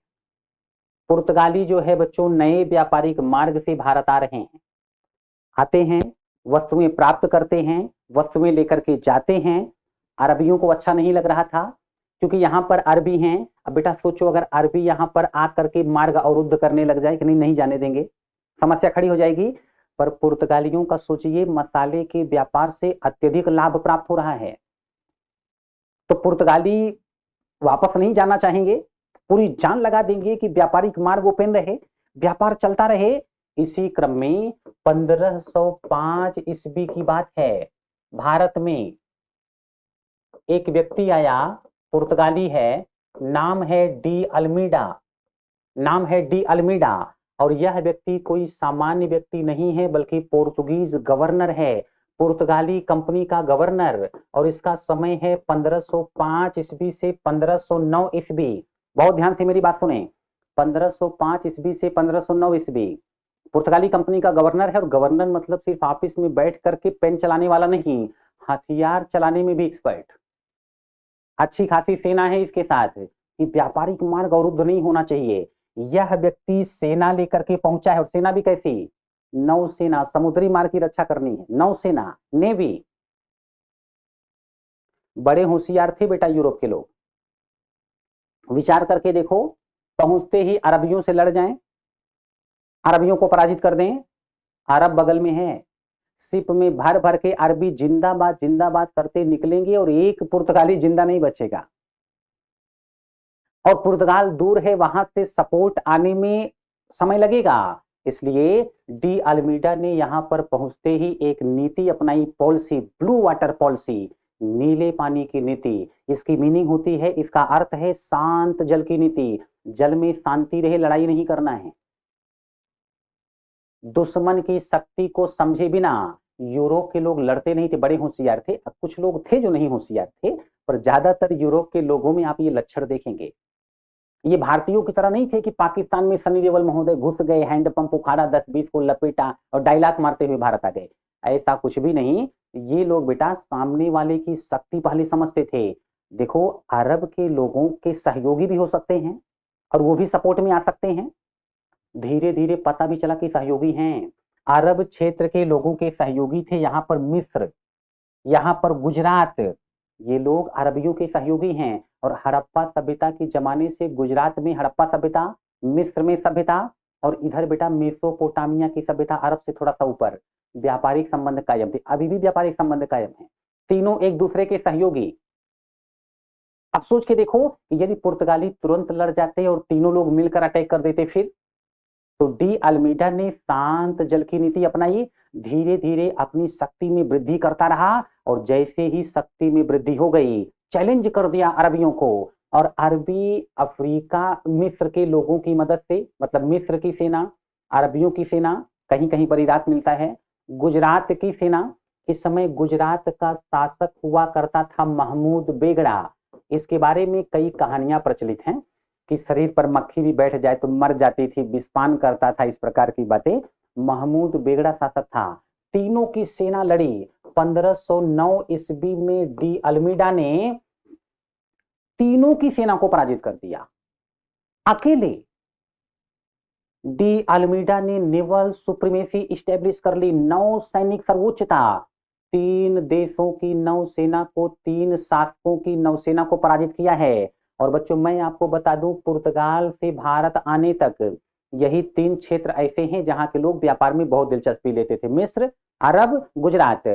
पुर्तगाली जो है बच्चों नए व्यापारिक मार्ग से भारत आ रहे हैं, आते हैं, वस्तुएं प्राप्त करते हैं, वस्तुएं लेकर के जाते हैं। अरबियों को अच्छा नहीं लग रहा था क्योंकि यहाँ पर अरबी हैं। अब बेटा सोचो अगर अरबी यहाँ पर आकर के मार्ग अवरुद्ध करने लग जाए कि नहीं जाने देंगे, समस्या खड़ी हो जाएगी। पर पुर्तगालियों का सोचिए मसाले के व्यापार से अत्यधिक लाभ प्राप्त हो रहा है, तो पुर्तगाली वापस नहीं जाना चाहेंगे, पूरी जान लगा देंगे कि व्यापारिक मार्ग ओपन रहे, व्यापार चलता रहे। इसी क्रम में 1505 ईस्वी की बात है, भारत में एक व्यक्ति आया, पुर्तगाली है, नाम है डी अल्मीडा, नाम है डी अल्मीडा। और यह व्यक्ति कोई सामान्य व्यक्ति नहीं है, बल्कि पोर्तुगीज गवर्नर है, पुर्तगाली कंपनी का गवर्नर। और इसका समय है 1505 ईस्वी से 1509 ईस्वी। बहुत ध्यान से मेरी बात सुने, 1505 ईस्वी से 1509 ईस्वी। पुर्तगाली कंपनी का गवर्नर है, और गवर्नर मतलब सिर्फ ऑफिस में बैठ करके पेन चलाने वाला नहीं, हथियार चलाने में भी एक्सपर्ट। अच्छी खासी सेना है इसके साथ, कि व्यापारिक मार्ग अवरुद्ध नहीं होना चाहिए। यह व्यक्ति सेना लेकर के पहुंचा है, और सेना भी कैसी, नौसेना, समुद्री मार्ग की रक्षा करनी है, नौसेना, नेवी। बड़े होशियार थे बेटा यूरोप के लोग। विचार करके देखो, पहुंचते ही अरबियों से लड़ जाएं, अरबियों को पराजित कर दें, अरब बगल में है, शिप में भर भर के अरबी जिंदाबाद जिंदाबाद करते निकलेंगे, और एक पुर्तगाली जिंदा नहीं बचेगा। और पुर्तगाल दूर है, वहां से सपोर्ट आने में समय लगेगा। इसलिए डी अल्मीडा ने यहां पर पहुंचते ही एक नीति अपनाई, पॉलिसी, ब्लू वाटर पॉलिसी, नीले पानी की नीति। इसकी मीनिंग होती है, इसका अर्थ है शांत जल की नीति, जल में शांति रहे, लड़ाई नहीं करना है। दुश्मन की शक्ति को समझे बिना यूरोप के लोग लड़ते नहीं थे, बड़े होशियार थे। कुछ लोग थे जो नहीं होशियार थे, पर ज्यादातर यूरोप के लोगों में आप ये लक्षण देखेंगे। ये भारतीयों की तरह नहीं थे कि पाकिस्तान में सनी देओल महोदय घुस गए, हैंडपंप उखाड़ा, 10-20 को लपेटा और डायलॉग मारते हुए भारत आ गए। ऐसा कुछ भी नहीं। ये लोग बेटा सामने वाले की शक्ति पहले समझते थे। देखो, अरब के लोगों के सहयोगी भी हो सकते हैं, और वो भी सपोर्ट में आ सकते हैं। धीरे धीरे पता भी चला कि सहयोगी हैं। अरब क्षेत्र के लोगों के सहयोगी थे यहाँ पर मिस्र, यहाँ पर गुजरात, ये लोग अरबियों के सहयोगी हैं। और हड़प्पा सभ्यता के जमाने से गुजरात में हड़प्पा सभ्यता, मिस्र में सभ्यता, और इधर बेटा मेसोपोटामिया की सभ्यता, अरब से थोड़ा सा ऊपर, व्यापारिक संबंध कायम थे, अभी भी व्यापारिक संबंध कायम है। तीनों एक दूसरे के सहयोगी। अब सोच के देखो कि यदि पुर्तगाली तुरंत लड़ जाते और तीनों लोग मिलकर अटैक कर देते, फिर तो डी अल्मीडा ने शांत जल की नीति अपनाई, धीरे धीरे अपनी शक्ति में वृद्धि करता रहा। और जैसे ही शक्ति में वृद्धि हो गई, चैलेंज कर दिया अरबियों को। और अरबी अफ्रीका, मिस्र के लोगों की मदद से, मतलब मिस्र की सेना, अरबियों की सेना, कहीं कहीं पर इराक मिलता है, गुजरात की सेना। इस समय गुजरात का शासक हुआ करता था महमूद बेगड़ा। इसके बारे में कई कहानियां प्रचलित हैं कि शरीर पर मक्खी भी बैठ जाए तो मर जाती थी, विषपान करता था, इस प्रकार की बातें। महमूद बेगड़ा शासक था। तीनों की सेना लड़ी। 1509 ईस्वी में डी अल्मीडा ने तीनों की सेना को पराजित कर दिया अकेले। डी अल्मीडा ने नेवल सुप्रीमेसी स्टैब्लिश कर ली, नौ सैनिक सर्वोच्चता। 3 देशों की नौसेना को, 3 शासकों की नौसेना को पराजित किया है। और बच्चों मैं आपको बता दूं, पुर्तगाल से भारत आने तक यही 3 क्षेत्र ऐसे हैं जहां के लोग व्यापार में बहुत दिलचस्पी लेते थे, मिस्र, अरब, गुजरात।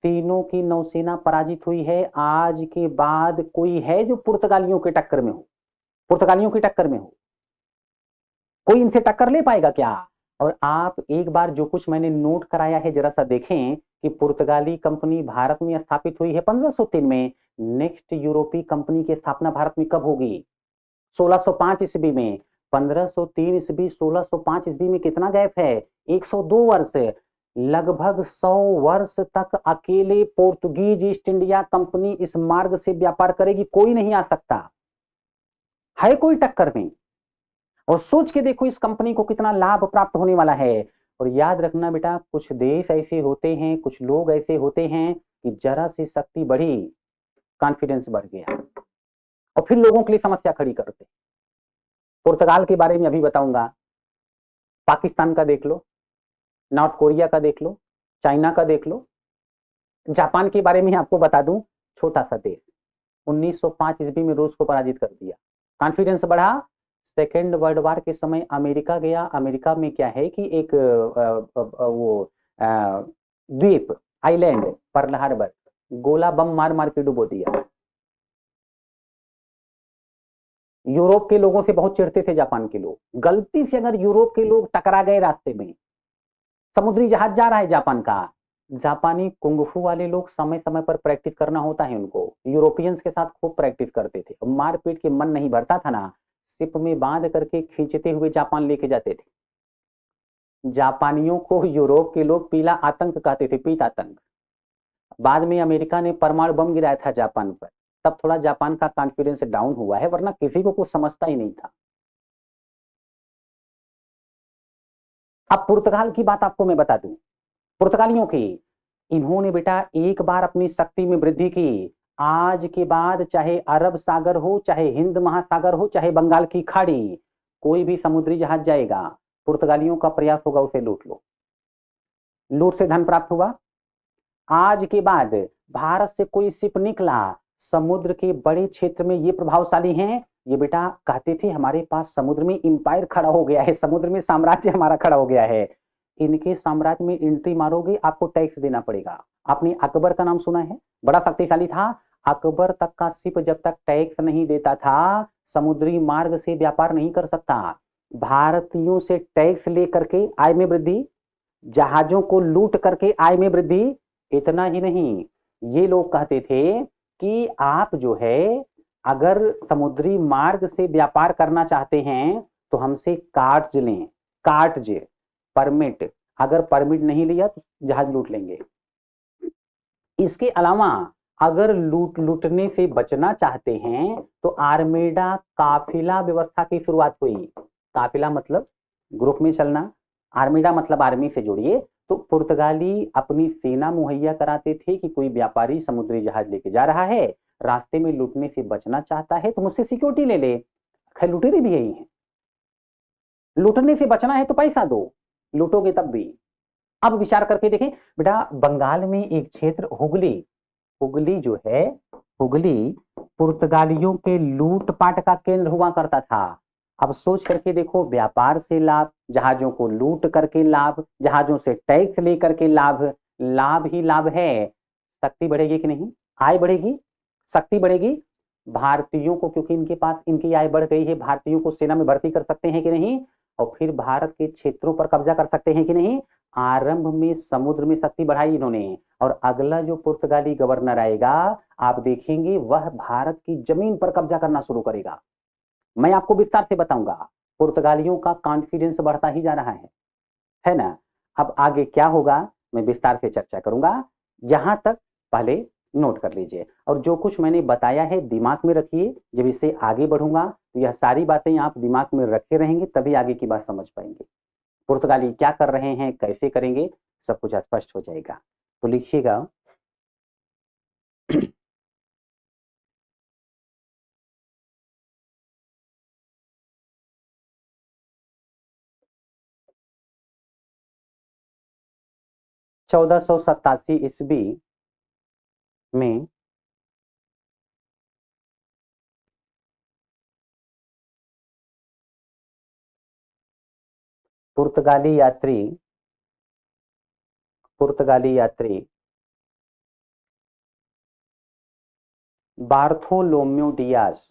तीनों की नौसेना पराजित हुई है। आज के बाद कोई है जो पुर्तगालियों के टक्कर में हो, पुर्तगालियों की टक्कर में हो? कोई इनसे टक्कर ले पाएगा क्या? और आप एक बार जो कुछ मैंने नोट कराया है जरा सा देखें कि पुर्तगाली कंपनी भारत में स्थापित हुई है 1503 में। नेक्स्ट यूरोपीय कंपनी की स्थापना भारत में कब होगी? 1605 ईस्वी में। 1503 ईस्वी 1605 ईस्वी में कितना गैप है? 102 वर्ष। लगभग 100 वर्ष तक अकेले पोर्तुगीज ईस्ट इंडिया कंपनी इस मार्ग से व्यापार करेगी, कोई नहीं आ सकता है कोई टक्कर में। और सोच के देखो इस कंपनी को कितना लाभ प्राप्त होने वाला है। और याद रखना बेटा, कुछ देश ऐसे होते हैं, कुछ लोग ऐसे होते हैं कि जरा सी शक्ति बढ़ी, कॉन्फिडेंस बढ़ गया, और फिर लोगों के लिए समस्या खड़ी करते। पुर्तगाल के बारे में अभी बताऊंगा, पाकिस्तान का देख लो, नॉर्थ कोरिया का देख लो, चाइना का देख लो, जापान के बारे में आपको बता दूं, छोटा सा देश, 1905 ईस्वी में रूस को पराजित कर दिया, कॉन्फिडेंस बढ़ा। सेकेंड वर्ल्ड वार के समय अमेरिका गया। अमेरिका में क्या है कि एक वो द्वीप आइलैंड पर्ल हार्बर, गोला बम मार मार के डुबो दिया। यूरोप के लोगों से बहुत चिढ़ते थे जापान के लोग। गलती से अगर यूरोप के लोग टकरा गए रास्ते में, समुद्री जहाज जा रहा है जापान का, जापानी कुंगफू वाले लोग समय समय पर प्रैक्टिस करना होता है उनको, यूरोपियंस के साथ खूब प्रैक्टिस करते थे। मारपीट के मन नहीं भरता था ना, शिप में बांध करके खींचते हुए जापान लेके जाते थे। जापानियों को यूरोप के लोग पीला आतंक कहते थे, पीत आतंक। बाद में अमेरिका ने परमाणु बम गिराया था जापान पर, तब थोड़ा जापान का कॉन्फिडेंस डाउन हुआ है, वरना किसी को कुछ समझता ही नहीं था। अब पुर्तगाल की बात आपको मैं बता दूं, पुर्तगालियों की, इन्होंने बेटा एक बार अपनी शक्ति में वृद्धि की। आज के बाद चाहे अरब सागर हो, चाहे हिंद महासागर हो, चाहे बंगाल की खाड़ी, कोई भी समुद्री जहाज जाएगा, पुर्तगालियों का प्रयास होगा उसे लूट लो। लूट से धन प्राप्त हुआ। आज के बाद भारत से कोई शिप निकला, समुद्र के बड़े क्षेत्र में ये प्रभावशाली हैं, ये बेटा कहते थे हमारे पास समुद्र में इंपायर खड़ा हो गया है, समुद्र में साम्राज्य हमारा खड़ा हो गया है। इनके साम्राज्य में एंट्री मारोगे आपको टैक्स देना पड़ेगा। आपने अकबर का नाम सुना है, बड़ा शक्तिशाली था। अकबर तक का शिप जब तक टैक्स नहीं देता था, समुद्री मार्ग से व्यापार नहीं कर सकता। भारतीयों से टैक्स लेकर के आय में वृद्धि, जहाजों को लूट करके आय में वृद्धि। इतना ही नहीं, ये लोग कहते थे कि आप जो है अगर समुद्री मार्ग से व्यापार करना चाहते हैं तो हमसे कार्ज लें, कार्ज परमिट, अगर परमिट नहीं लिया तो जहाज लूट लेंगे। इसके अलावा अगर लूटने से बचना चाहते हैं तो आर्मेडा काफिला व्यवस्था की शुरुआत हुई। काफिला मतलब ग्रुप में चलना, आर्मेडा मतलब आर्मी से जोड़िए। तो पुर्तगाली अपनी सेना मुहैया कराते थे कि कोई व्यापारी समुद्री जहाज लेके जा रहा है, रास्ते में लूटने से बचना चाहता है तो मुझसे सिक्योरिटी ले ले। खैर लुटेरे भी यही है, लूटने से बचना है तो पैसा दो, लूटोगे तब भी। अब विचार करके देखें बेटा, बंगाल में एक क्षेत्र हुगली, हुगली जो है, हुगली पुर्तगालियों के लूटपाट का केंद्र हुआ करता था। अब सोच करके देखो, व्यापार से लाभ, जहाजों को लूट करके लाभ, जहाजों से टैक्स लेकर के लाभ, लाभ ही लाभ है। शक्ति बढ़ेगी कि नहीं? आय बढ़ेगी, शक्ति बढ़ेगी। भारतीयों को, क्योंकि इनके पास इनकी आय बढ़ गई है, भारतीयों को सेना में भर्ती कर सकते हैं कि नहीं, और फिर भारत के क्षेत्रों पर कब्जा कर सकते हैं कि नहीं। आरंभ में समुद्र में शक्ति बढ़ाई इन्होंने, और अगला जो पुर्तगाली गवर्नर आएगा आप देखेंगे वह भारत की जमीन पर कब्जा करना शुरू करेगा। मैं आपको विस्तार से बताऊंगा। पुर्तगालियों का कॉन्फिडेंस बढ़ता ही जा रहा है ना। अब आगे क्या होगा मैं विस्तार से चर्चा करूंगा, यहां तक पहले नोट कर लीजिए, और जो कुछ मैंने बताया है दिमाग में रखिए। जब इससे आगे बढ़ूंगा तो यह सारी बातें आप दिमाग में रखे रहेंगे, तभी आगे की बात समझ पाएंगे। पुर्तगाली क्या कर रहे हैं, कैसे करेंगे, सब कुछ स्पष्ट हो जाएगा। तो लिखिएगा, चौदह सौ सत्तासी ईस्वी में पुर्तगाली यात्री, पुर्तगाली यात्री Bartholomew Dias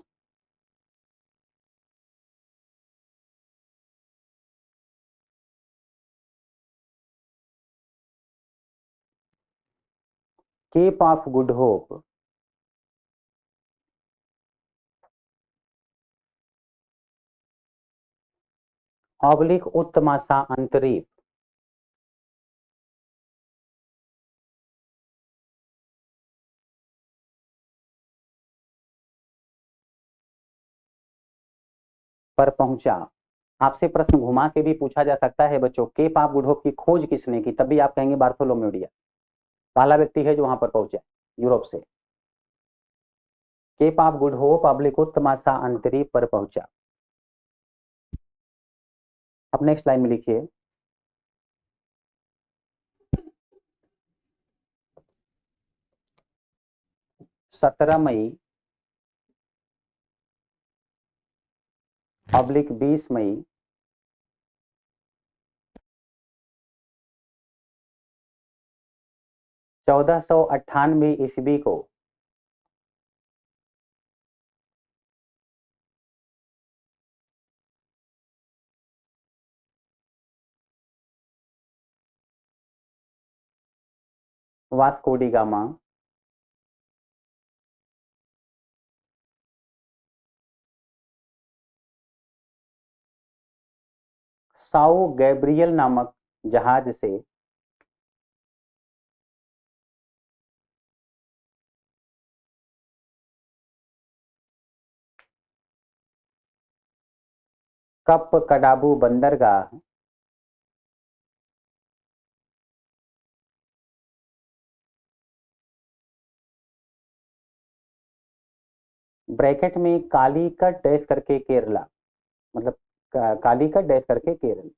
Cape of Good Hope oblique उत्तमासा अंतरीप पर पहुंचा। आपसे प्रश्न घुमा के भी पूछा जा सकता है बच्चों, केप ऑफ गुड होप की खोज किसने की, तब भी आप कहेंगे बार्थोलोम्यू डियास। पहला व्यक्ति है जो वहां पर पहुंचा यूरोप से। Cape of Good Hope oblique उत्तमासा अंतरीप पर पहुंचा। अब नेक्स्ट लाइन में लिखिए, 17 मई ऑब्लिक 20 मई 1498 ईस्वी को Vasco D gamma Sao Gabriel नामक जहाज से कप कडाबू बंदरगाह ब्रैकेट में कालीकट डैश करके केरला, मतलब कालीकट डैश करके केरल,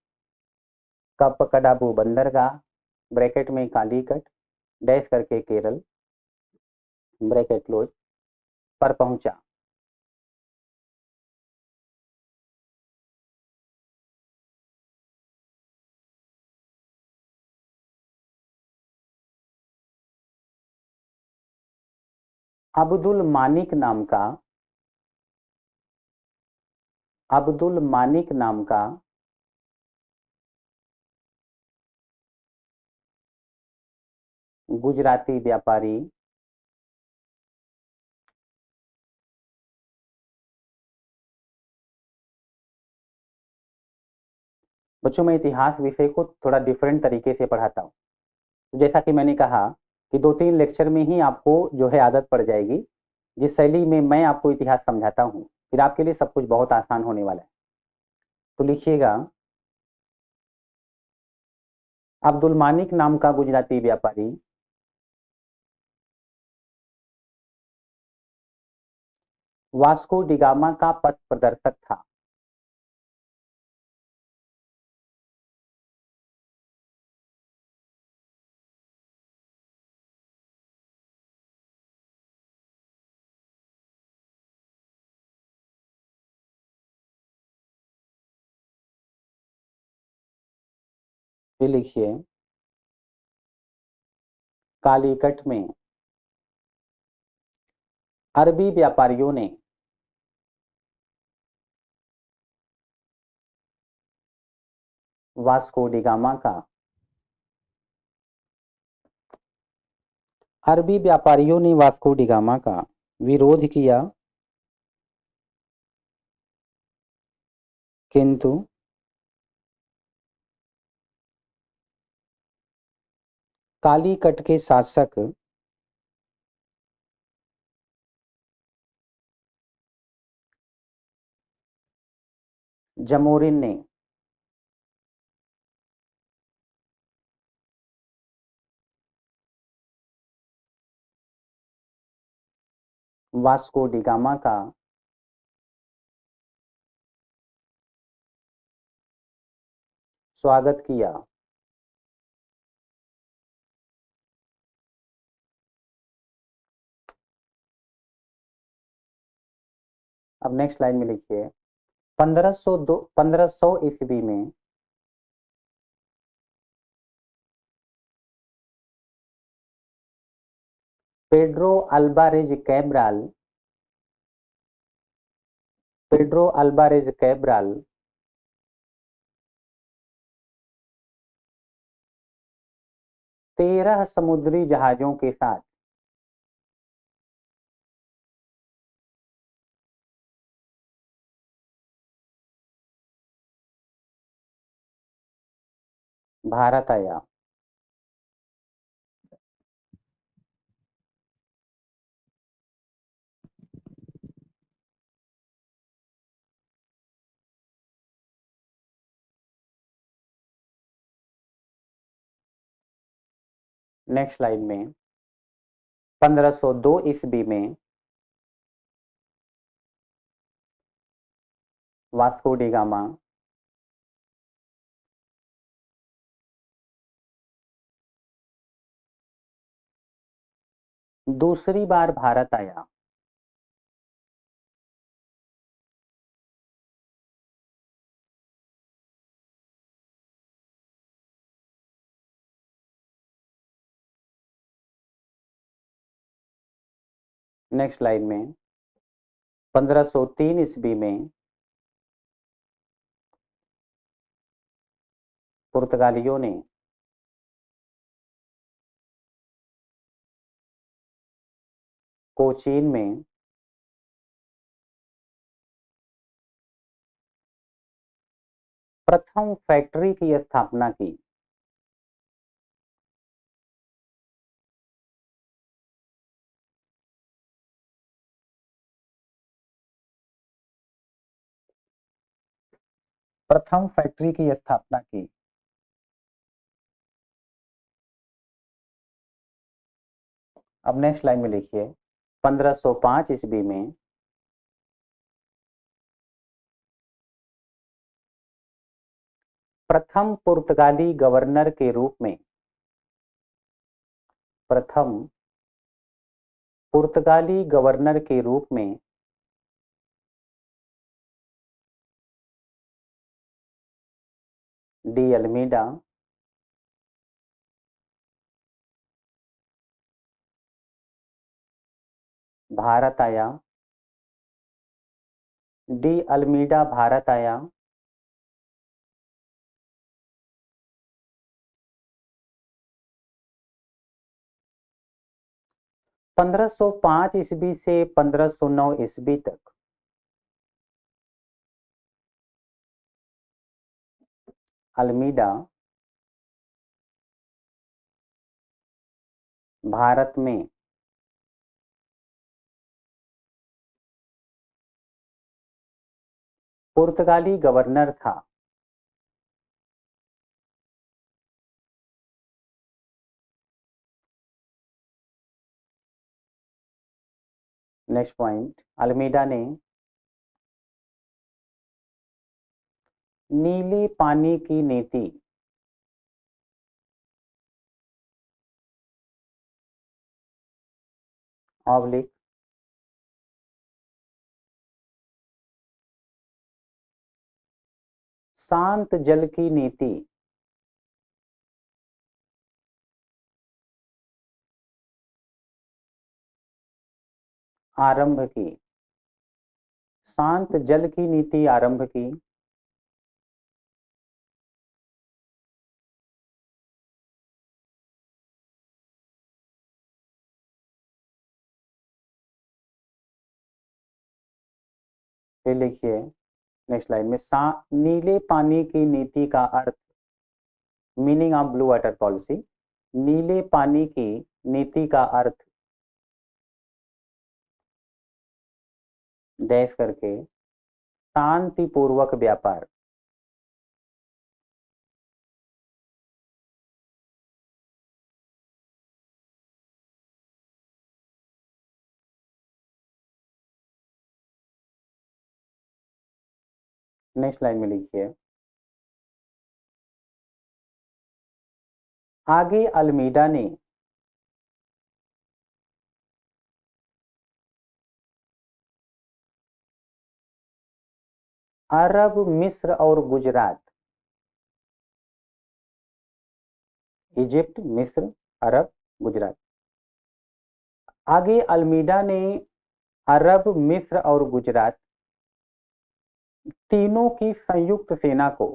कप कडाबू बंदरगाह ब्रैकेट में कालीकट डैश करके केरल ब्रैकेट क्लोज पर पहुंचा। अब्दुल मानिक नाम का गुजराती व्यापारी बच्चों मैं इतिहास विषय को थोड़ा डिफरेंट तरीके से पढ़ाता हूँ। तो जैसा कि मैंने कहा कि 2-3 लेक्चर में ही आपको जो है आदत पड़ जाएगी जिस शैली में मैं आपको इतिहास समझाता हूँ, फिर आपके लिए सब कुछ बहुत आसान होने वाला है। तो लिखिएगा, अब्दुल मानिक नाम का गुजराती व्यापारी वास्को डिगामा का पथ प्रदर्शक था। फिर लिखिए, कालीकट में अरबी व्यापारियों ने वास्को डिगामा का विरोध किया, किंतु कालीकट के शासक जमोरिन ने वास्को डिगामा का स्वागत किया। अब नेक्स्ट लाइन में लिखिए, 1500 ईस्वी में पेड्रो अल्बारेज कैब्राल 13 समुद्री जहाजों के साथ भारत आया। नेक्स्ट लाइन में 1502 ईस्वी में वास्को डिगामा दूसरी बार भारत आया। नेक्स्ट लाइन में 1503 ईस्वी में पुर्तगालियों ने कोचीन में प्रथम फैक्ट्री की स्थापना की। प्रथम फैक्ट्री की स्थापना की। अब नेक्स्ट लाइन में लिखिए 1505 ईस्वी में प्रथम पुर्तगाली गवर्नर के रूप में प्रथम पुर्तगाली गवर्नर के रूप में डी अल्मीडा भारत आया। डी अल्मीडा भारत आया। पंद्रह सौ पांच ईस्वी से 1509 ईस्वी तक अल्मीडा भारत में पुर्तगाली गवर्नर था। नेक्स्ट पॉइंट, अल्मीडा ने नीले पानी की नीति ऑब्लिक शांत जल की नीति आरंभ की। शांत जल की नीति आरंभ की। फिर लिखिए नेक्स्ट लाइन में नीले पानी की नीति का अर्थ, meaning of blue water policy. नीले पानी की नीति का अर्थ डैश करके शांतिपूर्वक व्यापार। नेक्स्ट लाइन में लिखिए आगे अल्मीडा ने अरब, मिस्र और गुजरात, इजिप्ट, मिस्र, अरब, गुजरात। आगे अल्मीडा ने अरब, मिस्र और गुजरात तीनों की संयुक्त सेना को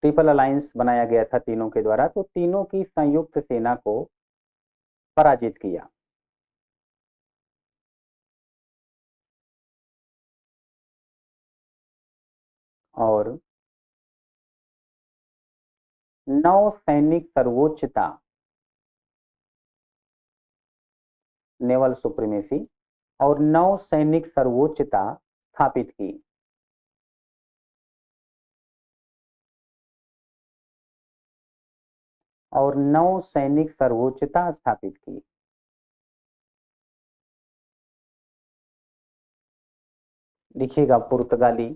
ट्रिपल अलायंस बनाया गया था तीनों के द्वारा, तो तीनों की संयुक्त सेना को पराजित किया और नौ सैनिक सर्वोच्चता, नेवल सुप्रीमेसी, और नौ सैनिक सर्वोच्चता स्थापित की। और नौ सैनिक सर्वोच्चता स्थापित की। लिखिएगा पुर्तगाली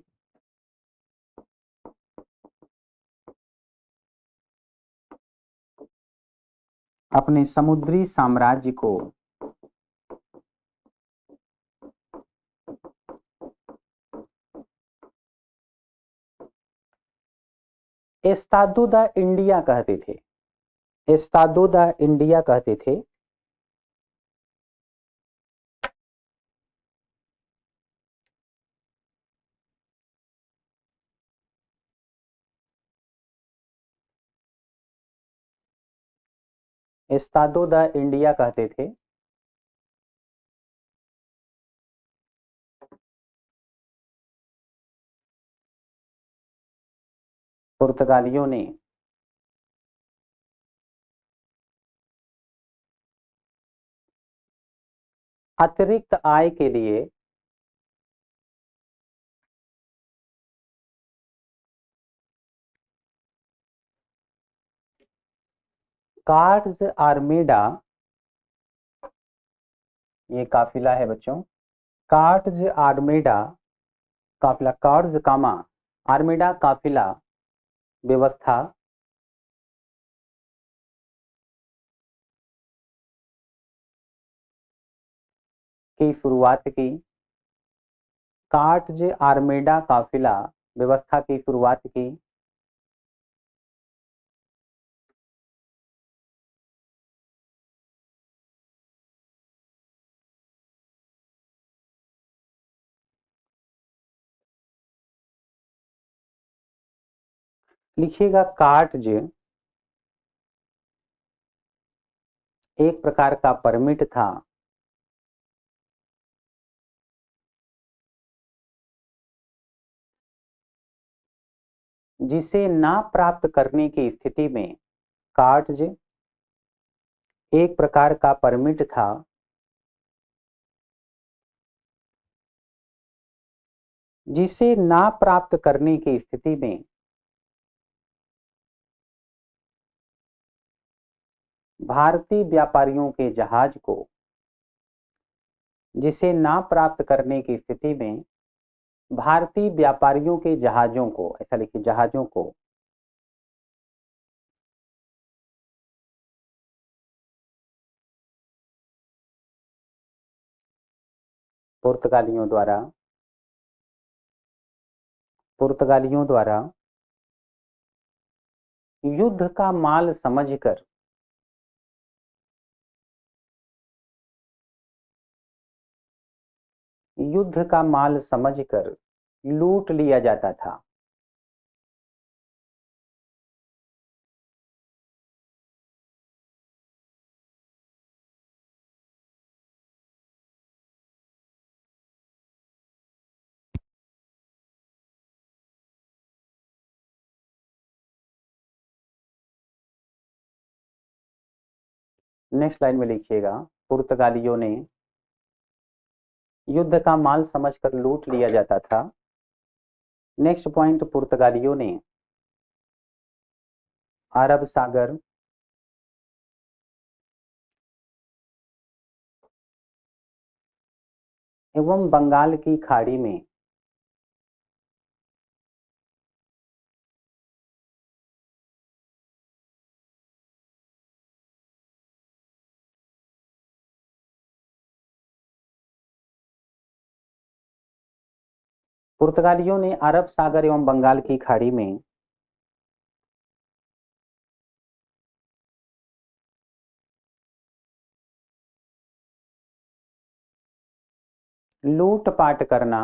अपने समुद्री साम्राज्य को एस्तादो द इंडिया कहते थे। एस्तादो द इंडिया कहते थे। एस्तादो द इंडिया कहते थे। पुर्तगालियों ने अतिरिक्त आय के लिए कार्ड्स आर्मेडा, ये काफिला है बच्चों, कार्ड्स आर्मेडा काफिला, कार्ड्स कामा आर्मेडा काफिला व्यवस्था की शुरुआत की। कार्ड्स आर्मेडा काफिला व्यवस्था की शुरुआत की। लिखिएगा कार्ड्स एक प्रकार का परमिट था जिसे ना प्राप्त करने की स्थिति में, कार्ड्स एक प्रकार का परमिट था जिसे ना प्राप्त करने की स्थिति में भारतीय व्यापारियों के जहाज को, जिसे ना प्राप्त करने की स्थिति में भारतीय व्यापारियों के जहाजों को, ऐसा लिखिए, जहाजों को पुर्तगालियों द्वारा युद्ध का माल समझकर लूट लिया जाता था। नेक्स्ट लाइन में लिखिएगा, पुर्तगालियों ने युद्ध का माल समझकर लूट लिया जाता था। नेक्स्ट पॉइंट, पुर्तगालियों ने अरब सागर एवं बंगाल की खाड़ी में पुर्तगालियों ने अरब सागर एवं बंगाल की खाड़ी में लूटपाट करना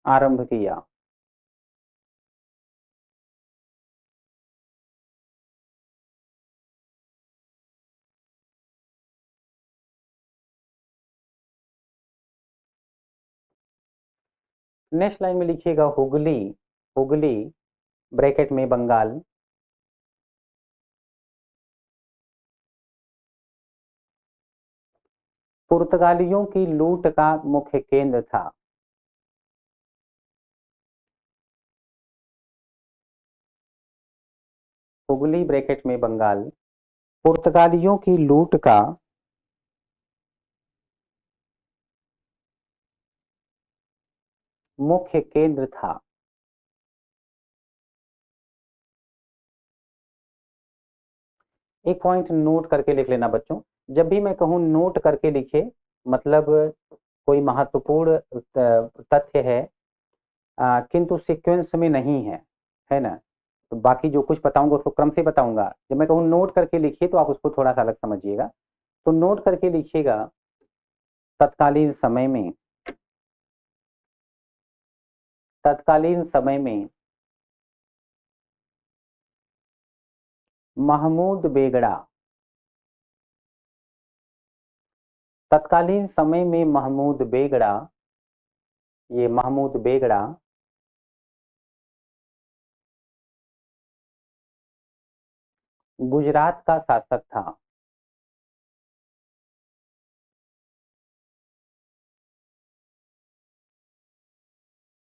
आरंभ किया। नेक्स्ट लाइन में लिखिएगा, हुगली ब्रैकेट में बंगाल पुर्तगालियों की लूट का मुख्य केंद्र था। हुगली ब्रैकेट में बंगाल पुर्तगालियों की लूट का मुख्य केंद्र था। एक पॉइंट नोट करके लिख लेना बच्चों, जब भी मैं कहूं नोट करके लिखे, मतलब कोई महत्वपूर्ण तथ्य है किंतु सीक्वेंस में नहीं है, है ना, तो बाकी जो कुछ बताऊंगा उसको क्रम से बताऊंगा। जब मैं कहूँ नोट करके लिखिए तो आप उसको थोड़ा सा अलग समझिएगा। तो नोट करके लिखिएगा, तत्कालीन समय में, तत्कालीन समय में महमूद बेगड़ा, तत्कालीन समय में महमूद बेगड़ा, ये महमूद बेगड़ा गुजरात का शासक था।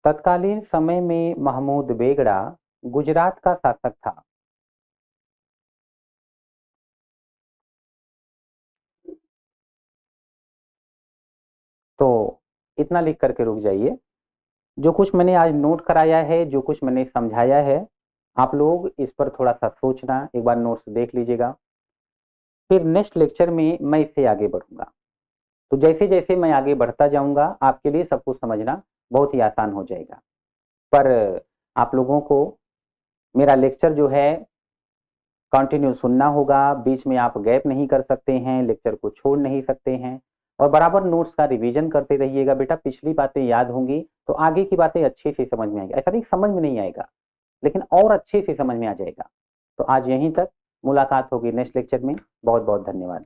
तत्कालीन समय में महमूद बेगड़ा गुजरात का शासक था। तो इतना लिख करके रुक जाइए। जो कुछ मैंने आज नोट कराया है, जो कुछ मैंने समझाया है, आप लोग इस पर थोड़ा सा सोचना, एक बार नोट्स देख लीजिएगा। फिर नेक्स्ट लेक्चर में मैं इससे आगे बढ़ूंगा। तो जैसे जैसे मैं आगे बढ़ता जाऊंगा आपके लिए सब कुछ समझना बहुत ही आसान हो जाएगा। पर आप लोगों को मेरा लेक्चर जो है कंटिन्यू सुनना होगा, बीच में आप गैप नहीं कर सकते हैं, लेक्चर को छोड़ नहीं सकते हैं, और बराबर नोट्स का रिवीजन करते रहिएगा। बेटा पिछली बातें याद होंगी तो आगे की बातें अच्छे से समझ में आएगी। ऐसा नहीं समझ में नहीं आएगा, लेकिन और अच्छे से समझ में आ जाएगा। तो आज यहीं तक, मुलाकात होगी नेक्स्ट लेक्चर में। बहुत बहुत धन्यवाद।